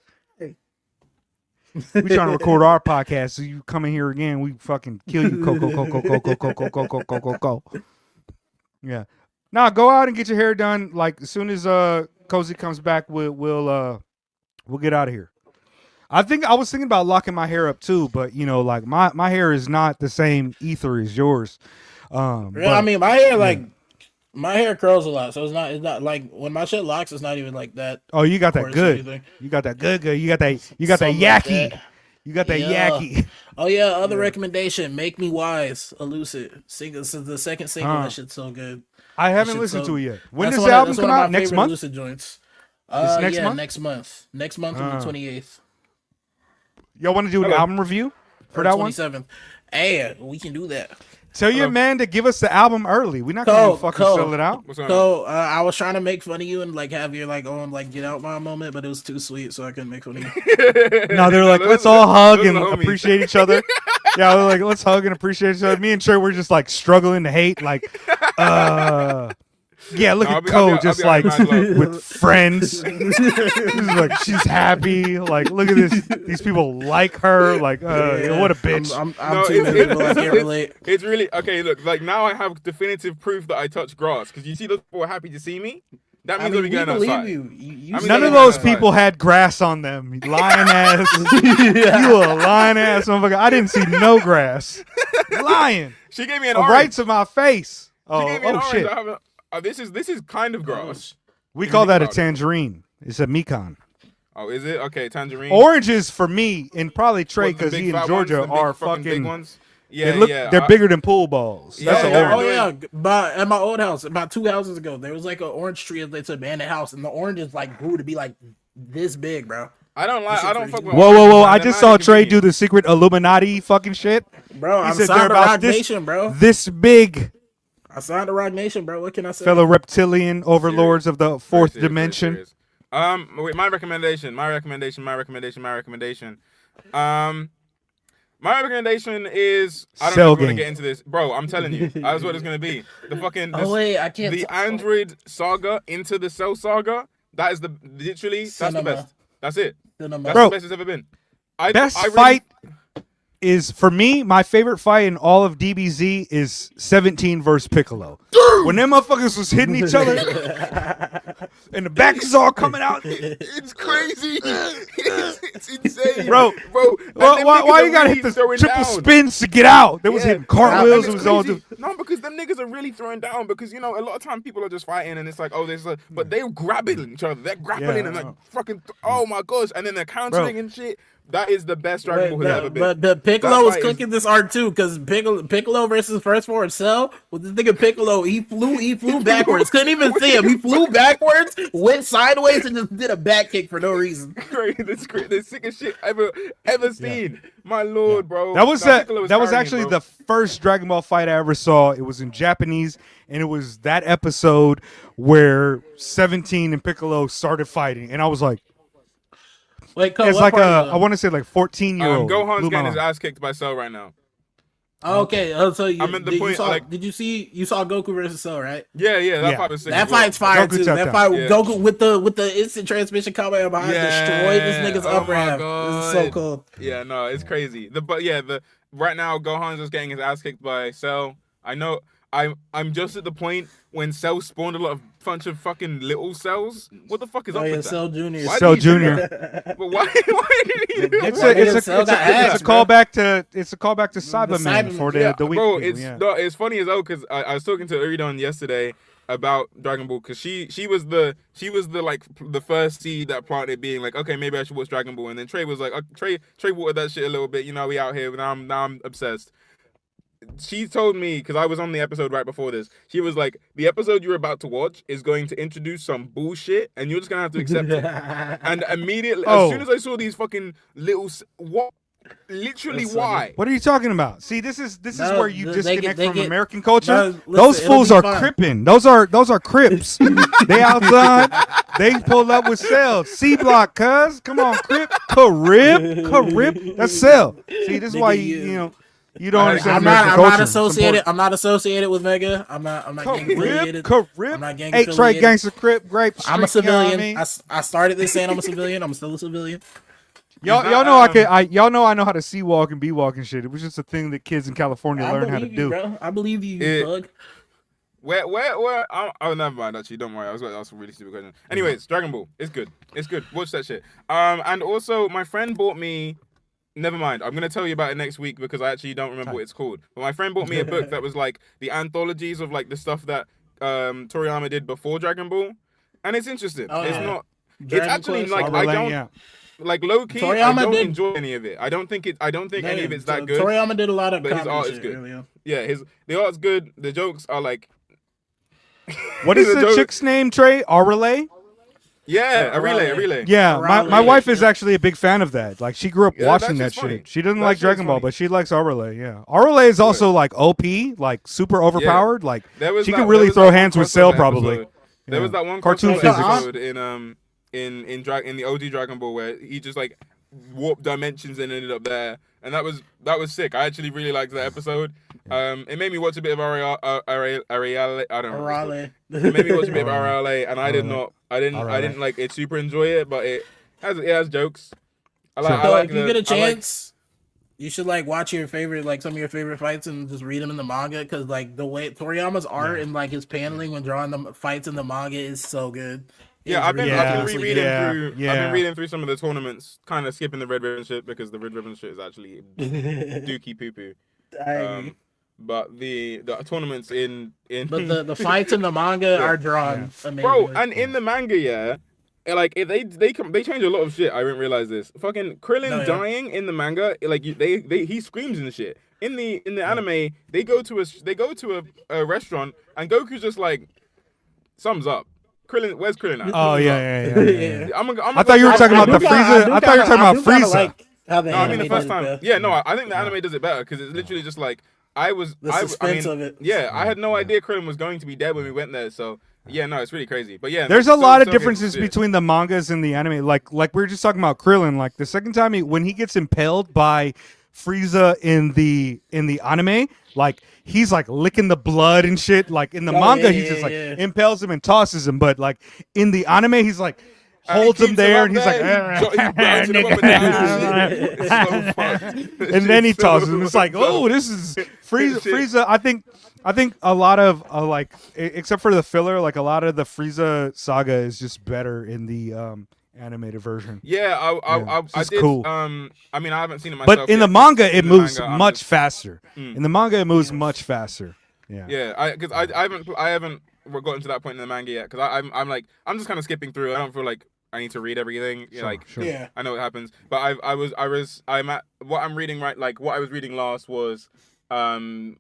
We're trying to record our podcast. So you come in here again, we fucking kill you." Go. Yeah. Nah, go out and get your hair done. Like as soon as Kosey comes back, we'll get out of here. I was thinking about locking my hair up too, but like my hair is not the same ether as yours. I mean, my hair my hair curls a lot, so it's not like when my shit locks, it's not even like that. Oh, you got that good. You got that good. You got that yaki. Like you got that yaki. Oh yeah, other recommendation, Make Me Wise, Elucid. This is the second single. That shit's so good. I haven't listened to it yet. When does the album come out? Next month? Lucid joints. Next month? Next month. Next month on the 28th. Y'all want to do an album review for that 27th. one? Hey, we can do that. Tell your man to give us the album early. We're not gonna fucking sell it out. So I was trying to make fun of you and like have your like own like get out my moment, but it was too sweet, so I couldn't make fun of you. No, they're like, let's all hug and appreciate each other. Yeah, they're like, let's hug and appreciate each other. Me and Trey were just like struggling to hate, like, yeah, look at Ko just like with friends. She's like, she's happy. Like, look at this. These people like her. Like, what a bitch. I'm too miserable. I can't relate. It's really okay. Look, like now I have definitive proof that I touch grass because you see those people are happy to see me. That means we going outside. None of those people had grass on them. Lying ass. You a lying ass motherfucker. I didn't see no grass. Lying. She gave me an orange. Right to my face. She gave me an orange. This is kind of grass. We call that a tangerine. It's a Mekon. Oh, is it? Okay, tangerine. Oranges for me and probably Trey because he and Georgia are fucking big ones. Yeah, they're bigger than pool balls. That's an orange. Oh yeah, but at my old house, about 2 houses ago, there was like an orange tree. It's an abandoned house, and the oranges like grew to be like this big, bro. I don't fuck with. Whoa! I just saw Trey do the secret Illuminati fucking shit. Bro, I'm signed to Rock Nation, bro. This big. I signed to Rock Nation, bro. What can I say? Fellow reptilian overlords of the fourth dimension. Wait, my recommendation is I don't know if we're gonna get into this, bro. I'm telling you, that's what it's gonna be. The fucking I can't. The Android saga into the Cell saga. That is literally that's the best. That's it. That's the best it's ever been. Best fight is, for me, my favorite fight in all of DBZ is 17 versus Piccolo. When them motherfuckers was hitting each other and the back is all coming out. It's crazy. It's insane. Bro. Why you gotta hit the triple spins to get out? They was hitting cartwheels. It was all no, because them niggas are really throwing down, because, you know, a lot of time people are just fighting and it's like, oh, but they're grabbing each other. They're grappling and like fucking, oh my gosh. And then they're countering and shit. That is the best Dragon Ball has ever been. But Piccolo was cooking this art too, because Piccolo versus First Form Cell. With the nigga Piccolo, he flew backwards. Couldn't even see him. He flew backwards, went sideways, and just did a back kick for no reason. That's great. The sickest shit ever seen. My lord, bro. That was actually the first Dragon Ball fight I ever saw. It was in Japanese, and it was that episode where 17 and Piccolo started fighting, and I was like. Wait, it's like I want to say like 14-year-old. Gohan's getting his ass kicked by Cell right now. Okay, so I'm at the point. You saw Goku versus Cell, right? Yeah. That fight was sick. That fight's fire too. That fight, Goku with the instant transmission combo behind destroyed this nigga's upper half. This is so cool. Yeah, no, it's crazy. Right now Gohan's just getting his ass kicked by Cell. I know. I'm just at the point when Cell spawned a lot of bunch of fucking little cells. What the fuck is up with that? Cell Junior. Cell Junior. But why did he It's a callback to Cyberman for the week. Bro, it's funny as hell because I was talking to Uridon yesterday about Dragon Ball, because she was the like the first seed that planted, being like, okay, maybe I should watch Dragon Ball, and then Trey was like, Trey watered that shit a little bit, you know, we out here, now I'm obsessed. She told me, because I was on the episode right before this, she was like, the episode you're about to watch is going to introduce some bullshit and you're just gonna have to accept it. And immediately, as soon as I saw these fucking little, what? Literally, why? What are you talking about? See, this is where you disconnect from American culture. Those fools are cripping. Those are Crips. They outside. They pulled up with Cell. C block, cuz. Come on, Crip. Carib. That's Cell. See, this is why you don't understand. I'm not associated with Mega. I'm not gang affiliated. I'm not gang affiliated. Trey gangster Crip, grape. I'm a civilian. I started this saying I'm a civilian. I'm still a civilian. Y'all know I know how to C walk and B walk and shit. It was just a thing that kids in California learned how to do. Bro. I believe you, bug. Where? Oh, never mind. Actually, don't worry. I was going to ask a really stupid question. Anyways, Dragon Ball. It's good. Watch that shit. And also, my friend bought me. Never mind. I'm gonna tell you about it next week because I actually don't remember what it's called. But my friend bought me a book that was like the anthologies of like the stuff that Toriyama did before Dragon Ball, and it's interesting. It's not. It's actually like I don't. Like low key, I don't enjoy any of it. I don't think any of it's that good. Toriyama did a lot of, but his art is good. Earlier. Yeah, the art's good. The jokes are like. What is the chick's name, Trey? Arale? Yeah, a relay. Yeah, my wife is actually a big fan of that. Like, she grew up watching that shit. She doesn't like Dragon Ball, but she likes Arale. Yeah, Arale is also like OP, like super overpowered. Like, she can really throw hands with Cell probably. There was that one cartoon episode in the OG Dragon Ball where he just like warped dimensions and ended up there, and that was sick. I actually really liked that episode. It made me watch a bit of Arale. I don't know. It made me watch a bit of Arale, and I didn't like it super enjoy it, but it has jokes. If you get a chance, you should like watch your favorite, like some of your favorite fights and just read them in the manga, because like the way Toriyama's art and like his paneling when drawing the fights in the manga is so good. Yeah, I've been reading through some of the tournaments, kind of skipping the Red Ribbon shit because the Red Ribbon shit is actually dookie poo poo. But the tournaments in but the fights in the manga are drawn amazing. Bro, and in the manga, like they change a lot of shit. I didn't realize this. Fucking Krillin dying in the manga, like he screams and shit. In the anime, they go to a restaurant and Goku's just like, "Sums up." Krillin, where's Krillin at? Oh yeah. I thought you were talking about the Frieza. I thought you were talking about Frieza. No, I mean the first time. Yeah, no, I think the anime does it better because it's literally just like the suspense of it. Yeah, I had no idea Krillin was going to be dead when we went there. So yeah, no, it's really crazy. But yeah, there's a lot of differences between the mangas and the anime. Like we were just talking about Krillin. Like the second time when he gets impaled by Frieza in the anime, like he's like licking the blood and shit. Like in the manga, he just like impales him and tosses him. But like in the anime, he's like holds him there, and he's like, he's bouncing him up and down. It's so fucked. and then he tosses him. It's like, oh, this is Frieza. I think a lot of like, except for the filler, like a lot of the Frieza saga is just better in the animated version. Yeah, I did. Cool. I mean, I haven't seen it myself. But in the yet. manga, it moves manga, much faster. In the manga, it moves much faster. Yeah. Yeah, because I haven't gotten to that point in the manga yet. Because I'm just kind of skipping through. I don't feel like I need to read everything. Sure. Yeah. I know what happens. But I'm at what I'm reading right. Like what I was reading last was Ten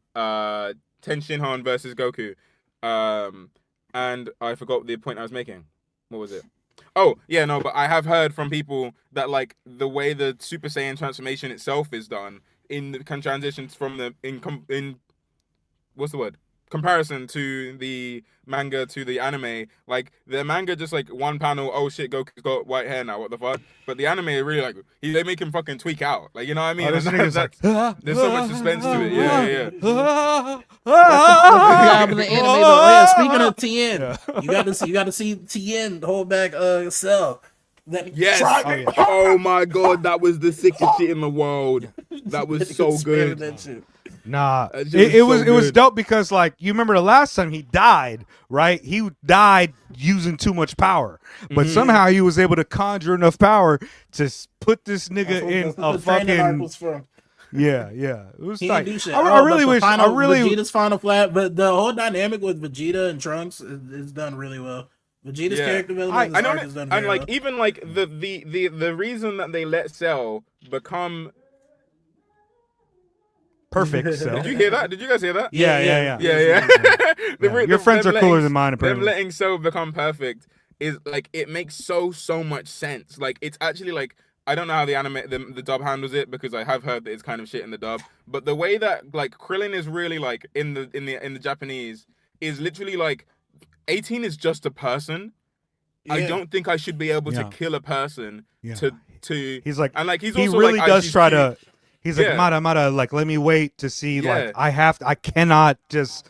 Shinhan versus Goku, and I forgot the point I was making. What was it? Oh yeah, no, but I have heard from people that like the way the Super Saiyan transformation itself is done can transition from the in what's the word? Comparison to the manga to the anime, like the manga just like one panel, oh shit, Goku's got white hair now, what the fuck? But the anime really like they make him fucking tweak out, like you know what I mean? There's so much suspense to it. Yeah. Yeah, but the anime though. Yeah, speaking of Tien, you got to see Tien hold back Cell. Yes. Oh my god, that was the sickest shit in the world. That was so good. That shit. Nah, it was dope because like you remember the last time he died, right? He died using too much power, but somehow he was able to conjure enough power to put this nigga in a fucking. Yeah. It was tight. I really wish. Vegeta's final flat, but the whole dynamic with Vegeta and Trunks is done really well. Vegeta's character development is done very well. Even like the reason that they let Cell become. Perfect. So. Did you hear that? Did you guys hear that? Yeah. Your friends are cooler than mine, apparently. Them letting Cell become perfect is like it makes so much sense. Like it's actually like I don't know how the dub handles it because I have heard that it's kind of shit in the dub. But the way that like Krillin is really like in the Japanese is literally like 18 is just a person. Yeah. I don't think I should be able to kill a person to. He's like, and like he's also really like, does try to. He's like, Mata, like, let me wait to see, like, I cannot just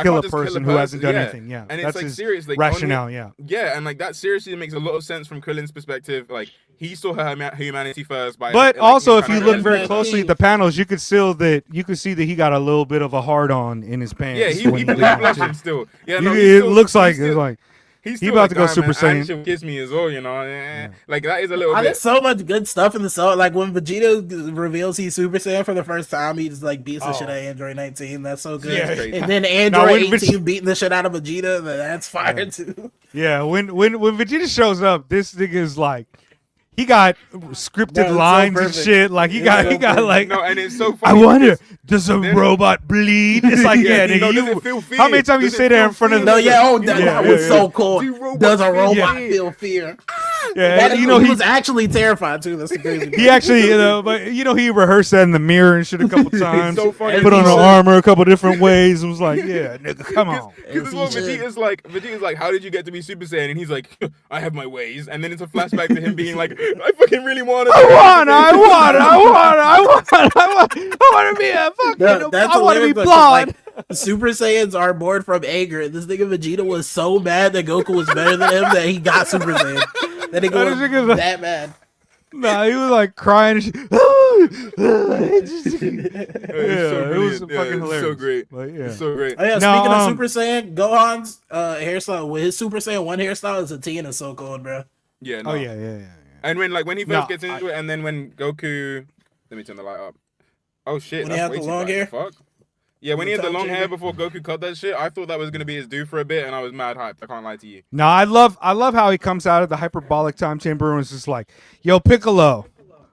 kill a person who hasn't done anything. Yeah. And that's it's like his seriously rationale, Yeah, and like that seriously makes a lot of sense from Krillin's perspective. Like he saw her humanity first by But also if you look very closely at the panels, you could see that he got a little bit of a hard on in his pants. Yeah, he blushing still. Yeah, no, it looks like it's like he's about to go Super Saiyan. She'll kiss me as well, you know. Like that is a little bit. There's so much good stuff in the show. Like when Vegeta reveals he's Super Saiyan for the first time, he just like beats the shit out of Android 19. That's so good. Yeah, and then Android 18 beating the shit out of Vegeta, that's fire too. Yeah, when Vegeta shows up, this nigga is like. He got scripted lines and shit. Like he got like. No, and it's so funny. I wonder, does a robot bleed? It's like nigga. How many times you say that in front of? No, that was so cool. Does a robot feel fear? Yeah, he was actually terrified too. That's the crazy. He actually, but he rehearsed that in the mirror and shit a couple times. So funny. Put on the armor a couple different ways and was like, yeah, nigga, come on. Because Vegeta's like, how did you get to be Super Saiyan? And he's like, I have my ways. And then it's a flashback to him being like, I fucking really want to. I want to be a fucking. I want to be blonde. Super Saiyans are born from anger. This nigga Vegeta was so mad that Goku was better than him that he got Super Saiyan. That nigga was that mad. Nah, he was like crying and shit. It was fucking hilarious. So great. Like, it's so great. Oh, yeah, speaking of Super Saiyan, Gohan's hairstyle with his Super Saiyan 1 hairstyle is a Tien is so cold, bro. Yeah. No. Oh yeah. And when he first gets into it, and then when Goku, let me turn the light up. Oh shit! When he had the long hair. Fuck. Yeah, when he had the long hair before Goku cut that shit, I thought that was gonna be his due for a bit, and I was mad hyped. I can't lie to you. No, I love how he comes out of the hyperbolic time chamber and was just like, "Yo, Piccolo,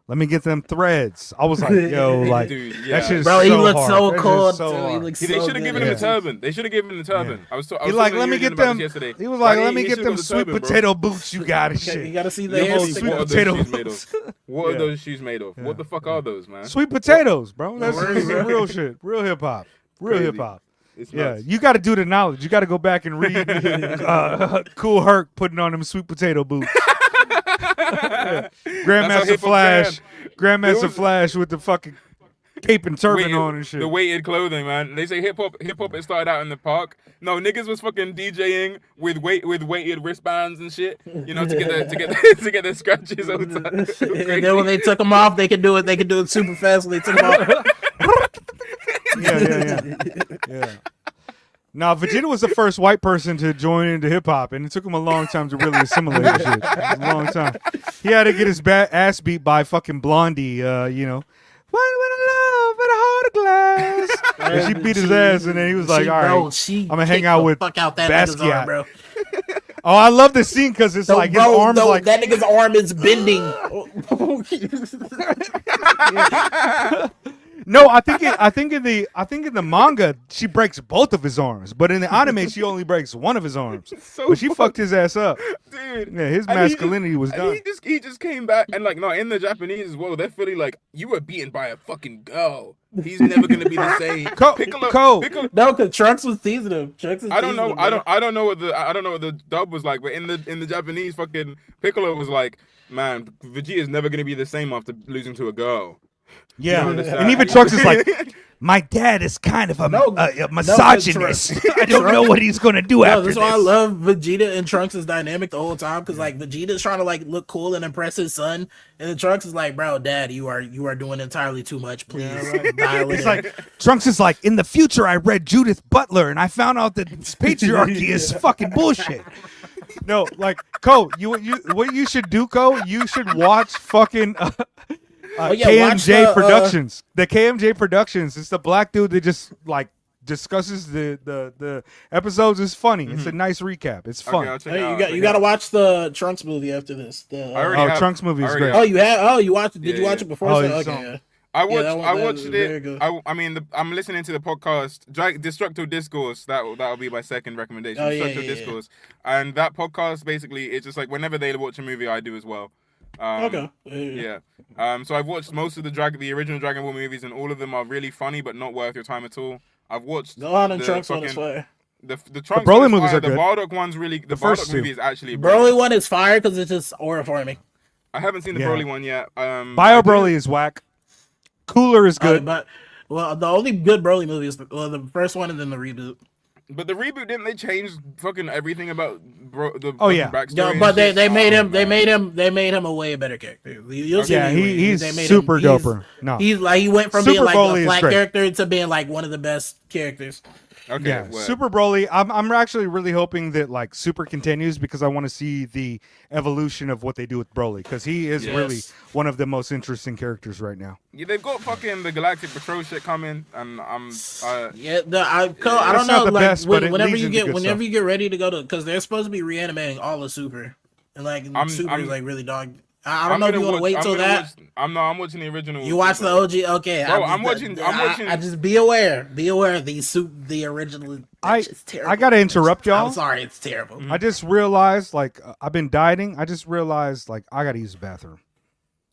let me get them threads." I was like, "Yo, like dude, that shit is bro, so he looked hard. so cold. So they should have given him a turban. They should have given him the turban. Yeah. I was he like, let me get them. He was like, let me get them sweet potato boots you got and shit. You gotta see the hair. Sweet potato boots. What are those shoes made of? What the fuck are those, man? Sweet potatoes, bro. That's real shit. Real hip hop. Real hip hop. Yeah, you got to do the knowledge. You got to go back and read Cool Herc putting on them sweet potato boots. Grandmaster Flash with the fucking cape and turban on and shit. The weighted clothing, man. They say hip hop. It started out in the park. No, niggas was fucking DJing with weighted wristbands and shit. You know, to get their scratches all the time. And then when they took them off, they could do it super fast. When they took them off. Yeah. Now, Vegeta was the first white person to join into hip hop, and it took him a long time to really assimilate the shit. It was a long time. He had to get his ass beat by fucking Blondie, you know. What with a love and a heart of glass? And she beat his ass, and then he was like, all right, I'm going to hang out with Basquiat. Bro. Oh, I love this scene because it's like his arms like... That nigga's arm is bending. No, I think in the manga she breaks both of his arms, but in the anime she only breaks one of his arms. But she fucked his ass up, dude. Yeah, his masculinity was done. He just came back and like no, in the Japanese as well, they're fully like you were beaten by a fucking girl. He's never gonna be the same. Piccolo. No, because Trunks was teasing him. I don't know what the dub was like, but in the Japanese, fucking Piccolo was like, man, Vegeta's never gonna be the same after losing to a girl. Yeah, and even Trunks is like, my dad is kind of a misogynist. I don't know what he's gonna do after this. That's why I love Vegeta and Trunks' dynamic the whole time, because like Vegeta's trying to like look cool and impress his son, and then Trunks is like, bro, Dad, you are doing entirely too much. Please dial it in. Like Trunks is like, in the future, I read Judith Butler, and I found out that this patriarchy is fucking bullshit. No, like Ko, what you should do, Ko, you should watch fucking. KMJ Productions. The KMJ Productions. It's the black dude that just like discusses the episodes. It's funny. Mm-hmm. It's a nice recap. It's fun. Okay, you got to watch the Trunks movie after this. Trunks movie is great. Oh, you have? Oh, you watched it? Did you watch it before? I watched it. I'm listening to the podcast Destructo Discourse. That'll be my second recommendation. Destructo Discourse, and that podcast basically it's just like whenever they watch a movie, I do as well. So I've watched most of the original Dragon Ball movies, and all of them are really funny, but not worth your time at all. I've watched the Trunks one is fire. The Trunks Broly movies are good. The Bardock one's really the Bardock movie is actually Broly one is fire because it's just horrifying. I haven't seen the Broly one yet. Bio Broly is whack. Cooler is good. The only good Broly movie is the first one and then the reboot. But the reboot, didn't they change fucking everything about the backstory? No, but they made him a way better character. He's super doper. No, he went from being like a flat character to being like one of the best characters. Okay, yeah, Super Broly. I'm actually really hoping that like Super continues because I want to see the evolution of what they do with Broly because he is really one of the most interesting characters right now. Yeah, they've got fucking the Galactic Patrol shit coming, and I don't know. Like whenever you get ready to go to, because they're supposed to be reanimating all of Super, and like Super is like really dog. I don't know if you want to wait till that. I'm watching the original. You watch the OG, okay? Bro, I'm watching. I just be aware. The original. It's terrible. I gotta interrupt y'all. I'm sorry, it's terrible. I just realized, like, I've been dieting. I just realized, like, I gotta use the bathroom.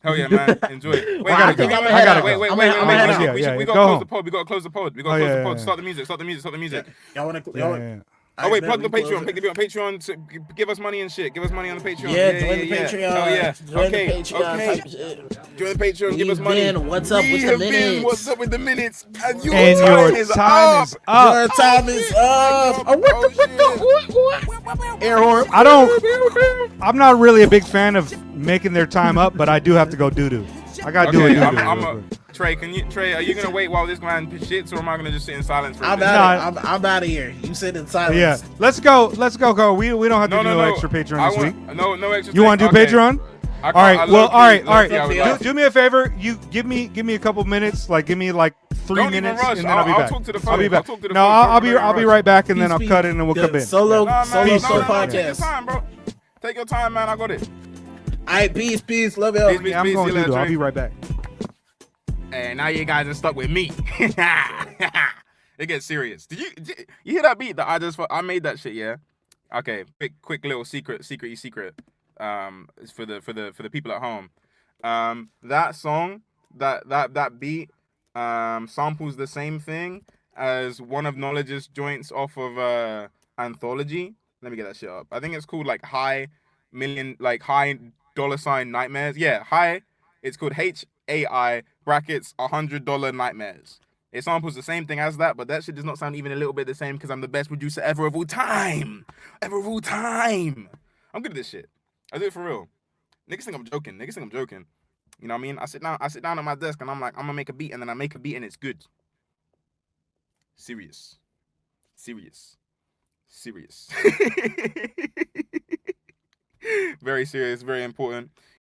Hell yeah, man! Enjoy it. Wait, I gotta go. Wait. We gotta close the pod. We gotta close the pod. Start the music. Y'all wanna? Oh wait, plug the Patreon. Pick the video on Patreon. To give us money and shit. Give us money on the Patreon. Yeah, join the Patreon. Oh yeah. Okay. Join the Patreon. Give us money. What's up with the minutes? What's up with the minutes? And your time is up. Your time is up. Air horn. I'm not really a big fan of making their time up, but I do have to go doo doo. I gotta do it. Trey, are you gonna wait while this man shits, or am I gonna just sit in silence for a minute? I'm out of here. You sit in silence. Yeah, let's go. Go. We don't have to do no extra Patreon this week. No extra. You want to do Patreon? All right. Well, all right. Do me a favor. You give me a couple minutes. Like, give me like 3 minutes, and then I'll be back. I'll be back. No, I'll be right back, and then I'll cut it, and we'll come in. Solo podcast. Take your time, man. I got it. All right, peace. Love y'all. Yeah, I'm going to do. I'll be right back. And now you guys are stuck with me. It gets serious. Did you hear that beat that I made that shit? Yeah. Okay. Quick little secret. For the people at home. That song, that beat, samples the same thing as one of Knowledge's joints off of Anthology. Let me get that shit up. I think it's called like high $$ Nightmares. Yeah, high. It's called AI brackets $100 nightmares. It samples the same thing as that, but that shit does not sound even a little bit the same because I'm the best producer ever of all time. Ever of all time. I'm good at this shit. I do it for real. Niggas think I'm joking. You know what I mean? I sit down at my desk and I'm like, I'm gonna make a beat, and then I make a beat and it's good. Serious. Very serious, very important.